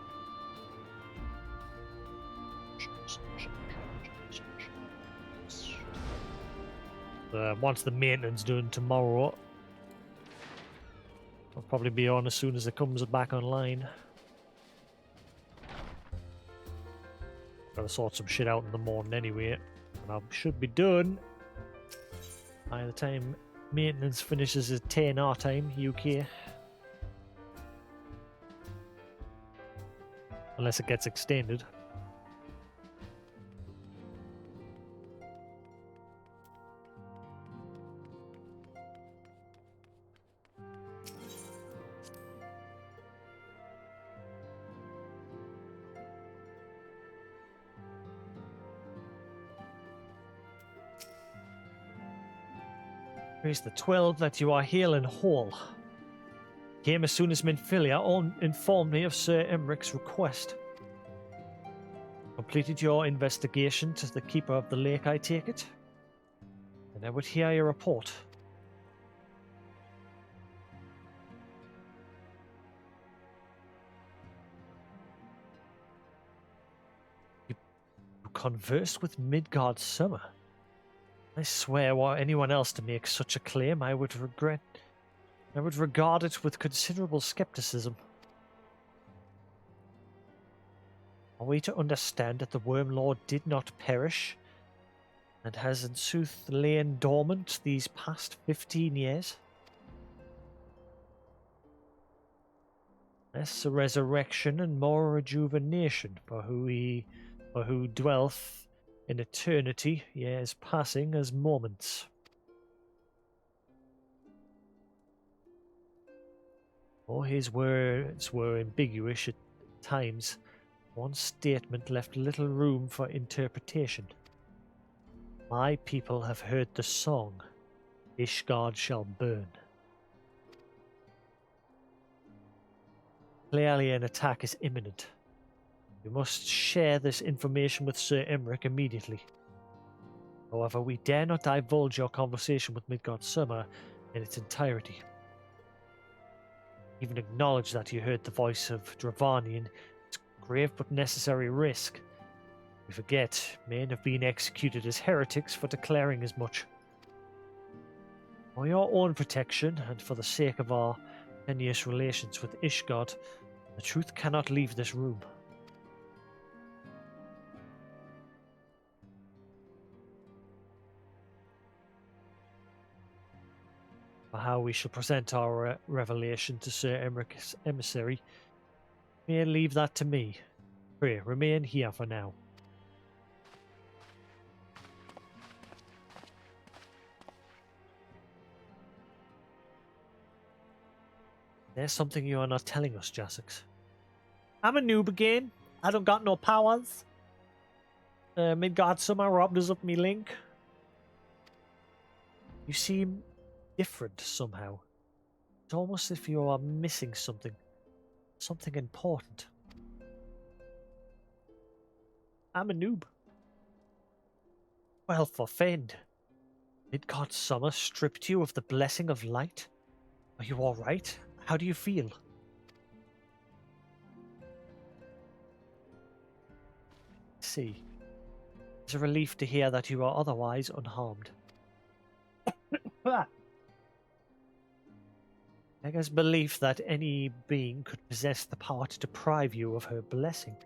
Once the maintenance done tomorrow, I'll probably be on as soon as it comes back online. Gotta sort some shit out in the morning anyway, and I should be done by the time maintenance finishes at 10 our time, UK. Unless it gets extended. Praise the 12 that you are hale and whole. Came as soon as Minfilia informed me of Sir Emmeric's request. Completed your investigation to the Keeper of the Lake, I take it? And I would hear your report. You conversed with Midgard Summer? I swear, were anyone else to make such a claim, I would regard it with considerable skepticism. Are we to understand that the Worm Lord did not perish, and has in sooth lain dormant these past 15 years? Less a resurrection and more rejuvenation for who dwelleth in eternity, years passing as moments. Oh, his words were ambiguous at times. One statement left little room for interpretation. My people have heard the song, Ishgard shall burn. Clearly an attack is imminent. You must share this information with Sir Emmerich immediately. However, we dare not divulge your conversation with Midgard Summer in its entirety. Even acknowledge that you heard the voice of Dravanian. It's grave but necessary risk. We forget, men have been executed as heretics for declaring as much. For your own protection, and for the sake of our tenuous relations with Ishgard, the truth cannot leave this room. For how we shall present our revelation to Sir Emmerich's emissary, may leave that to me. Pray, remain here for now. There's something you are not telling us, Jasix. I'm a noob again. I don't got no powers. Midgard somehow robbed us of me link. You seem different somehow. It's almost as if you are missing something. Something important. I'm a noob. Well, for Fend. Midgard Summer stripped you of the blessing of light? Are you alright? How do you feel? See. It's a relief to hear that you are otherwise unharmed. Beggar's belief that any being could possess the power to deprive you of her blessing.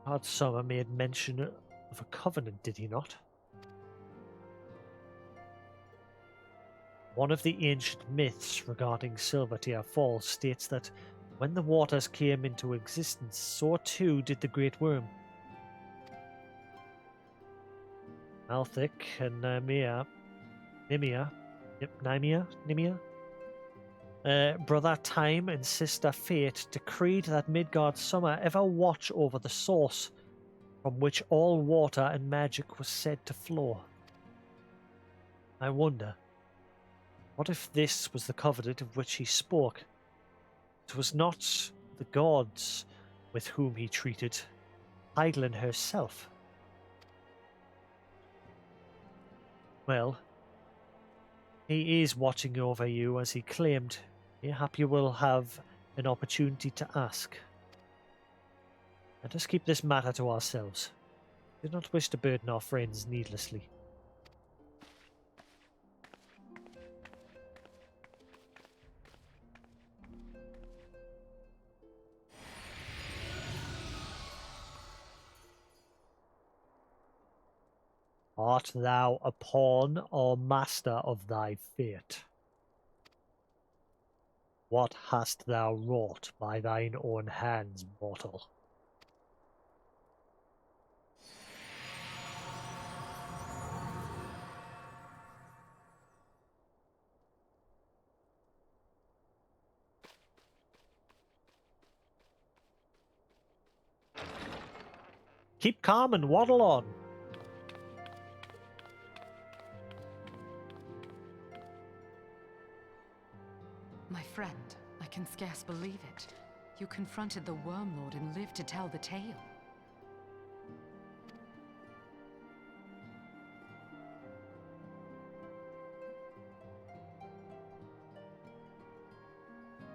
Lord Summer made mention of a covenant, did he not? One of the ancient myths regarding Silvertear Falls states that when the waters came into existence, so too did the Great Worm. Malthik and Nymea, brother Time and sister Fate decreed that Midgard Summer ever watch over the source from which all water and magic was said to flow. I wonder, what if this was the covenant of which he spoke? It was not the gods with whom he treated Heidelin herself. Well, he is watching over you as he claimed. Mayhap you will have an opportunity to ask. Let us keep this matter to ourselves. We do not wish to burden our friends needlessly. Art thou a pawn or master of thy fate? What hast thou wrought by thine own hands, mortal? Keep calm and waddle on. My friend, I can scarce believe it. You confronted the Wormlord and lived to tell the tale.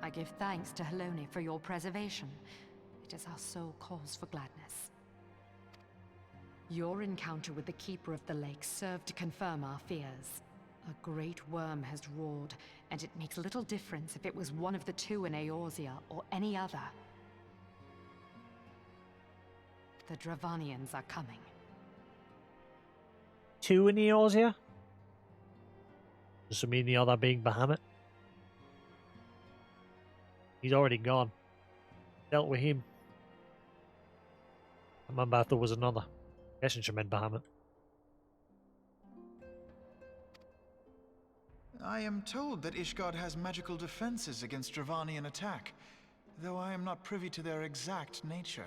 I give thanks to Helone for your preservation. It is our sole cause for gladness. Your encounter with the Keeper of the Lake served to confirm our fears. A great worm has roared, and it makes little difference if it was one of the two in Eorzea or any other. The Dravanians are coming. Two in Eorzea? Does it mean the other being Bahamut? He's already gone. Dealt with him. I remember if there was another. Guessing she meant Bahamut. I am told that Ishgard has magical defenses against Dravanian attack, though I am not privy to their exact nature.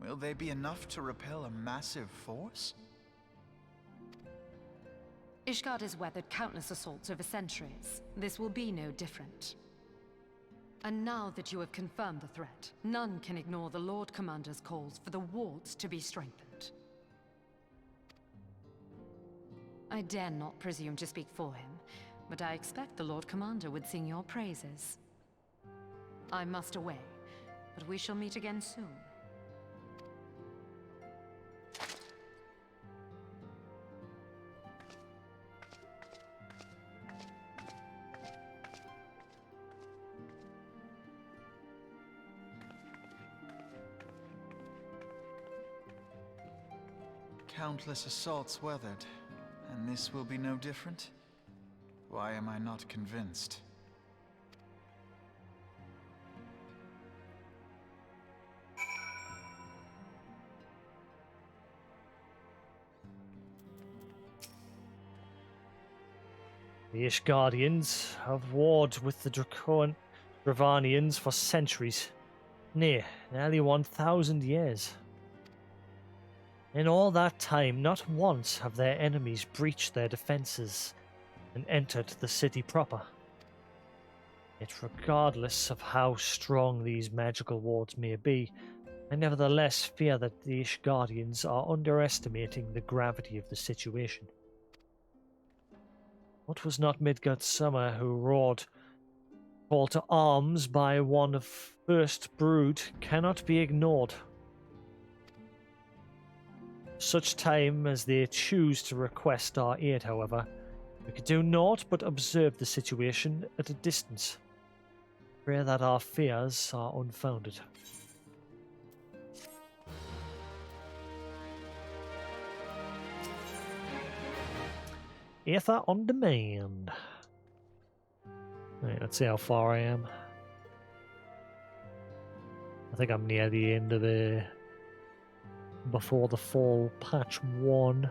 Will they be enough to repel a massive force? Ishgard has weathered countless assaults over centuries. This will be no different. And now that you have confirmed the threat, none can ignore the Lord Commander's calls for the wards to be strengthened. I dare not presume to speak for him, but I expect the Lord Commander would sing your praises. I must away, but we shall meet again soon. Countless assaults weathered, and this will be no different? Why am I not convinced? The Ishgardians have warred with the Dravanians for centuries. Nay, nearly 1,000 years. In all that time, not once have their enemies breached their defences and entered the city proper. Yet regardless of how strong these magical wards may be, I nevertheless fear that the Ishgardians are underestimating the gravity of the situation. What was not Midgard's summer who roared, "Call to arms" by one of first brood cannot be ignored. Such time as they choose to request our aid, however, we can do naught but observe the situation at a distance. Pray that our fears are unfounded. Aether on demand. Right, let's see how far I am. I think I'm near the end of the before the fall patch 1.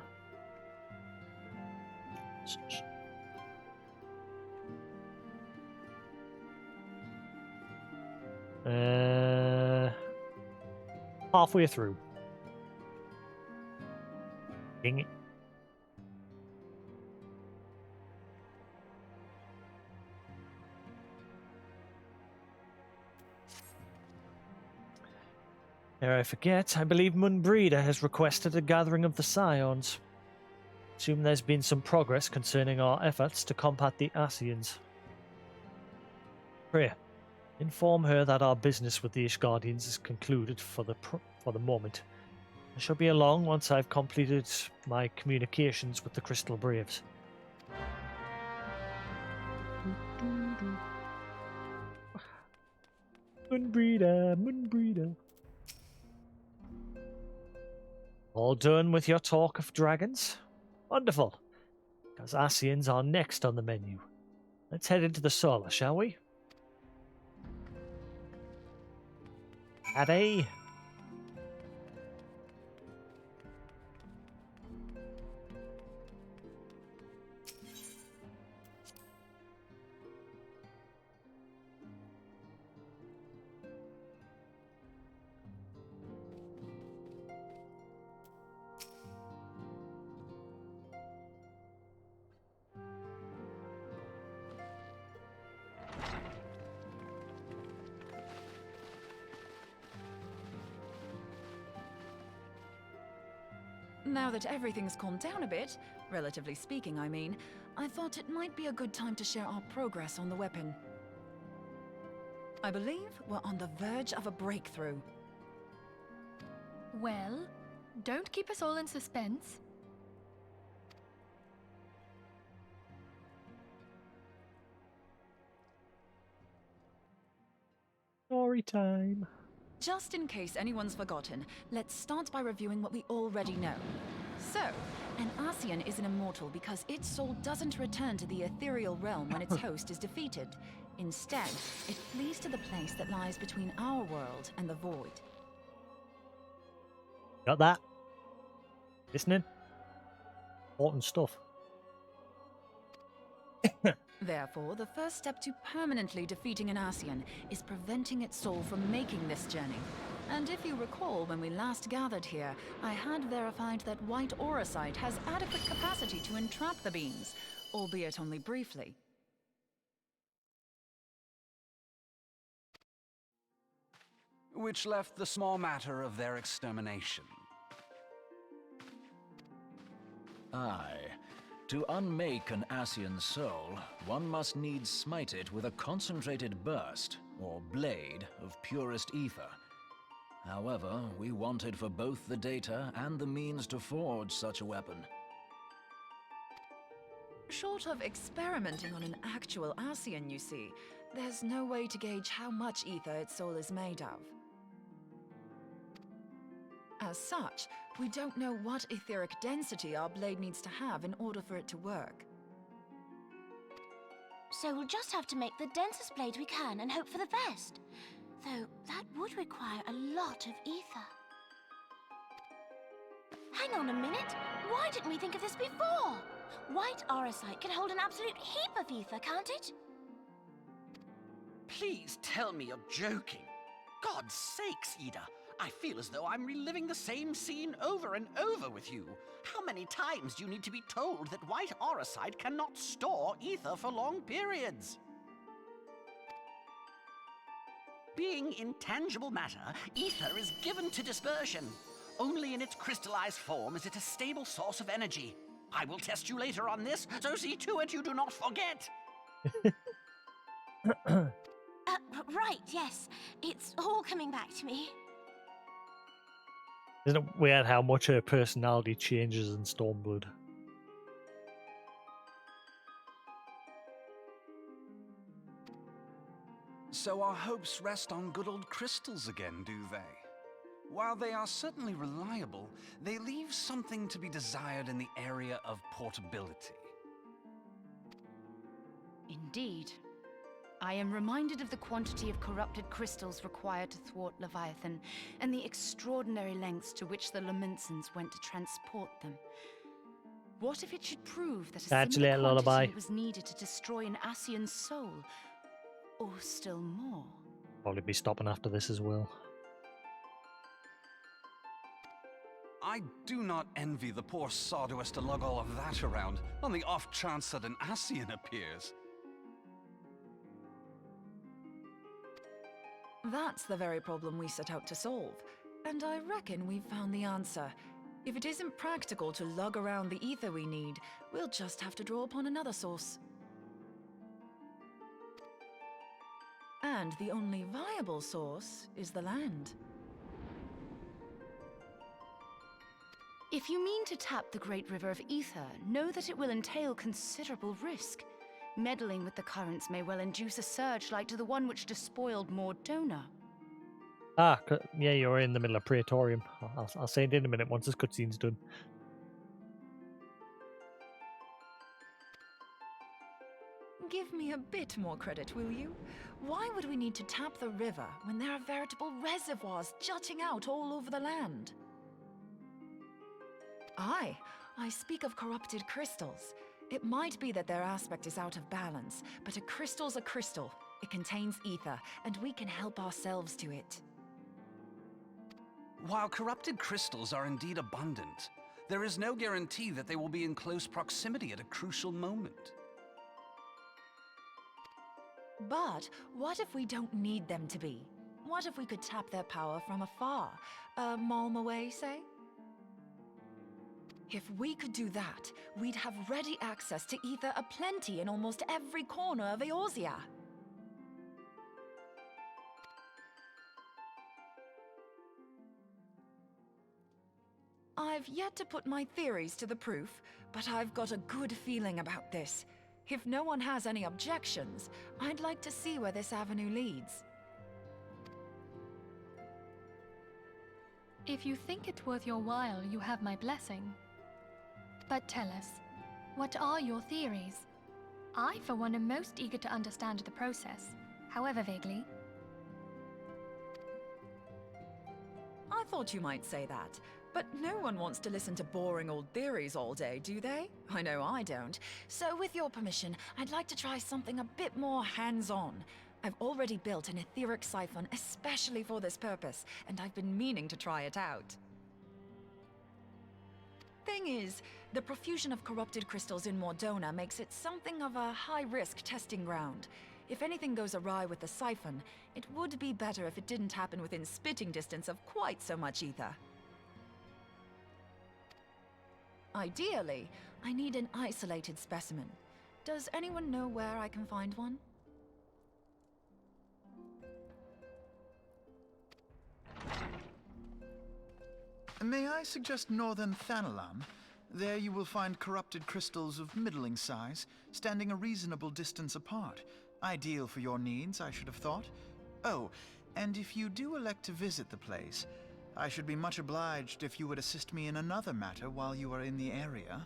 Halfway through. Dang it. Ere I forget, I believe Munbreeder has requested a gathering of the Scions. Assume there's been some progress concerning our efforts to combat the Ascians. Pray, inform her that our business with the Ishgardians is concluded for the moment. I shall be along once I've completed my communications with the Crystal Braves. Munbreeder. All done with your talk of dragons? Wonderful, because Ascians are next on the menu. Let's head into the Solar, shall we? Addy. Now that everything's calmed down a bit, relatively speaking I mean, I thought it might be a good time to share our progress on the weapon. I believe we're on the verge of a breakthrough. Well, don't keep us all in suspense. Story time. Just in case anyone's forgotten, let's start by reviewing what we already know. So, an Ascian is an immortal because its soul doesn't return to the ethereal realm when its host is defeated. Instead, it flees to the place that lies between our world and the void. Got that? Listening? Important stuff. Therefore, the first step to permanently defeating an Ascian is preventing its soul from making this journey. And if you recall, when we last gathered here, I had verified that white auracite has adequate capacity to entrap the beings, albeit only briefly. Which left the small matter of their extermination. Aye. To unmake an Ascian soul, one must needs smite it with a concentrated burst, or blade, of purest ether. However, we wanted for both the data and the means to forge such a weapon. Short of experimenting on an actual Ascian, you see, there's no way to gauge how much ether its soul is made of. As such, we don't know what etheric density our blade needs to have in order for it to work. So we'll just have to make the densest blade we can and hope for the best. Though that would require a lot of ether. Hang on a minute! Why didn't we think of this before? White auracite can hold an absolute heap of ether, can't it? Please tell me you're joking. God's sakes, Ida. I feel as though I'm reliving the same scene over and over with you. How many times do you need to be told that white auracite cannot store ether for long periods? Being intangible matter, ether is given to dispersion. Only in its crystallized form is it a stable source of energy. I will test you later on this, so see to it you do not forget. Right, yes. It's all coming back to me. Isn't it weird how much her personality changes in Stormblood? So our hopes rest on good old crystals again, do they? While they are certainly reliable, they leave something to be desired in the area of portability. Indeed. I am reminded of the quantity of corrupted crystals required to thwart Leviathan, and the extraordinary lengths to which the Lamentsons went to transport them. What if it should prove that a That's a similar little lullaby. quantity was needed to destroy an Ascian soul? Or still more? Probably be stopping after this as well. I do not envy the poor sod who has to lug all of that around on the off chance that an Ascian appears. That's the very problem we set out to solve, and I reckon we've found the answer. If it isn't practical to lug around the ether we need, we'll just have to draw upon another source. And the only viable source is the land. If you mean to tap the Great River of Ether, know that it will entail considerable risk. Meddling with the currents may well induce a surge like to the one which despoiled Mordona. Ah, yeah, you're in the middle of Praetorium. I'll say it in a minute once this cutscene's done. Give me a bit more credit, will you? Why would we need to tap the river when there are veritable reservoirs jutting out all over the land? Aye, I speak of corrupted crystals. It might be that their aspect is out of balance, but a crystal's a crystal. It contains ether, and we can help ourselves to it. While corrupted crystals are indeed abundant, there is no guarantee that they will be in close proximity at a crucial moment. But what if we don't need them to be? What if we could tap their power from afar? A malm away, say? If we could do that, we'd have ready access to ether aplenty in almost every corner of Eorzea. I've yet to put my theories to the proof, but I've got a good feeling about this. If no one has any objections, I'd like to see where this avenue leads. If you think it worth your while, you have my blessing. But tell us, what are your theories? I, for one, am most eager to understand the process, however vaguely. I thought you might say that. But no one wants to listen to boring old theories all day, do they? I know I don't. So with your permission, I'd like to try something a bit more hands-on. I've already built an etheric siphon especially for this purpose, and I've been meaning to try it out. Thing is, the profusion of corrupted crystals in Mordona makes it something of a high-risk testing ground. If anything goes awry with the siphon, it would be better if it didn't happen within spitting distance of quite so much ether. Ideally, I need an isolated specimen. Does anyone know where I can find one? May I suggest northern Thanalan? There you will find corrupted crystals of middling size, standing a reasonable distance apart. Ideal for your needs, I should have thought. Oh, and if you do elect to visit the place, I should be much obliged if you would assist me in another matter while you are in the area.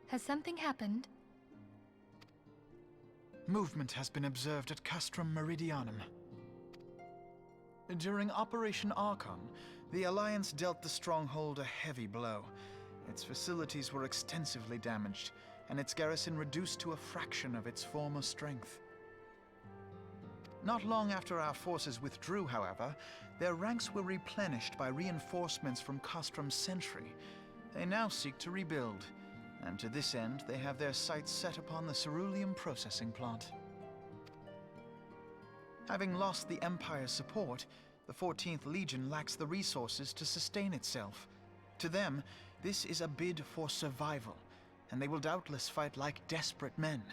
Has something happened? Movement has been observed at Castrum Meridianum. During Operation Archon, the Alliance dealt the stronghold a heavy blow. Its facilities were extensively damaged, and its garrison reduced to a fraction of its former strength. Not long after our forces withdrew, however, their ranks were replenished by reinforcements from Castrum's sentry. They now seek to rebuild, and to this end they have their sights set upon the ceruleum processing plant. Having lost the Empire's support, the 14th Legion lacks the resources to sustain itself. To them, this is a bid for survival, and they will doubtless fight like desperate men.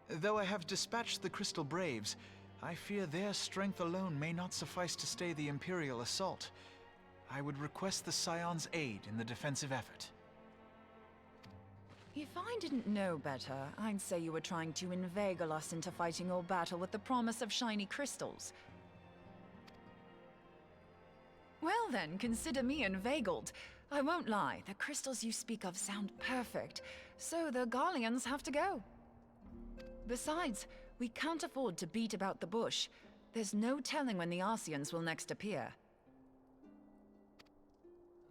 Though I have dispatched the Crystal Braves, I fear their strength alone may not suffice to stay the Imperial assault. I would request the Scion's aid in the defensive effort. If I didn't know better, I'd say you were trying to inveigle us into fighting your battle with the promise of shiny crystals. Well then, consider me inveigled. I won't lie, the crystals you speak of sound perfect, so the Garleans have to go. Besides, we can't afford to beat about the bush. There's no telling when the Arceans will next appear.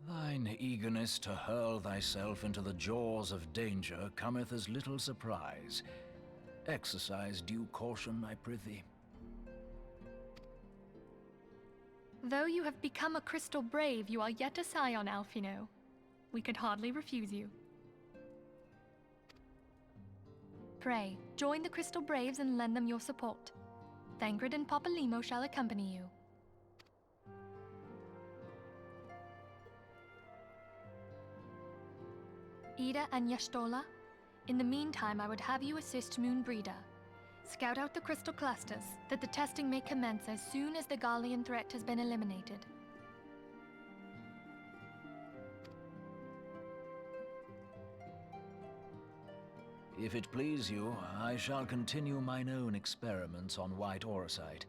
Thine eagerness to hurl thyself into the jaws of danger cometh as little surprise. Exercise due caution, I prithee. Though you have become a Crystal Brave, you are yet a Scion, Alphino. We could hardly refuse you. Pray, join the Crystal Braves and lend them your support. Thangred and Papalymo shall accompany you. Ida and Yashtola, in the meantime I would have you assist Moonbreeder. Scout out the crystal clusters, that the testing may commence as soon as the Garlean threat has been eliminated. If it please you, I shall continue mine own experiments on white aurosite.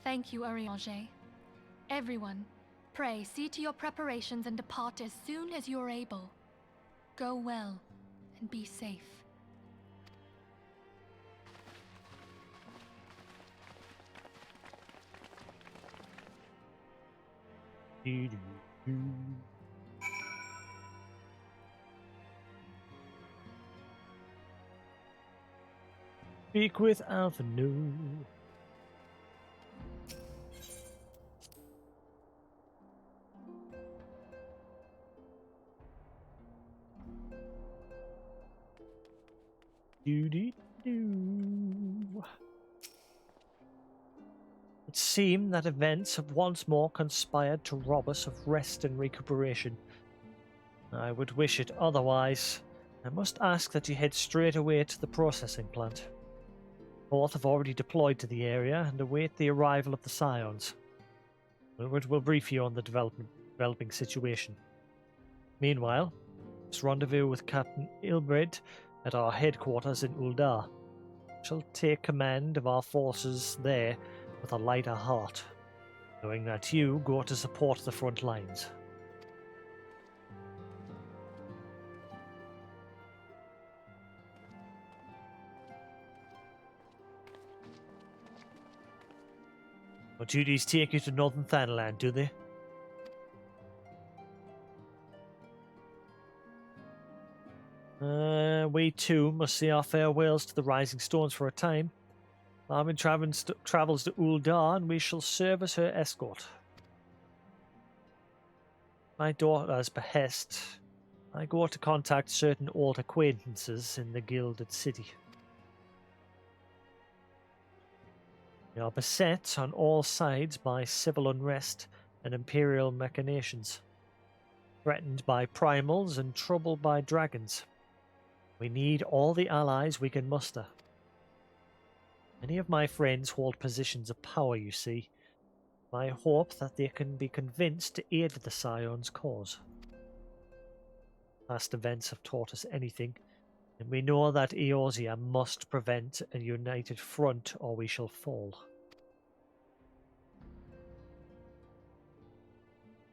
Thank you, Arianger. Everyone, pray see to your preparations and depart as soon as you're able. Go well, and be safe. Speak with Alphino. Do. It seemed that events have once more conspired to rob us of rest and recuperation. I would wish it otherwise. I must ask that you head straight away to the processing plant. Both have already deployed to the area and await the arrival of the Scions. Wilward will brief you on the developing situation. Meanwhile, let's rendezvous with Captain Ilbred at our headquarters in Uldar. I shall take command of our forces there with a lighter heart, knowing that you go to support the front lines. Your duties take you to Northern Thanaland, do they? We too must say our farewells to the Rising Stones for a time. Armin travels to Uldar, and we shall serve as her escort. My daughter's behest, I go to contact certain old acquaintances in the Gilded City. We are beset on all sides by civil unrest and imperial machinations, threatened by primals and troubled by dragons. We need all the allies we can muster. Many of my friends hold positions of power, you see. I hope that they can be convinced to aid the Scion's cause. Past events have taught us anything, and we know that Eorzea must prevent a united front or we shall fall.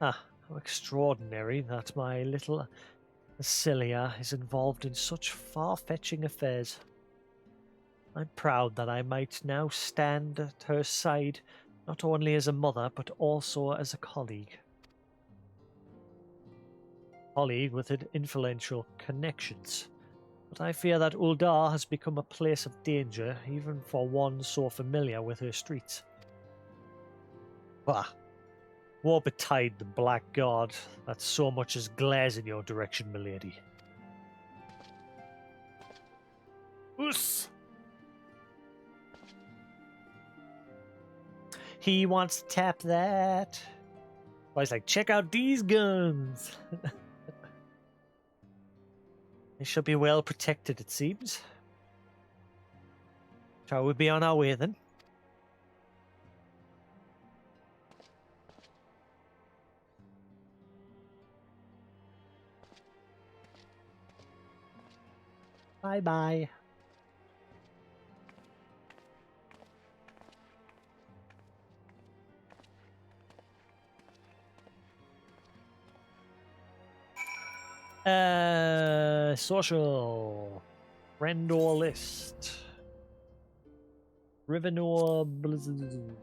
Ah, how extraordinary that my little Celia is involved in such far-fetching affairs. I'm proud that I might now stand at her side, not only as a mother, but also as a colleague. Colleague with influential connections. But I fear that Uldar has become a place of danger, even for one so familiar with her streets. Bah! Woe betide the black god that so much as glares in your direction, milady. Oos! He wants to tap that. Well, he's like, check out these guns. They should be well protected, it seems. Shall we be on our way then? Bye-bye. Social. Friend or list. Rivenor Blizzard.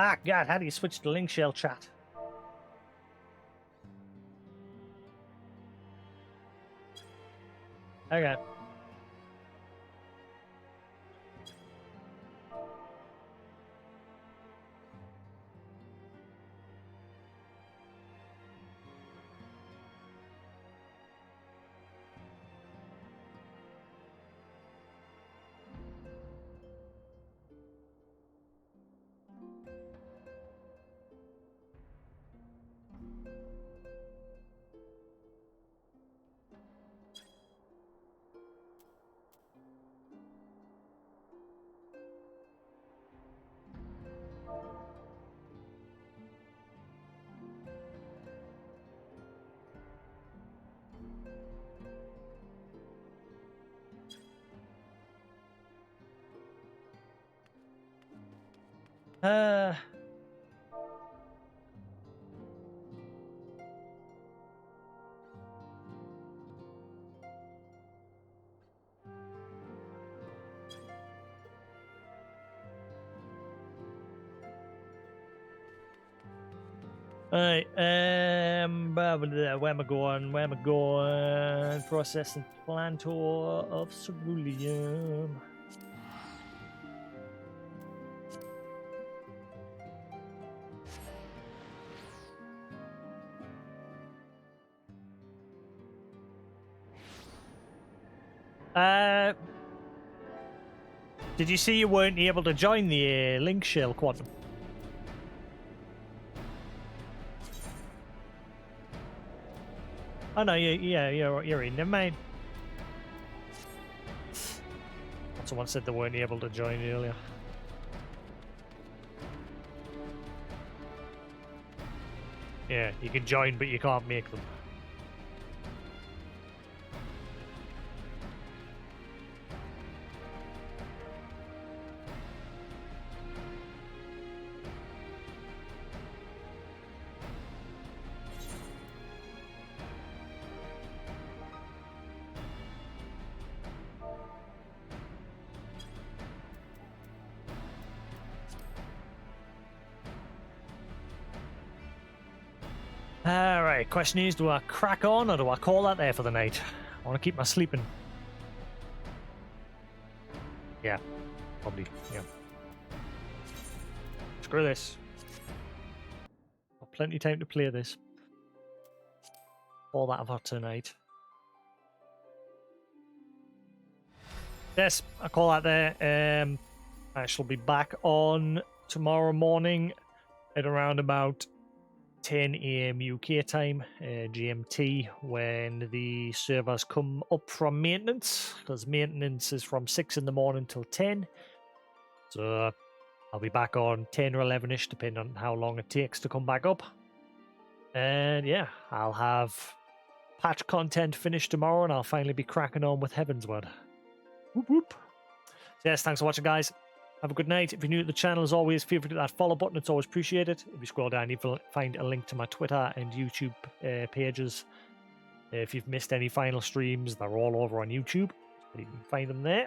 Ah, God, how do you switch to link shell chat? Okay. Uh, Right, where am I going? Where am I going? Processing plantor of ceruleum. Did you see you weren't able to join the link shell quantum? Oh no, you're in. Never mind. Someone said they weren't able to join earlier. Yeah, you can join, but you can't make them. Alright, question is, do I crack on or do I call that there for the night? I want to keep my sleeping. Yeah, probably, yeah. Screw this. Got plenty of time to play this. All that for tonight. Yes, I call that there. I shall be back on tomorrow morning at around about 10 AM UK time, GMT, when the servers come up from maintenance, because maintenance is from 6 in the morning till 10. So I'll be back on 10 or 11ish, depending on how long it takes to come back up. And yeah, I'll have patch content finished tomorrow, and I'll finally be cracking on with Heavensward. Whoop whoop. So yes, thanks for watching, guys. Have a good night. If you're new to the channel, as always, feel free to hit that follow button. It's always appreciated. If you scroll down, you'll find a link to my Twitter and YouTube pages. If you've missed any final streams, they're all over on YouTube. So you can find them there.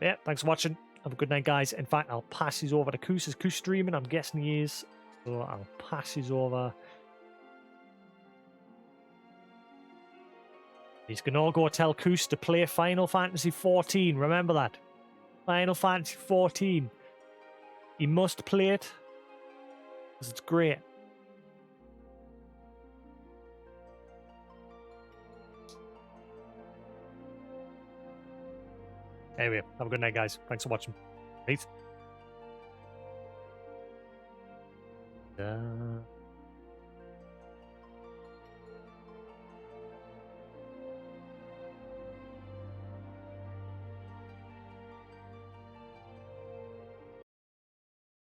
Yeah, thanks for watching. Have a good night, guys. In fact, I'll pass these over to Koos. Is Koos streaming? I'm guessing he is. So I'll pass these over. You can all go tell Koos to play Final Fantasy XIV. Remember that. Final Fantasy XIV. You must play it, because it's great. Anyway, have a good night, guys. Thanks for watching. Peace.